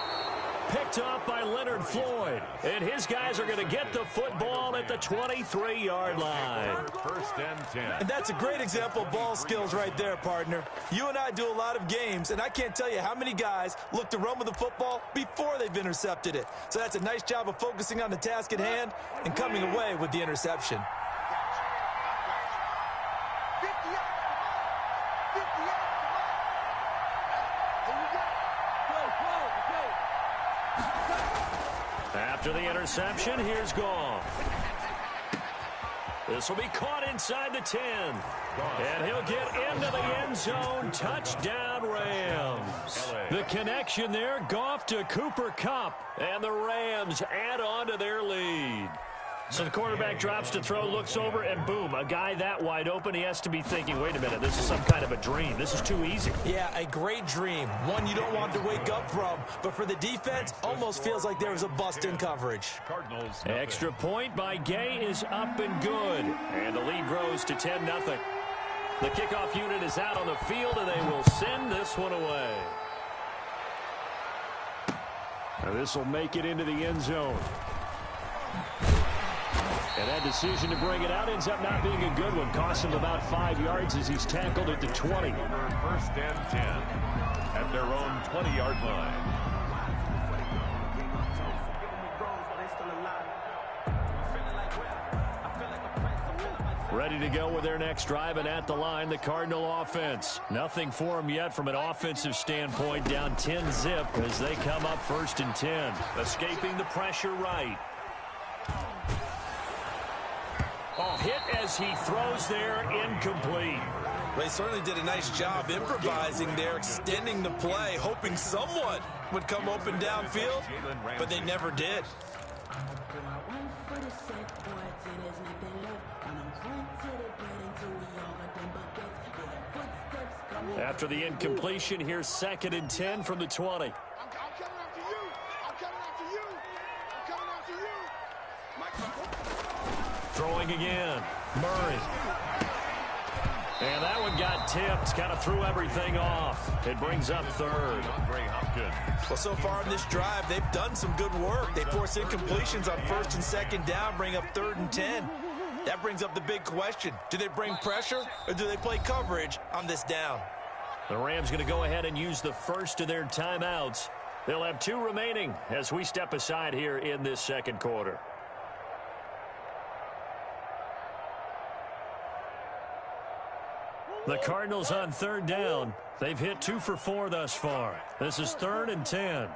Picked off by Leonard Floyd. And his guys are going to get the football at the 23-yard line. 1st and 10. And that's a great example of ball skills right there, partner. You and I do a lot of games, and I can't tell you how many guys look to run with the football before they've intercepted it. So that's a nice job of focusing on the task at hand and coming away with the interception. After the interception, here's Goff. This will be caught inside the 10. And he'll get into the end zone. Touchdown, Rams. The connection there, Goff to Cooper Kupp. And the Rams add on to their lead. So the quarterback drops to throw, looks over, and boom, a guy that wide open, he has to be thinking, wait a minute, this is some kind of a dream. This is too easy. Yeah, a great dream. One you don't want to wake up from. But for the defense, almost feels like there was a bust in coverage. Cardinals. Extra point by Gay is up and good. And the lead grows to 10-0. The kickoff unit is out on the field, and they will send this one away. This will make it into the end zone. And that decision to bring it out ends up not being a good one. Costs him about 5 yards as he's tackled at the 20. First and 10 at their own 20-yard line. Ready to go with their next drive, and at the line, the Cardinal offense. Nothing for them yet from an offensive standpoint. Down 10-0 as they come up 1st and 10. Escaping the pressure right. Oh, hit as he throws there, incomplete. They certainly did a nice job improvising there, extending the play, hoping someone would come open downfield, but they never did. After the incompletion, here's 2nd and 10 from the 20. I'm coming after you. I'm coming after you. I'm coming after you. Throwing again. Murray. And that one got tipped. Kind of threw everything off. It brings up 3rd. Well, so far in this drive, they've done some good work. They force incompletions on 1st and 2nd down, bring up 3rd and 10. That brings up the big question. Do they bring pressure or do they play coverage on this down? The Rams going to go ahead and use the first of their timeouts. They'll have 2 remaining as we step aside here in this 2nd quarter. The Cardinals on 3rd down. They've hit 2 for 4 thus far. This is 3rd and 10.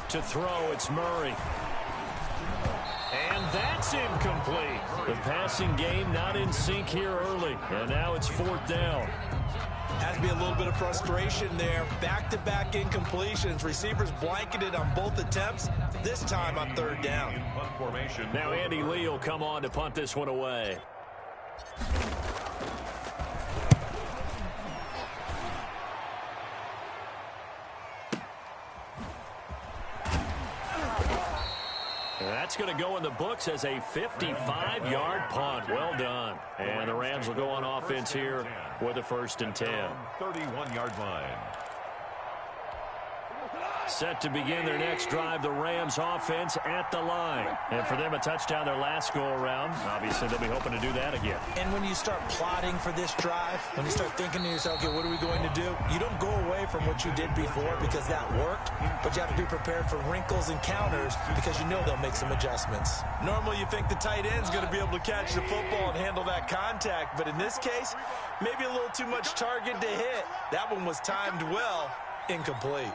To throw, it's Murray. And that's incomplete. The passing game not in sync here early. And now it's 4th down. Has to be a little bit of frustration there. Back-to-back incompletions. Receivers blanketed on both attempts, this time on 3rd down. Now Andy Lee will come on to punt this one away. That's going to go in the books as a 55-yard punt. Well done. And the Rams will go on offense here with a 1st and 10. 31-yard line. Set to begin their next drive, the Rams offense at the line. And for them, a touchdown their last go-around. Obviously, they'll be hoping to do that again. And when you start plotting for this drive, when you start thinking to yourself, okay, what are we going to do? You don't go away from what you did before because that worked, but you have to be prepared for wrinkles and counters because you know they'll make some adjustments. Normally, you think the tight end's going to be able to catch the football and handle that contact, but in this case, maybe a little too much target to hit. That one was timed well, incomplete.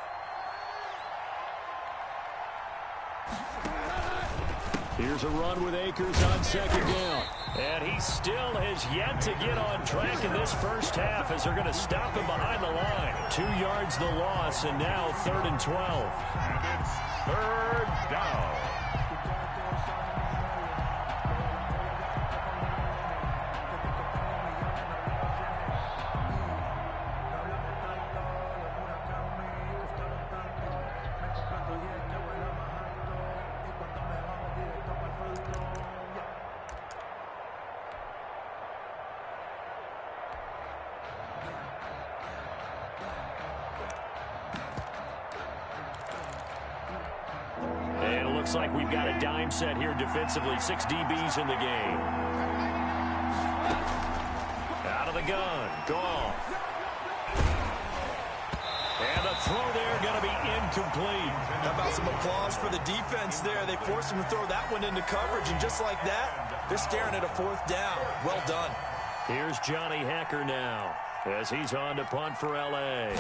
Here's a run with Akers on 2nd down. And he still has yet to get on track in this first half as they're going to stop him behind the line. 2 yards the loss, and now 3rd and 12. And it's 3rd down. Looks like we've got a dime set here defensively. 6 DBs in the game. Out of the gun. Goff. And the throw there going to be incomplete. How about Some applause for the defense there. They forced him to throw that one into coverage, and just like that, they're staring at a fourth down. Well done. Here's Johnny Hacker now as he's on to punt for L.A.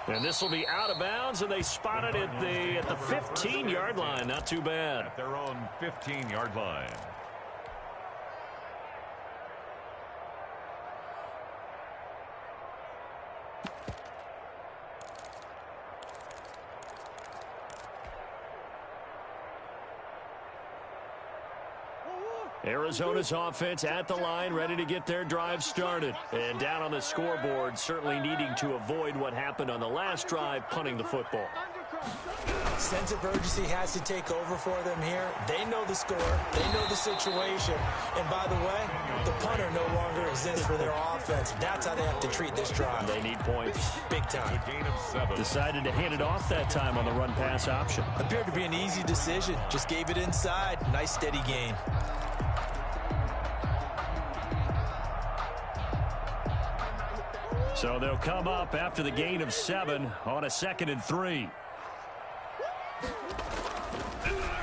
And this will be out of bounds, and they spot it at the 15-yard line. Not too bad. At their own 15-yard line. Arizona's offense at the line, ready to get their drive started. And down on the scoreboard, certainly needing to avoid what happened on the last drive, punting the football. Sense of urgency has to take over for them here. They know the score. They know the situation. And by the way, the punter no longer exists for their offense. That's how they have to treat this drive. They need points. Big time. A gain of 7. Decided to hand it off that time on the run-pass option. Appeared to be an easy decision. Just gave it inside. Nice steady gain. So they'll come up after the gain of 7 on a 2nd and 3.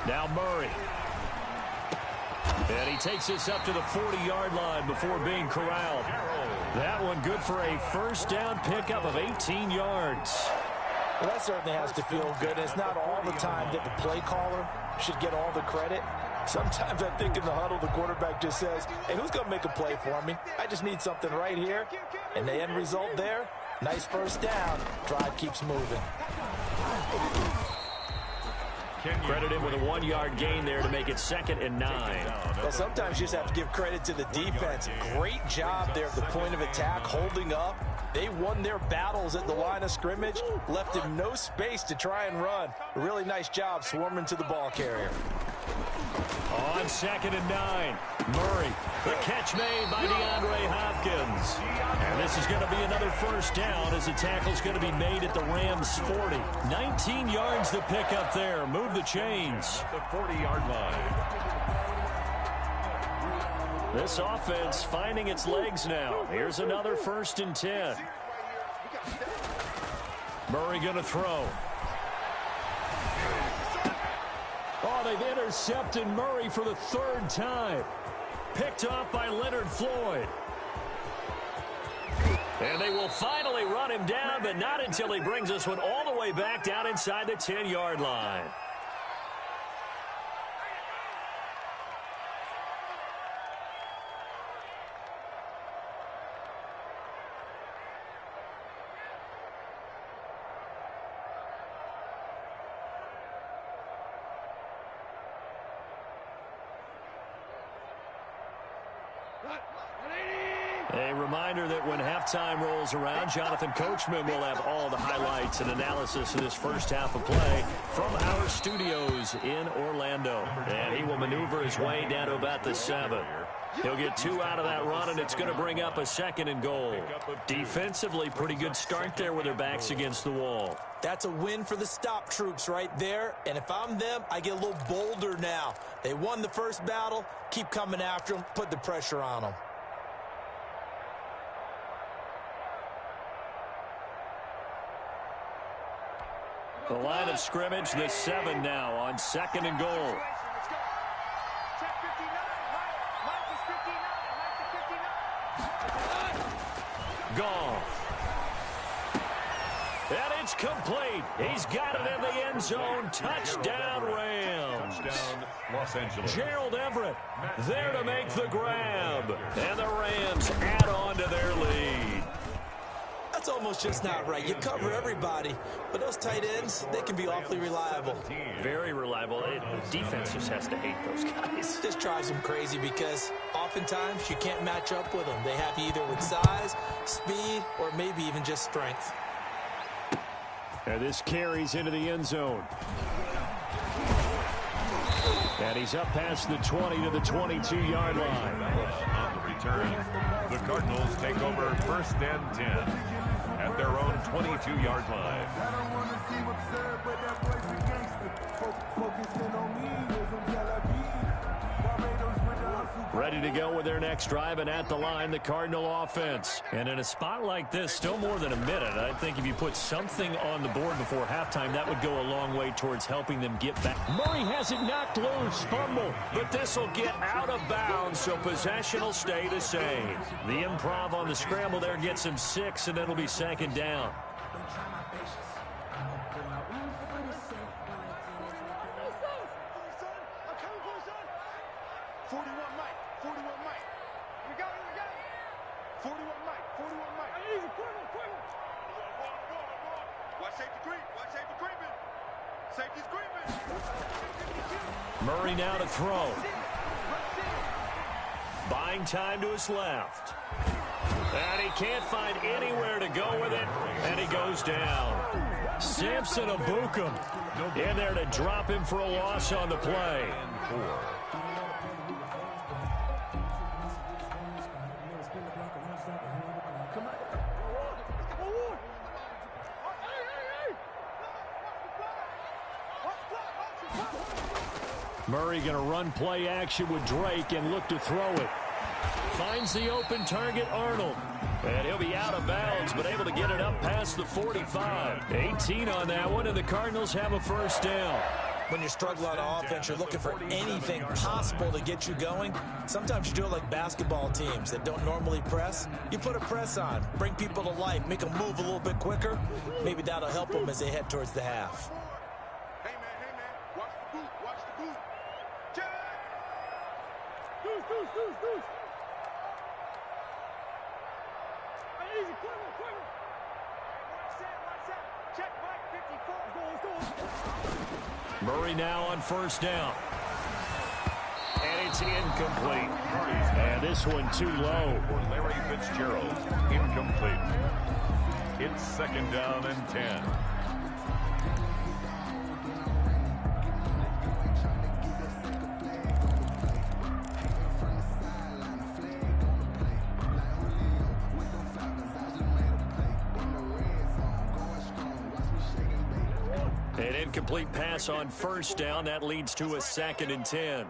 Now Murray. And he takes this up to the 40-yard line before being corralled. That one good for a first down pickup of 18 yards. Well, that certainly has to feel good. It's not all the time that the play caller should get all the credit. Sometimes I think in the huddle, the quarterback just says, hey, who's going to make a play for me? I just need something right here. And the end result there, nice first down. Drive keeps moving. Credit him with a 1-yard gain there to make it 2nd and 9. Well, sometimes you just have to give credit to the defense. Great job there at the point of attack, holding up. They won their battles at the line of scrimmage, left him no space to try and run. A really nice job swarming to the ball carrier. On 2nd and 9, Murray. The catch made by DeAndre Hopkins. And this is going to be another first down as the tackle's going to be made at the Rams' 40. 19 yards to pick up there. Move the chains. The 40-yard line. This offense finding its legs now. Here's another 1st and 10. Murray going to throw. Oh, they've intercepted Murray for the 3rd time. Picked off by Leonard Floyd. And they will finally run him down, but not until he brings this one all the way back down inside the 10-yard line. A reminder that when halftime rolls around, Jonathan Coachman will have all the highlights and analysis of this first half of play from our studios in Orlando. And he will maneuver his way down to about the 7. He'll get 2 out of that run, and it's going to bring up a 2nd and goal. Defensively, pretty good start there with their backs against the wall. That's a win for the stop troops right there. And if I'm them, I get a little bolder now. They won the first battle. Keep coming after them. Put the pressure on them. The line of scrimmage, the 7 now on 2nd and goal. Goff. And it's complete. He's got it in the end zone. Touchdown, Rams. Touchdown, Los Angeles. Gerald Everett there to make the grab. And the Rams add on to their lead. That's almost just not right. You cover everybody, but those tight ends, they can be awfully reliable. Very reliable. Defense just has to hate those guys. This drives them crazy because oftentimes you can't match up with them. They have you either with size, speed, or maybe even just strength. And this carries into the end zone. And he's up past the 20 to the 22-yard line. On the return, the Cardinals take over 1st and 10 at their own 22-yard line. I don't want to seem absurd, but that boy's a gangster. Focusing on me, with some Tel Aviv. Barbados with the Ready to go with their next drive, and at the line, the Cardinal offense. And in a spot like this, still more than a minute, I think if you put something on the board before halftime, that would go a long way towards helping them get back. Murray has it knocked loose, fumble, but this will get out of bounds, so possession will stay the same. The improv on the scramble there gets him 6, and it'll be second down. 41 Mike. 41 Mike. We got it. 41 Mike. 41 Mike. Easy, quick. Watch safety creep. Watch safety creeping. Safety's creeping. Murray now to throw. Buying time to his left. And he can't find anywhere to go with it, and he goes down. Samson Abukum in there to drop him for a loss on the play. Murray going to run play action with Drake and look to throw it. Finds the open target, Arnold. And he'll be out of bounds, but able to get it up past the 45. 18 on that one, and the Cardinals have a first down. When you're struggling on offense, you're looking for anything possible to get you going. Sometimes you do it like basketball teams that don't normally press. You put a press on, bring people to life, make them move a little bit quicker. Maybe that'll help them as they head towards the half. Hey, man. Watch the boot. Check. Deuce. Easy, quick. Watch that. Check, Mike, 54. Murray now on first down. And it's incomplete. And this one too low. For Larry Fitzgerald, incomplete. It's second down and 10. An incomplete pass on first down. That leads to a second and 10.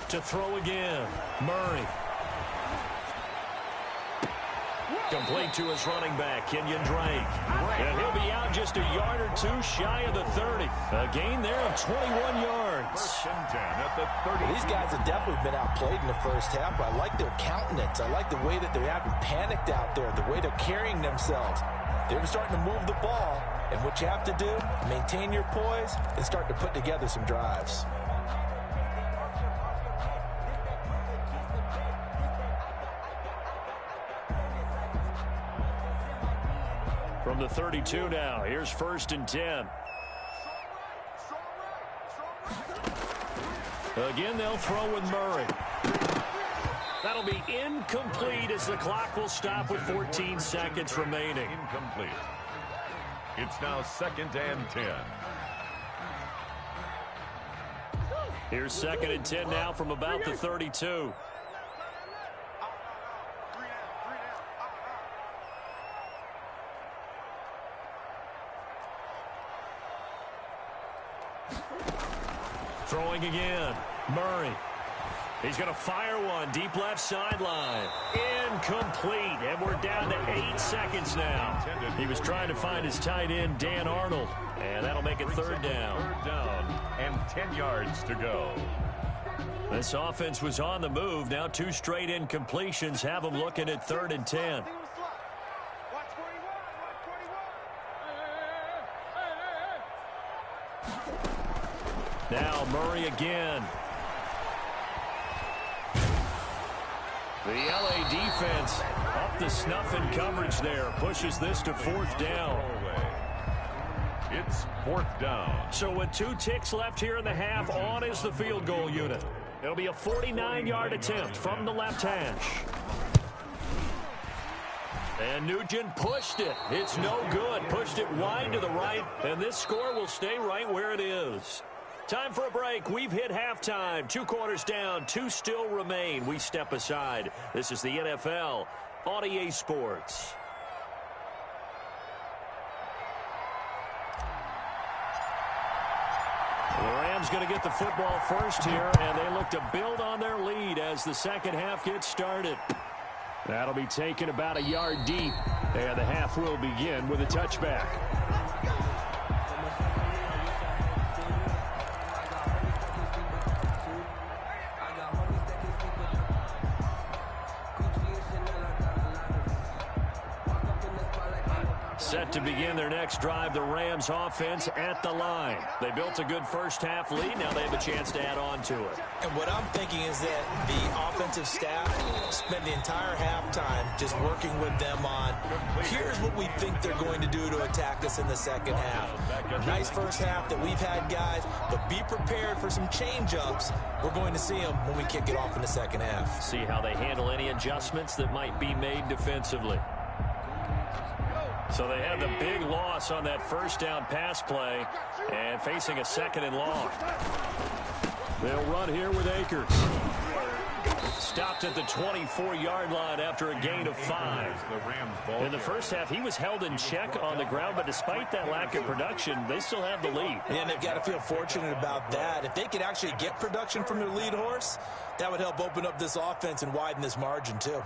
To throw again. Murray. Complete to his running back, Kenyon Drake. And he'll be out just a yard or two shy of the 30. A gain there of 21 yards. First and 10 at the 30. These guys have definitely been outplayed in the first half, but I like their countenance. I like the way that they haven't panicked out there, the way they're carrying themselves. They're starting to move the ball, and what you have to do, maintain your poise and start to put together some drives. From the 32 now, here's first and 10. Again, they'll throw with Murray. That'll be incomplete as the clock will stop with 14 seconds remaining. Incomplete. It's now second and 10. Here's second and 10 now from about the 32. Throwing again. Murray. He's going to fire one. Deep left sideline. Incomplete. And we're down to 8 seconds now. He was trying to find his tight end, Dan Arnold. And that'll make it third down. Third down and 10 yards to go. This offense was on the move. Now 2 straight incompletions have them looking at third and 10. Now Murray again. The LA defense up the snuff in coverage there. Pushes this to fourth down. It's fourth down. So with 2 ticks left here in the half, on is the field goal unit. It'll be a 49-yard attempt from the left hash. And Nugent pushed it. It's no good. Pushed it wide to the right, and this score will stay right where it is. Time for a break. We've hit halftime. 2 quarters down. 2 still remain. We step aside. This is the NFL on EA Sports. Rams going to get the football first here, and they look to build on their lead as the second half gets started. That'll be taken about a yard deep, and the half will begin with a touchback. Set to begin their next drive, the Rams offense at the line. They built a good first half lead. Now they have a chance to add on to it. And what I'm thinking is that the offensive staff spent the entire halftime just working with them on, here's what we think they're going to do to attack us in the second half. Nice first half that we've had, guys, but be prepared for some change-ups. We're going to see them when we kick it off in the second half. See how they handle any adjustments that might be made defensively. So they had the big loss on that first down pass play and facing a second and long. They'll run here with Akers. Stopped at the 24-yard line after a gain of 5. In the first half, he was held in check on the ground, but despite that lack of production, they still have the lead. And they've got to feel fortunate about that. If they could actually get production from their lead horse, that would help open up this offense and widen this margin too.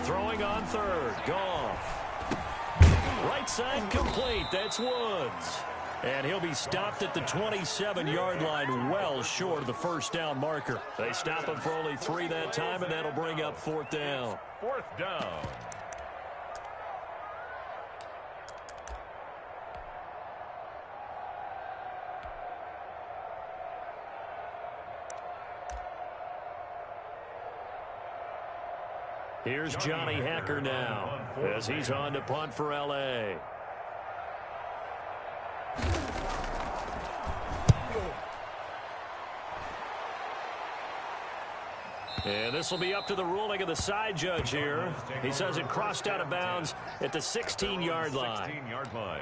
Throwing on third, Goff. Right side complete, that's Woods. And he'll be stopped at the 27-yard line, well short of the first down marker. They stop him for only 3 that time, and that'll bring up fourth down. Fourth down. Here's Johnny Hacker now as he's on to punt for L.A. And this will be up to the ruling of the side judge here. He says it crossed out of bounds at the 16-yard line. 16-yard line.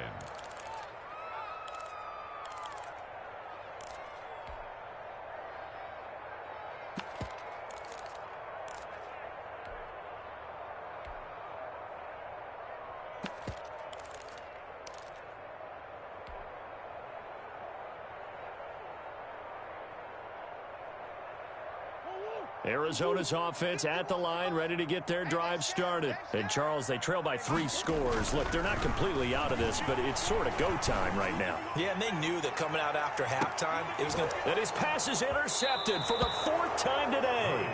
Arizona's offense at the line, ready to get their drive started. And, Charles, they trail by 3 scores. Look, they're not completely out of this, but it's sort of go time right now. Yeah, and they knew that coming out after halftime, it was going to... And his pass is intercepted for the 4th time today.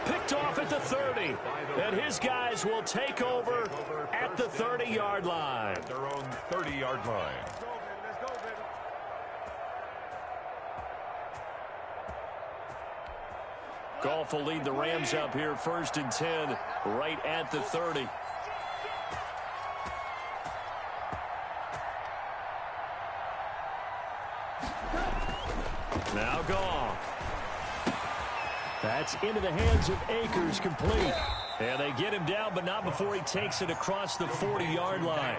Picked off at the 30. And his guys will take over at the 30-yard line. Their own 30-yard line. Goff will lead the Rams up here 1st and 10 right at the 30. Now Goff. That's into the hands of Akers, complete. And they get him down, but not before he takes it across the 40-yard line.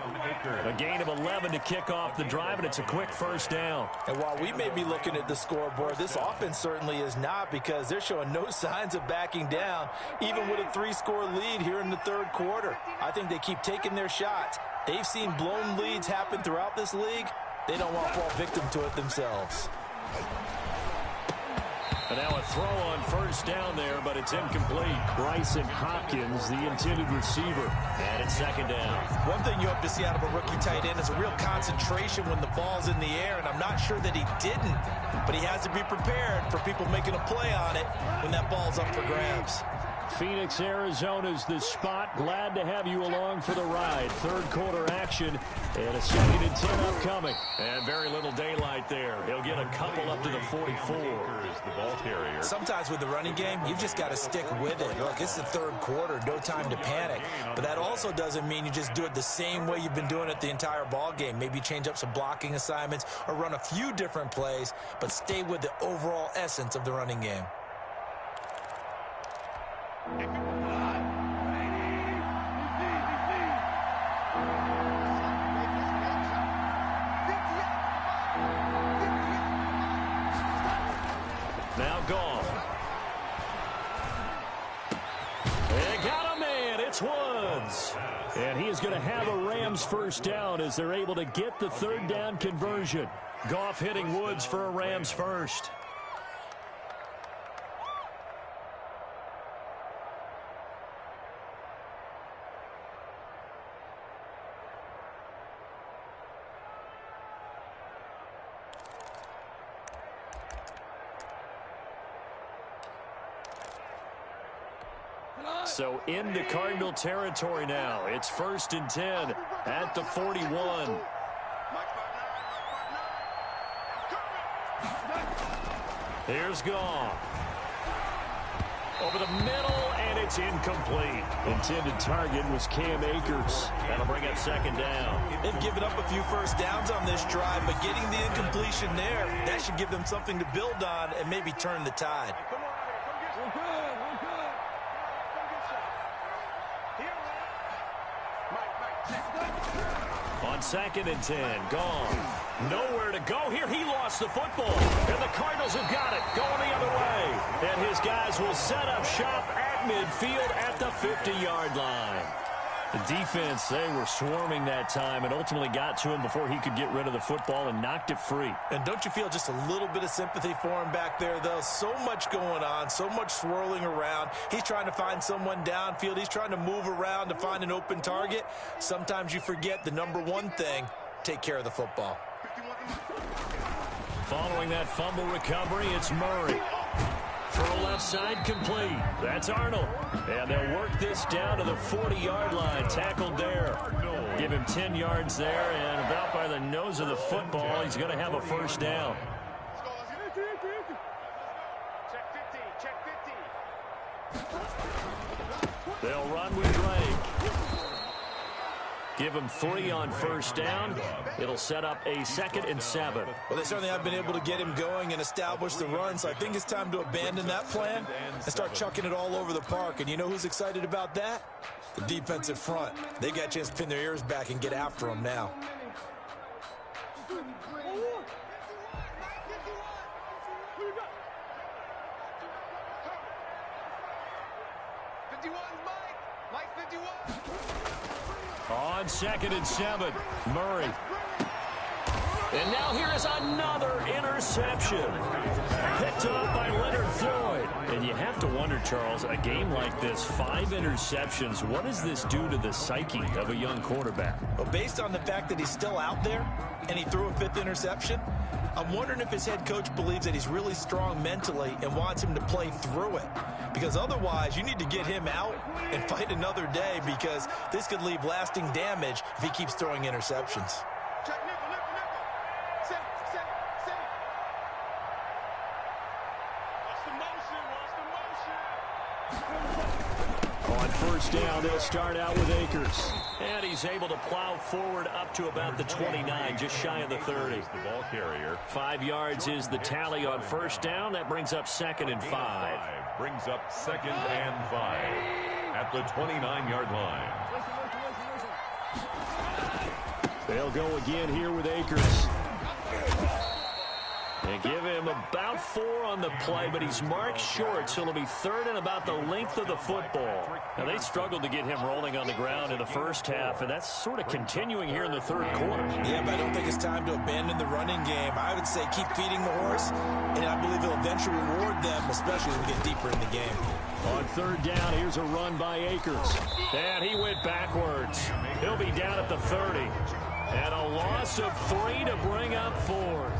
A gain of 11 to kick off the drive, and it's a quick first down. And while we may be looking at the scoreboard, this offense certainly is not, because they're showing no signs of backing down, even with a 3-score lead here in the third quarter. I think they keep taking their shots. They've seen blown leads happen throughout this league. They don't want to fall victim to it themselves. And now a throw on first down there, but it's incomplete. Bryson Hopkins, the intended receiver. And it's second down. One thing you hope to see out of a rookie tight end is a real concentration when the ball's in the air, and I'm not sure that he didn't, but he has to be prepared for people making a play on it when that ball's up for grabs. Phoenix, Arizona's the spot. Glad to have you along for the ride. Third quarter action and a 2nd and 10 upcoming. And very little daylight there. He'll get a couple up to the 44. The ball carrier. Sometimes with the running game, you've just got to stick with it. Look, it's the third quarter, no time to panic. But that also doesn't mean you just do it the same way you've been doing it the entire ball game. Maybe change up some blocking assignments or run a few different plays, but stay with the overall essence of the running game. Woods. And he is going to have a Rams first down as they're able to get the third down conversion. Goff hitting Woods for a Rams first. So into Cardinal territory now. It's 1st and 10 at the 41. Here's Goff. Over the middle, and it's incomplete. Intended target was Cam Akers. That'll bring up 2nd down. They've given up a few first downs on this drive, but getting the incompletion there, that should give them something to build on and maybe turn the tide. On 2nd and 10, Goff. Nowhere to go here. He lost the football. And the Cardinals have got it. Going the other way. And his guys will set up shop at midfield at the 50-yard line. The defense, they were swarming that time and ultimately got to him before he could get rid of the football and knocked it free. And don't you feel just a little bit of sympathy for him back there, though? So much going on, so much swirling around. He's trying to find someone downfield. He's trying to move around to find an open target. Sometimes you forget the number one thing, take care of the football. Following that fumble recovery, it's Murray. Throw left side complete. That's Arnold. And they'll work this down to the 40-yard line. Tackled there. Give him 10 yards there, and about by the nose of the football, he's going to have a first down. They'll run with Drake. Give him 3 on first down. It'll set up a 2nd and 7. Well, they certainly have been able to get him going and establish the run, so I think it's time to abandon that plan and start chucking it all over the park. And you know who's excited about that? The defensive front. They got a chance to pin their ears back and get after him now. On 2nd and 7, Murray. And now here is another interception. Picked up by Leonard Floyd. And you have to wonder, Charles, a game like this, 5 interceptions, what does this do to the psyche of a young quarterback? Well, based on the fact that he's still out there and he threw a 5th interception, I'm wondering if his head coach believes that he's really strong mentally and wants him to play through it. Because otherwise, you need to get him out and fight another day, because this could leave lasting damage if he keeps throwing interceptions. On first down, they'll start out with Akers. And he's able to plow forward up to about the 29, just shy of the 30. The ball carrier. 5 yards is the tally on first down. That brings up 2nd and 5. Brings up 2nd and 5 at the 29-yard line. They'll go again here with Akers. And give him about 4 on the play, but he's marked short, so it'll be 3rd and about the length of the football. Now, they struggled to get him rolling on the ground in the first half, and that's sort of continuing here in the 3rd quarter. Yeah, but I don't think it's time to abandon the running game. I would say keep feeding the horse, and I believe it'll eventually reward them, especially as we get deeper in the game. On 3rd down, here's a run by Akers. And he went backwards. He'll be down at the 30. And a loss of 3 to bring up 4.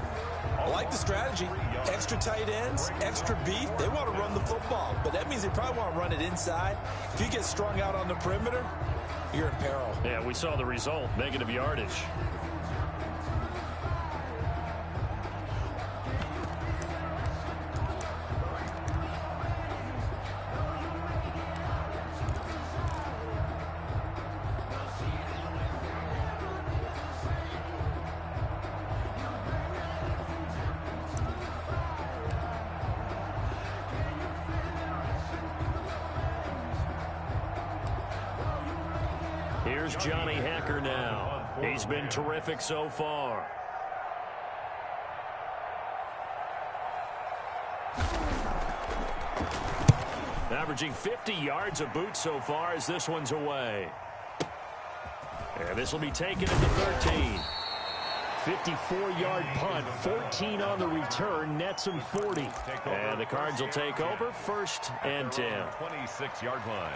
I like the strategy. Extra tight ends, extra beef. They want to run the football, but that means they probably want to run it inside. If you get strung out on the perimeter, you're in peril. Yeah, we saw the result, negative yardage. Here's Johnny Hacker now. He's been terrific so far. Averaging 50 yards a boot so far as this one's away. And this will be taken at the 13. 54-yard punt, 14 on the return, nets them 40. And the Cards will take over, 1st and 10. 26-yard line.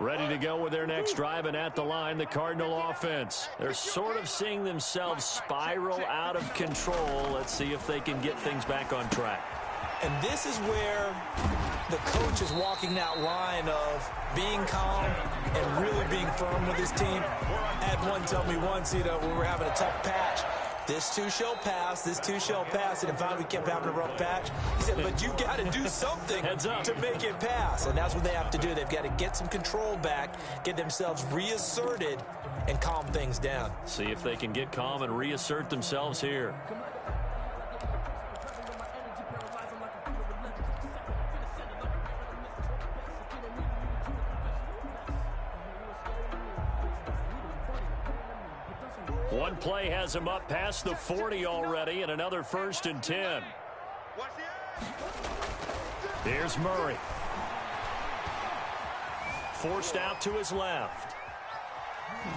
Ready to go with their next drive, and at the line, the Cardinal offense. They're sort of seeing themselves spiral out of control. Let's see if they can get things back on track. And this is where the coach is walking that line of being calm and really being firm with his team. I had one tell me once, we were having a tough patch. This too shall pass, this too shall pass, and finally we kept having a rough patch. He said, but you've got to do something to make it pass, and that's what they have to do. They've got to get some control back, get themselves reasserted, and calm things down. See if they can get calm and reassert themselves here. One play has him up past the 40 already, and another 1st and 10. Here's Murray. Forced out to his left.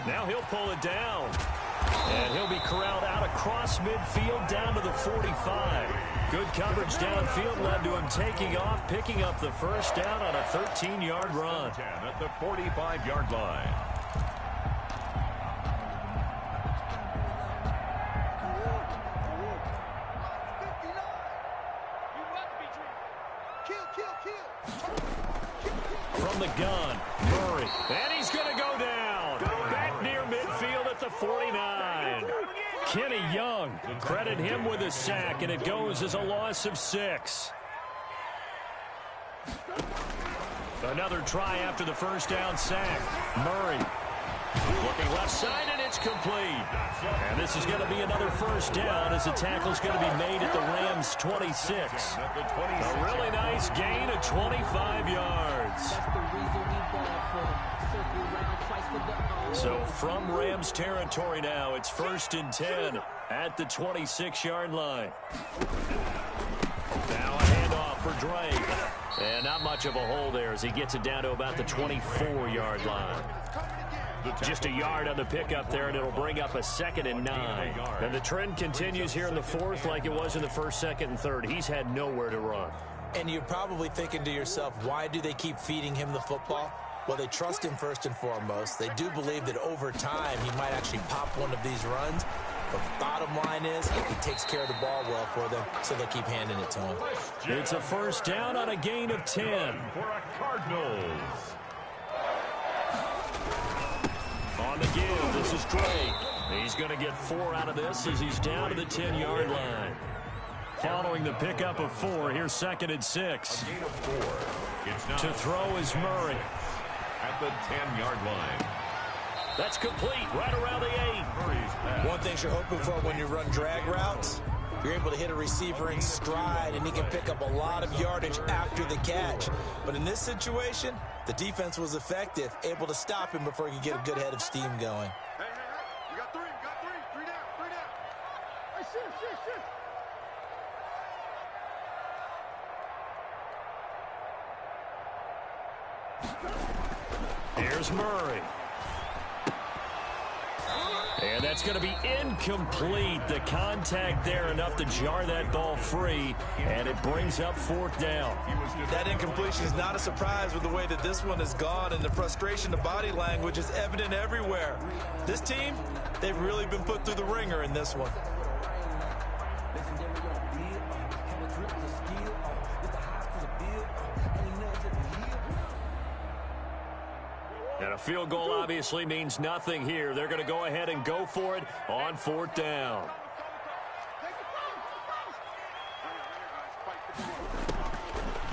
Now he'll pull it down. And he'll be corralled out across midfield down to the 45. Good coverage downfield led to him taking off, picking up the 1st down on a 13-yard run. At the 45-yard line. From the gun, Murray, and he's going to go down. Back near midfield at the 49. Kenny Young, credit him with a sack, and it goes as a loss of 6. Another try after the 1st down sack. Murray looking left side, and it's complete. And this is going to be another 1st down as the tackle's going to be made at the Rams' 26. A really nice gain of 25 yards. So from Rams territory now, it's 1st and 10 at the 26-yard line. Now a handoff for Drake. And not much of a hole there as he gets it down to about the 24-yard line. Just a yard on the pickup there, and it'll bring up a 2nd and 9. And the trend continues here in the 4th like it was in the 1st, 2nd, and 3rd. He's had nowhere to run. And you're probably thinking to yourself, why do they keep feeding him the football? Well, they trust him first and foremost. They do believe that over time he might actually pop one of these runs. But bottom line is he takes care of the ball well for them, so they'll keep handing it to him. It's a 1st down on a gain of 10. For a Cardinals. On the give, this is Drake. He's going to get 4 out of this as he's down to the 10-yard line. Following the pickup of 4, here's 2nd and 6. To throw is Murray. At the 10-yard line. That's complete right around the 8. One thing you're hoping for when you run drag routes, you're able to hit a receiver in stride, and he can pick up a lot of yardage after the catch. But in this situation, the defense was effective, able to stop him before he could get a good head of steam going. Hey, we got 3, three down. Hey, shift. Here's Murray. And that's going to be incomplete. The contact there enough to jar that ball free, and it brings up 4th down. That incompletion is not a surprise with the way that this one has gone, and the frustration, the body language is evident everywhere. This team, they've really been put through the ringer in this one. And a field goal obviously means nothing here. They're going to go ahead and go for it on 4th down.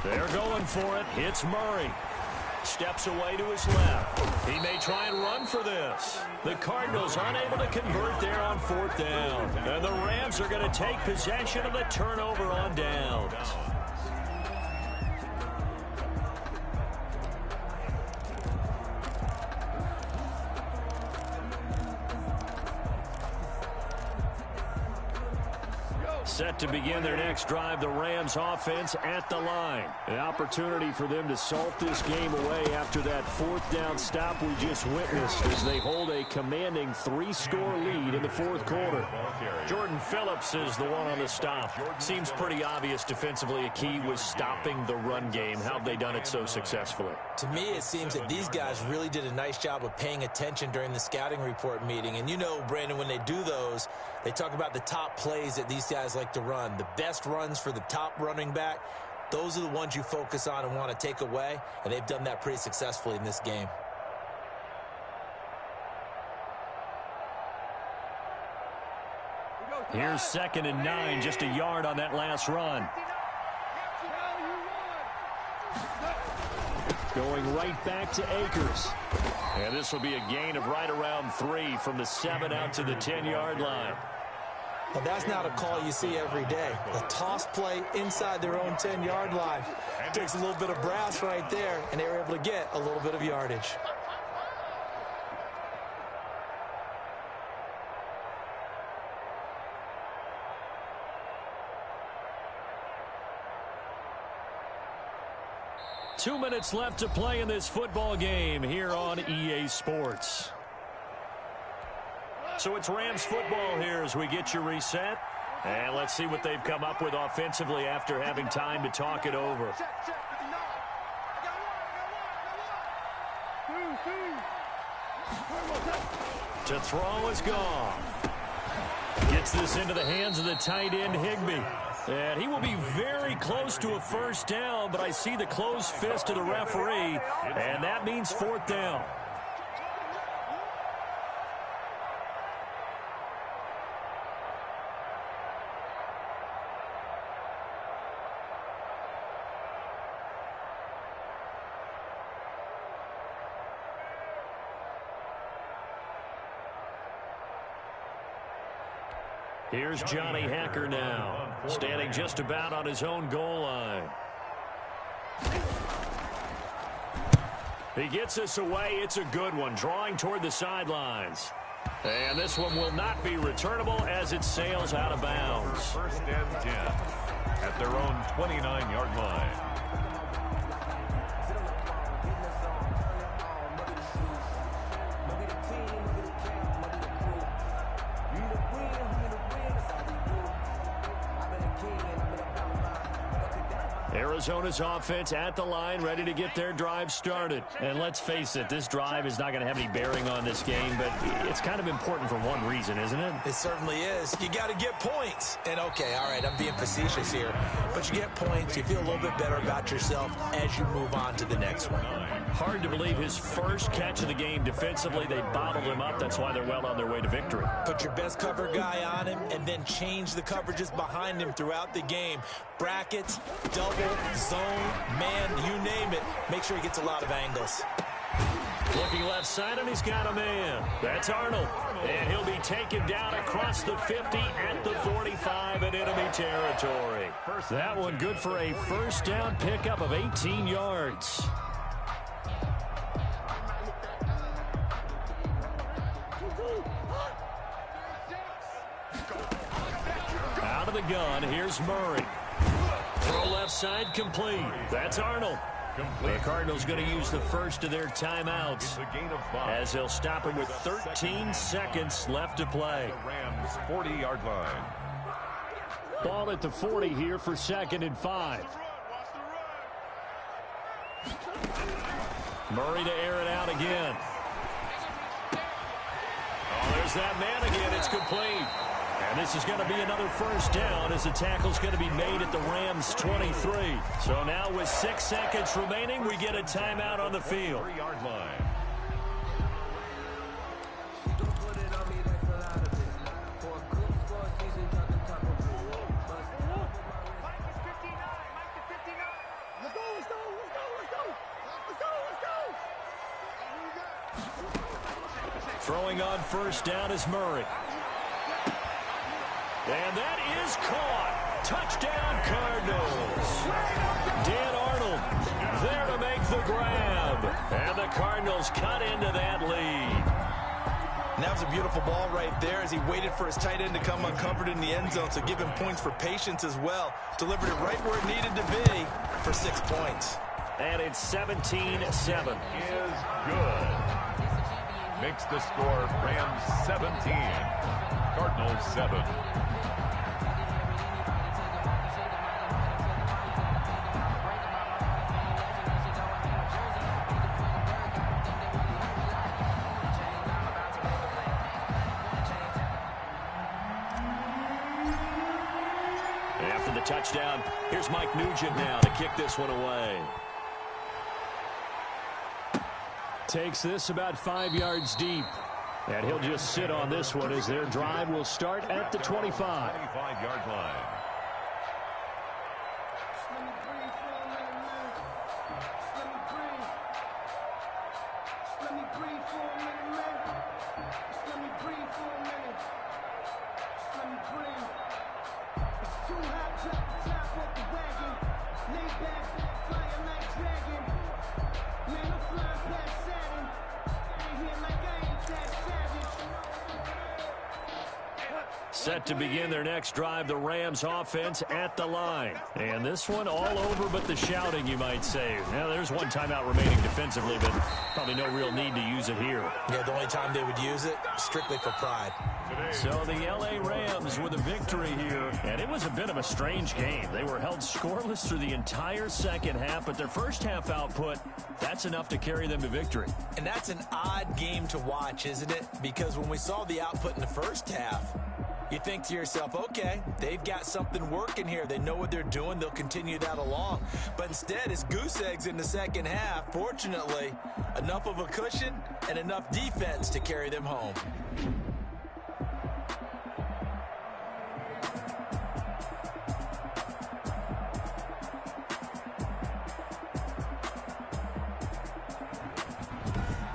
They're going for it. It's Murray. Steps away to his left. He may try and run for this. The Cardinals unable to convert there on 4th down. And the Rams are going to take possession of the turnover on downs. Set to begin their next drive, the Rams offense at the line. An opportunity for them to salt this game away after that fourth down stop we just witnessed as they hold a commanding 3-score lead in the fourth quarter. Jordan Phillips is the one on the stop. Seems pretty obvious defensively a key was stopping the run game. How have they done it so successfully? To me, it seems that these guys really did a nice job of paying attention during the scouting report meeting. And you know, Brandon, when they do those, they talk about the top plays that these guys like to run. The best runs for the top running back, those are the ones you focus on and want to take away. And they've done that pretty successfully in this game. Here's 2nd and 9, just a yard on that last run. Going right back to Akers. And this will be a gain of right around 3 from the 7 out to the 10-yard line. Now, that's not a call you see every day. A toss play inside their own 10-yard line. Takes a little bit of brass right there, and they were able to get a little bit of yardage. Two minutes left to play in this football game here on EA Sports. So it's Rams football here as we get you reset. And let's see what they've come up with offensively after having time to talk it over. To throw is Goff. Gets this into the hands of the tight end, Higbee. And he will be very close to a first down, but I see the closed fist of the referee, and that means 4th down. Here's Johnny Hacker now, standing just about on his own goal line. He gets this away. It's a good one, drawing toward the sidelines. And this one will not be returnable as it sails out of bounds. 1st and 10 at their own 29-yard line. Arizona's offense at the line, ready to get their drive started. And let's face it, this drive is not going to have any bearing on this game, but it's kind of important for one reason, isn't it? It certainly is. You got to get points. And, okay, all right, I'm being facetious here. But you get points, you feel a little bit better about yourself as you move on to the next one. Hard to believe his first catch of the game defensively. They bottled him up. That's why they're well on their way to victory. Put your best cover guy on him and then change the coverages behind him throughout the game. Brackets, double, zone, man, you name it. Make sure he gets a lot of angles. Looking left side, and he's got a man. That's Arnold. And he'll be taken down across the 50 at the 45 in enemy territory. That one good for a first down pickup of 18 yards. Out of the gun, here's Murray. Throw left side, complete. That's Arnold. The Cardinals going to use the first of their timeouts as they'll stop him with 13 seconds left to play. The Rams 40-yard line. Ball at the 40 here for 2nd and 5. Murray to air it out again. Oh, there's that man again. It's complete. And this is going to be another first down as the tackle's going to be made at the Rams 23. So now with 6 seconds remaining, we get a timeout on the field. 3-yard line. Throwing on first down is Murray. And that is caught. Touchdown, Cardinals. Dan Arnold there to make the grab. And the Cardinals cut into that lead. that was a beautiful ball right there as he waited for his tight end to come uncovered in the end zone, so give him points for patience as well. Delivered it right where it needed to be for 6 points. And it's 17-7. Is good. Makes the score Rams 17, Cardinals 7. After the touchdown, here's Mike Nugent now to kick this one away. Takes this about 5 yards deep. And he'll just sit on this one as their drive will start at the 25. 25-yard line. Set to begin their next drive, the Rams offense at the line. And this one all over but the shouting, you might say. Now, there's one timeout remaining defensively, but probably no real need to use it here. Yeah, the only time they would use it, strictly for pride. So the L.A. Rams with a victory here, and it was a bit of a strange game. They were held scoreless through the entire second half, but their first half output, that's enough to carry them to victory. And that's an odd game to watch, isn't it? Because when we saw the output in the first half, you think to yourself, okay, they've got something working here. They know what they're doing. They'll continue that along. But instead, it's goose eggs in the second half. Fortunately, enough of a cushion and enough defense to carry them home.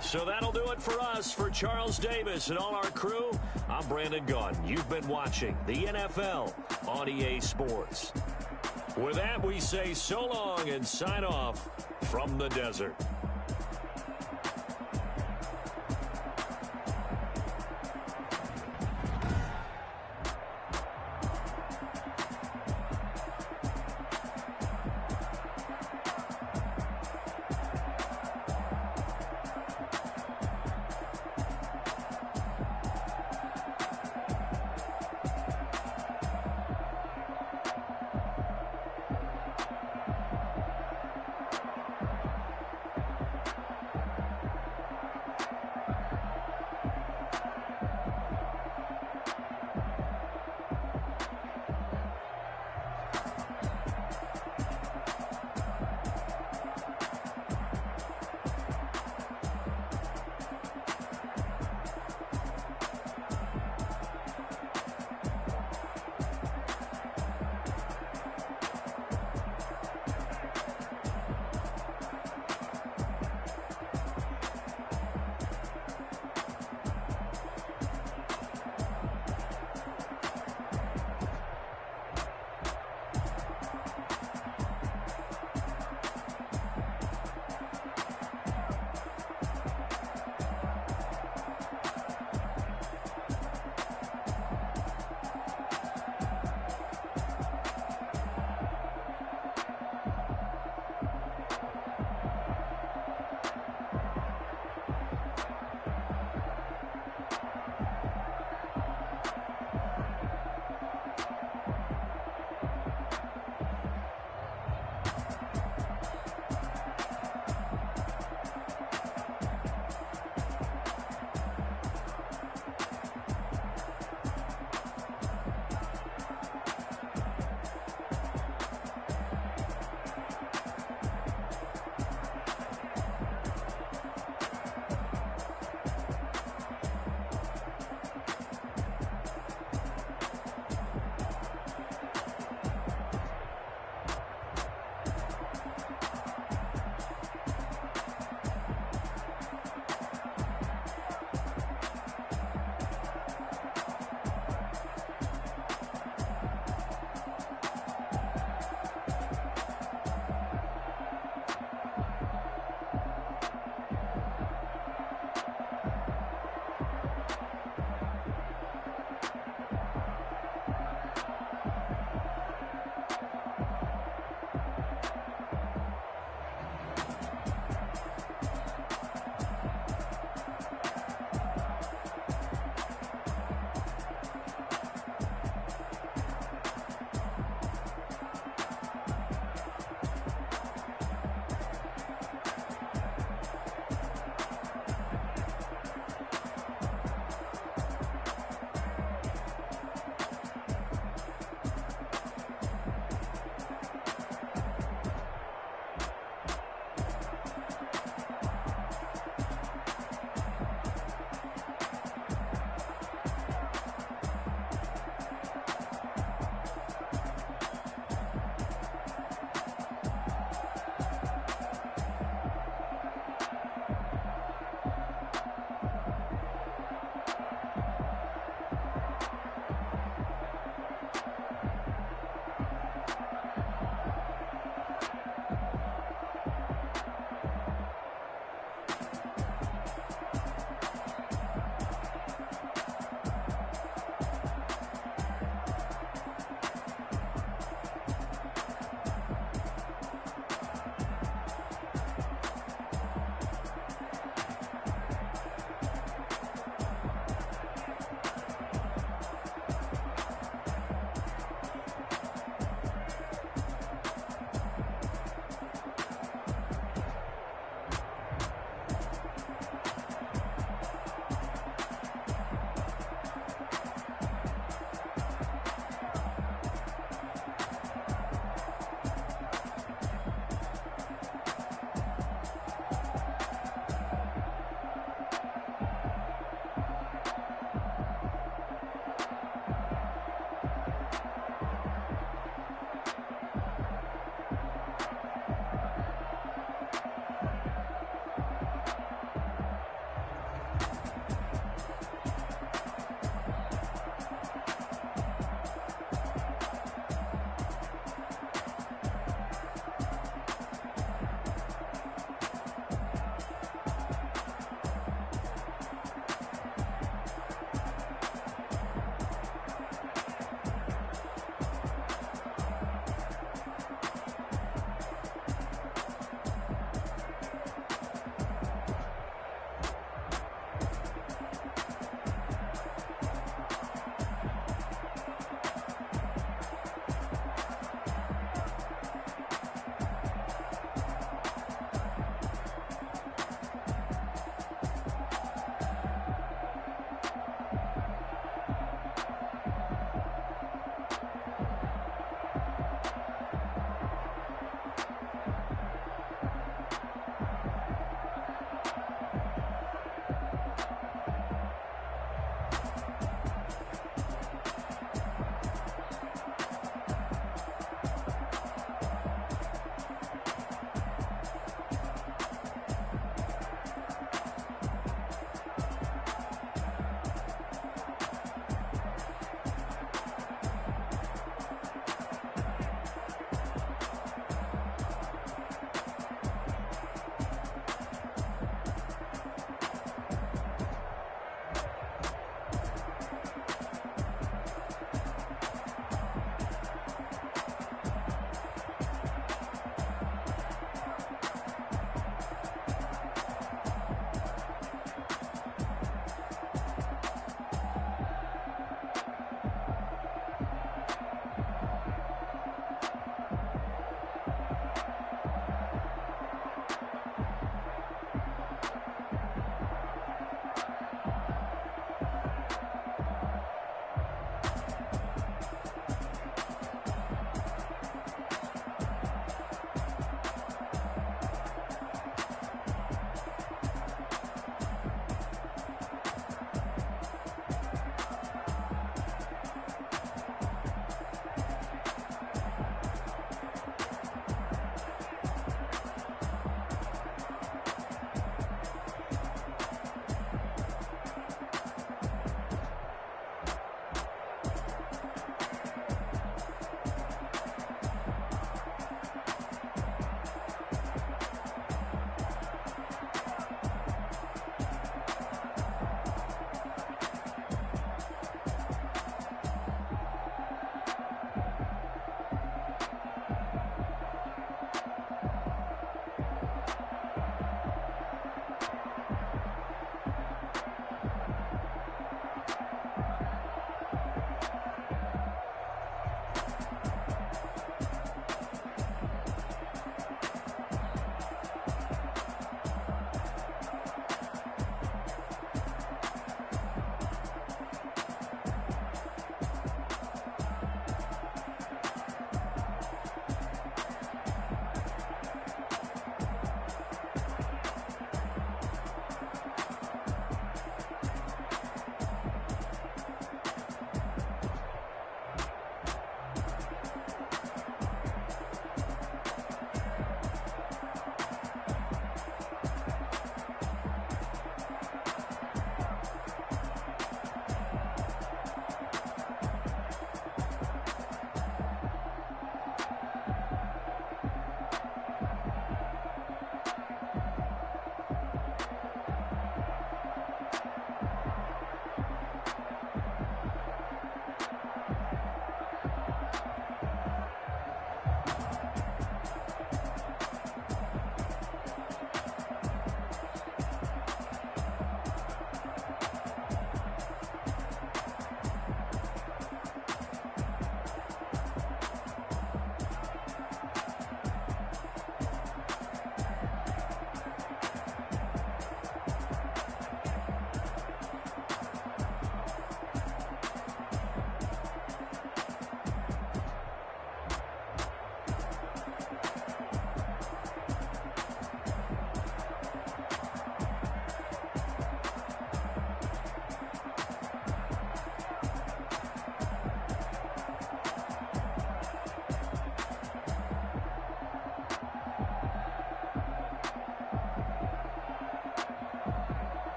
So that'll do it for us. For Charles Davis and all our crew, I'm Brandon Gaudin. You've been watching the NFL on EA Sports. With that, we say so long and sign off from the desert.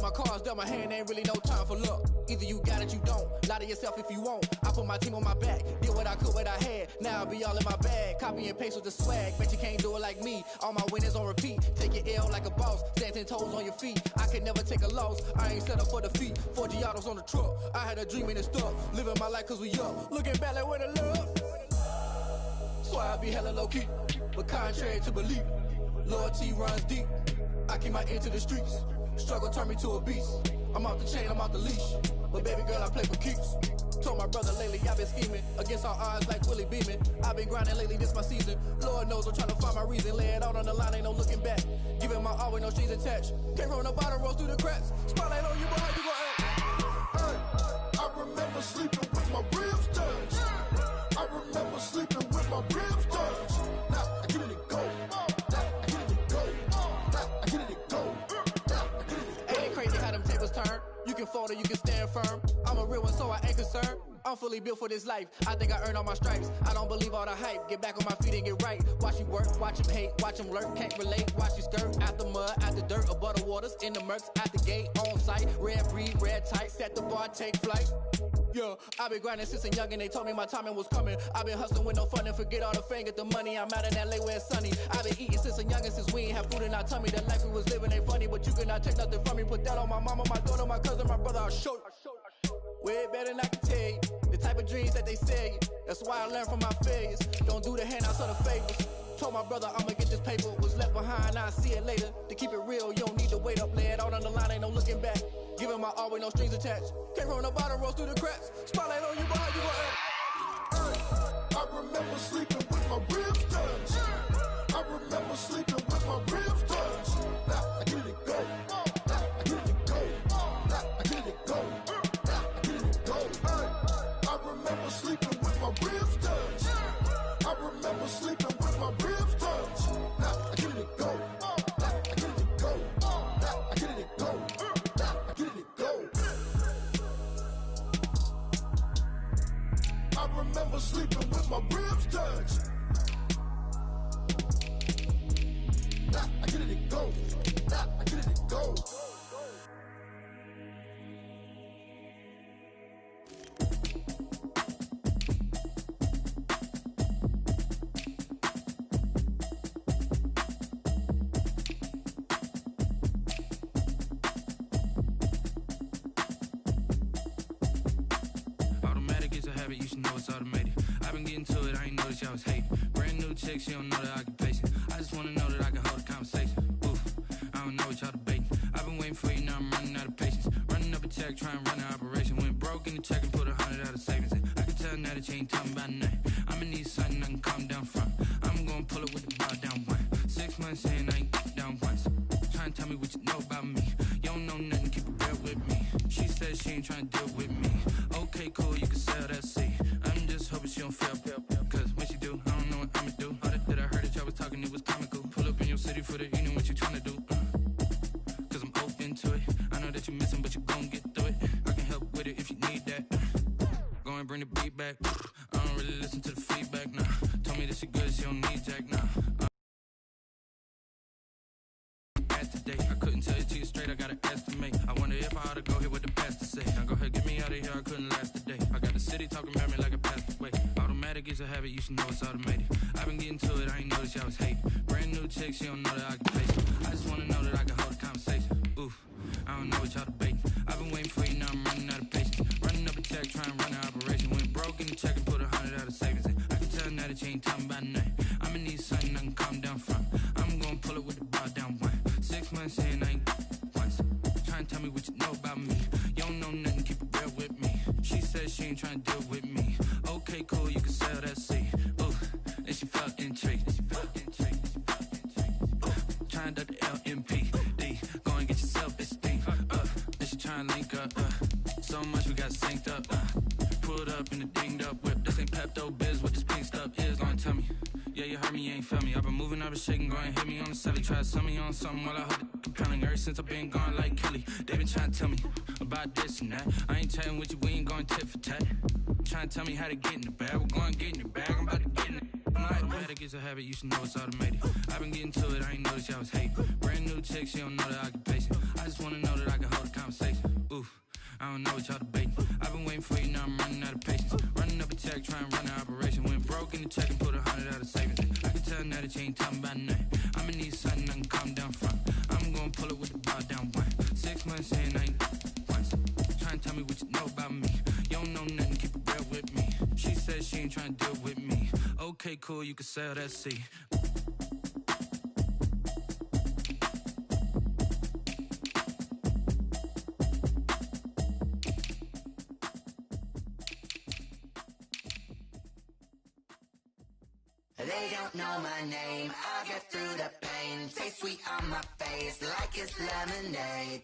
my cards dealt my hand, ain't really no time for luck. Either you got it, you don't. Lie to yourself if you won't. I put my team on my back, did what I could, what I had. Now I be all in my bag, copy and paste with the swag. Bet you can't do it like me. All my winners on repeat. Take your L like a boss, stand 10 toes on your feet. I can never take a loss. I ain't set up for defeat. 4 Giottos on the truck. I had a dream and it stuck. Living my life cause we up. Looking back like where the love. So I be hella low key, but contrary to belief, loyalty runs deep. I keep my ear to the streets. Struggle turned me to a beast. I'm off the chain, I'm off the leash. But baby girl, I play for keeps. Told my brother lately, I've been scheming against all odds like Willie Beeman. I've been grinding lately, this my season. Lord knows I'm trying to find my reason. Lay it out on the line, ain't no looking back. Giving my all with no strings attached. Came from the bottom, rose through the cracks. Spotlight on you, but how you gon' act? Hey, I remember sleeping with my ribs touched. I remember sleeping with my ribs touched. Now I get it and go. Now I get it and go. Now I get it and go. Now I get it and go. Ain't it crazy how them tables turn? You can fall or you can stand firm. I'm a real one, so I ain't concerned. I'm fully built for this life. I think I earned all my stripes. I don't believe all the hype. Get back on my feet and get right. Watch you work, watch him hate, watch him lurk. Can't relate, watch you skirt. Out the mud, out the dirt, above the waters, in the murks, out the gate, on site. Red breed, red tight, set the bar, take flight. Yeah, I been grinding since a youngin', they told me my timing was coming. I been hustling with no fun and forget all the fame, get the money. I'm out in LA where it's sunny. I been eating since a youngin', since we ain't have food in our tummy. The life we was living ain't funny, but you cannot take nothing from me. Put that on my mama, my daughter, my cousin, my brother, I'll show you. Way better than I can tell you. The type of dreams that they sell you. That's why I learned from my failures. Don't do the handouts or the favors. Told my brother I'ma get this paper. Was left behind, I'll see it later. To keep it real, you don't need to wait up. Lay it out on the line, ain't no looking back. Giving my all with no strings attached. Came from the bottom, rose through the cracks. Spotlight on you, but how you gon' act? Hey, I remember sleeping with my ribs touched. I remember sleeping with my ribs touched. Now I get it and go. Now I get it and go. Now I get it and go. Now I get it and go. Hey, I remember sleeping with my ribs touched. I remember sleeping with my ribs touched. Now I get it and go. Now I get it and go. Now I get it and go. Now I get it and go. I remember sleeping with my ribs touched. Now I get it and go. Now I get it and go. Automatic is a habit, you should know it's automated. I've been getting to it, I ain't noticed y'all was hating. Brand new chick, she don't know the occupation. I just wanna know that I can hold a conversation. Oof, I don't know what y'all debating. I've been waiting for you, now I'm running out of patience. Running up a check, trying to run an operation. Went broke in the check and put 100 out of savings in. I can tell now that you ain't talking about nothing. I'ma need something I can calm down from. I'm gonna pull it with the bar down one. 6 months in, I ain't down once. Trying to tell me what you know about me. You don't know nothing, keep it real with me. She said she ain't trying to deal with me. Okay, cool, you can sell that seat. I'm just hoping she don't fail. Cause when she do, I don't know what I'ma do. All that I heard that y'all was talking, it was comical. Pull up in your city for the evening, what you tryna do? Cause I'm open to it. I know that you're missing, but you gon' get through it. I can help with it if you need that. Go and bring the beat back. I don't really listen to the feedback, nah. Told me that she good, she don't need jack, nah. Today, I couldn't tell it to you straight, I gotta estimate. I wonder if I ought to go here with the pastor say. Now go ahead, get me out of here, I couldn't last a day. I got the city talking about me like a passed away. Automatic is a habit, you should know it's automated. I've been getting to it, I ain't noticed y'all was hating. Brand new chick, she don't know the occupation. I just wanna know that I can hold a conversation. Oof, I don't know what y'all debating. I've been waiting for you, now I'm running out of patience. Running up a check, trying to run an operation. Went broke in the check and put 100 out of savings in. I can tell now that you ain't talking about nothing. I'ma need something I can calm down from. I'm gonna pull it with the bar down one. 6 months in, I ain't once. Trying to tell me what you know about me. You don't know nothing, keep it real with me. She said she ain't trying to deal with me. Okay, cool, you can sell that seat. Ooh, and she felt intrigued. Trying to the LMPD. Go and get your self-esteem. And she trying to link up. So much we got synced up. Pulled up in the dinged up whip. This ain't Pepto-Biz, what this pink stuff is. Gonna tell me. Yeah, you heard me, you ain't felt me. I've been moving, I've been shaking, go and hit me on the celly. Try to sell me on something while I hold it compelling. Ever since I've been gone like Kelly, they been trying to tell me about this and that. I ain't chatting with you, we ain't going tit for tat. Trying to tell me how to get in the bag, we're going to get in the bag, I'm about to get in it. Automatic is a habit, you should know it's automated. I've been getting to it, I ain't noticed y'all was hating. Brand new chick, she don't know the occupation. I just wanna know that I can hold a conversation. Oof, I don't know what y'all debating. I've been waiting for you, now I'm running out of patience. Running up a check, trying to run an operation. Went broke in the check and put 100 out of savings. I can tell now that you ain't talking about nothing. I'ma need something I can calm down from. I'm gonna pull it with the bow down one. 6 months in, I ain't once. Trying to tell me what you know about me. You don't know nothing, keep it real with me. She said she ain't trying to deal with me. Okay, cool, you can sell that seat. They don't know my name, I'll get through the pain. Taste sweet on my face like it's lemonade.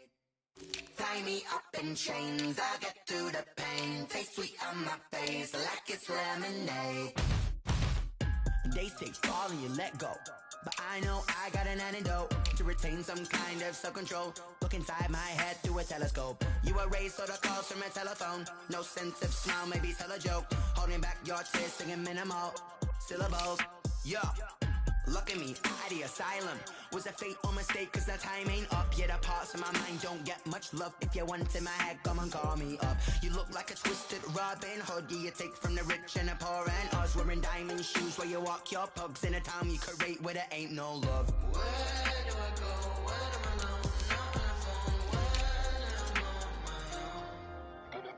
Tie me up in chains, I'll get through the pain. Taste sweet on my face like it's lemonade. They say fall and you let go, but I know I got an antidote to retain some kind of self-control. Look inside my head through a telescope. You erase all the calls from a telephone. No sense of smile, maybe tell a joke. Holding back your tears, singing minimal syllables. Yeah, look at me, at the asylum. Was a fate or mistake, cause the time ain't up. Yet the parts of my mind don't get much love. If you want in my head, come and call me up. You look like a twisted Robin Hood. You take from the rich and the poor and us. Wearing diamond shoes where you walk your pugs. In a town you create where there ain't no love. Where do I go? Where do I know? Not on the phone. When I'm on my own.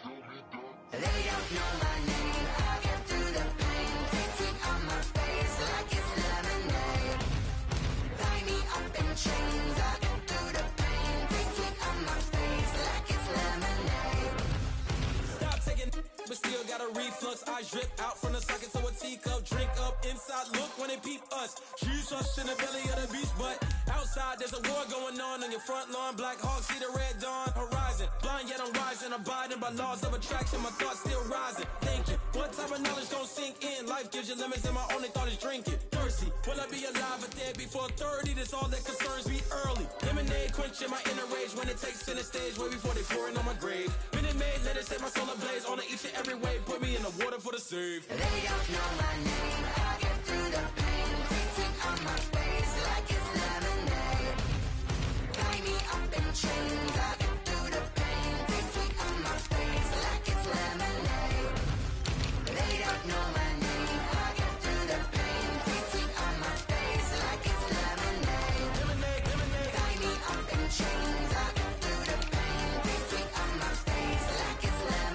They don't know my name. I'll get through the pain. Taste sweet on my face like it's lemonade. Tie me up in chains. I'll get through the pain. Taste sweet on my face like it's lemonade. Stop taking, but still got a reflux. I drip out from the socket to a teacup. Drink up inside, look when they peep us. Shoes us in the belly of the beach, but outside there's a war going on your front lawn. Black Hawk, see the red dawn horizon. Blind yet I'm rising, abiding by laws of attraction. My thoughts still rising, thinking what type of knowledge gon' sink in? Life gives you limits and my only thought is drinking. Thirsty, will I be alive or dead before 30? That's all that concerns me early. Lemonade quenching my inner rage when it takes center stage way before they pour it on my grave. Minute Maid, let it set my soul ablaze on each and every way. Put me in the water for the save. They don't know my name. I'll get through the pain. Taste sweet on my face like it's lemonade. Tie me up in chains. I'll get through the pain. Taste sweet on my face like it's lemonade. They don't know my name. I'll get through the pain. Taste sweet on my face like it's lemonade. Tie me up in chains. I'll get through the pain. Taste sweet on my face like it's lemonade.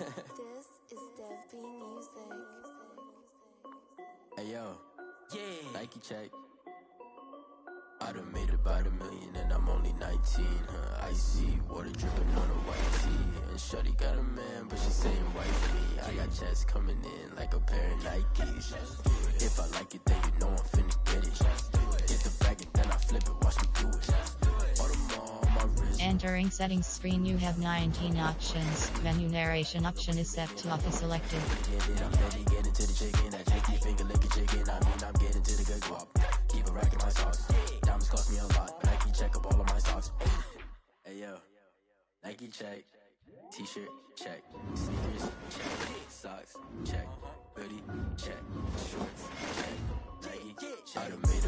This is Dev B Music. Hey yo, yeah. Nike check. I done made about $1 million and I'm only 19. Icy water dripping on a white tee. And shorty got a man, but she saying wifey. I got checks coming in like a pair of Nikes. If I like it, then you know I'm finna get it. Get the bag and then I flip it, watch me do it. Audemars on my wrist. Entering settings screen, you have 19 options. Menu narration option is set to auto selected. I'm ready, get into the chicken. That jakey finger licking chicken. I mean, I'm getting to the good guap. Keep a rack in my sauce. Diamonds cost me a lot. Nike check up all of my socks. Hey yo, Nike check. T-shirt check. Sneakers check. Socks check. Hoodie check. Shorts check. Nike check. I done made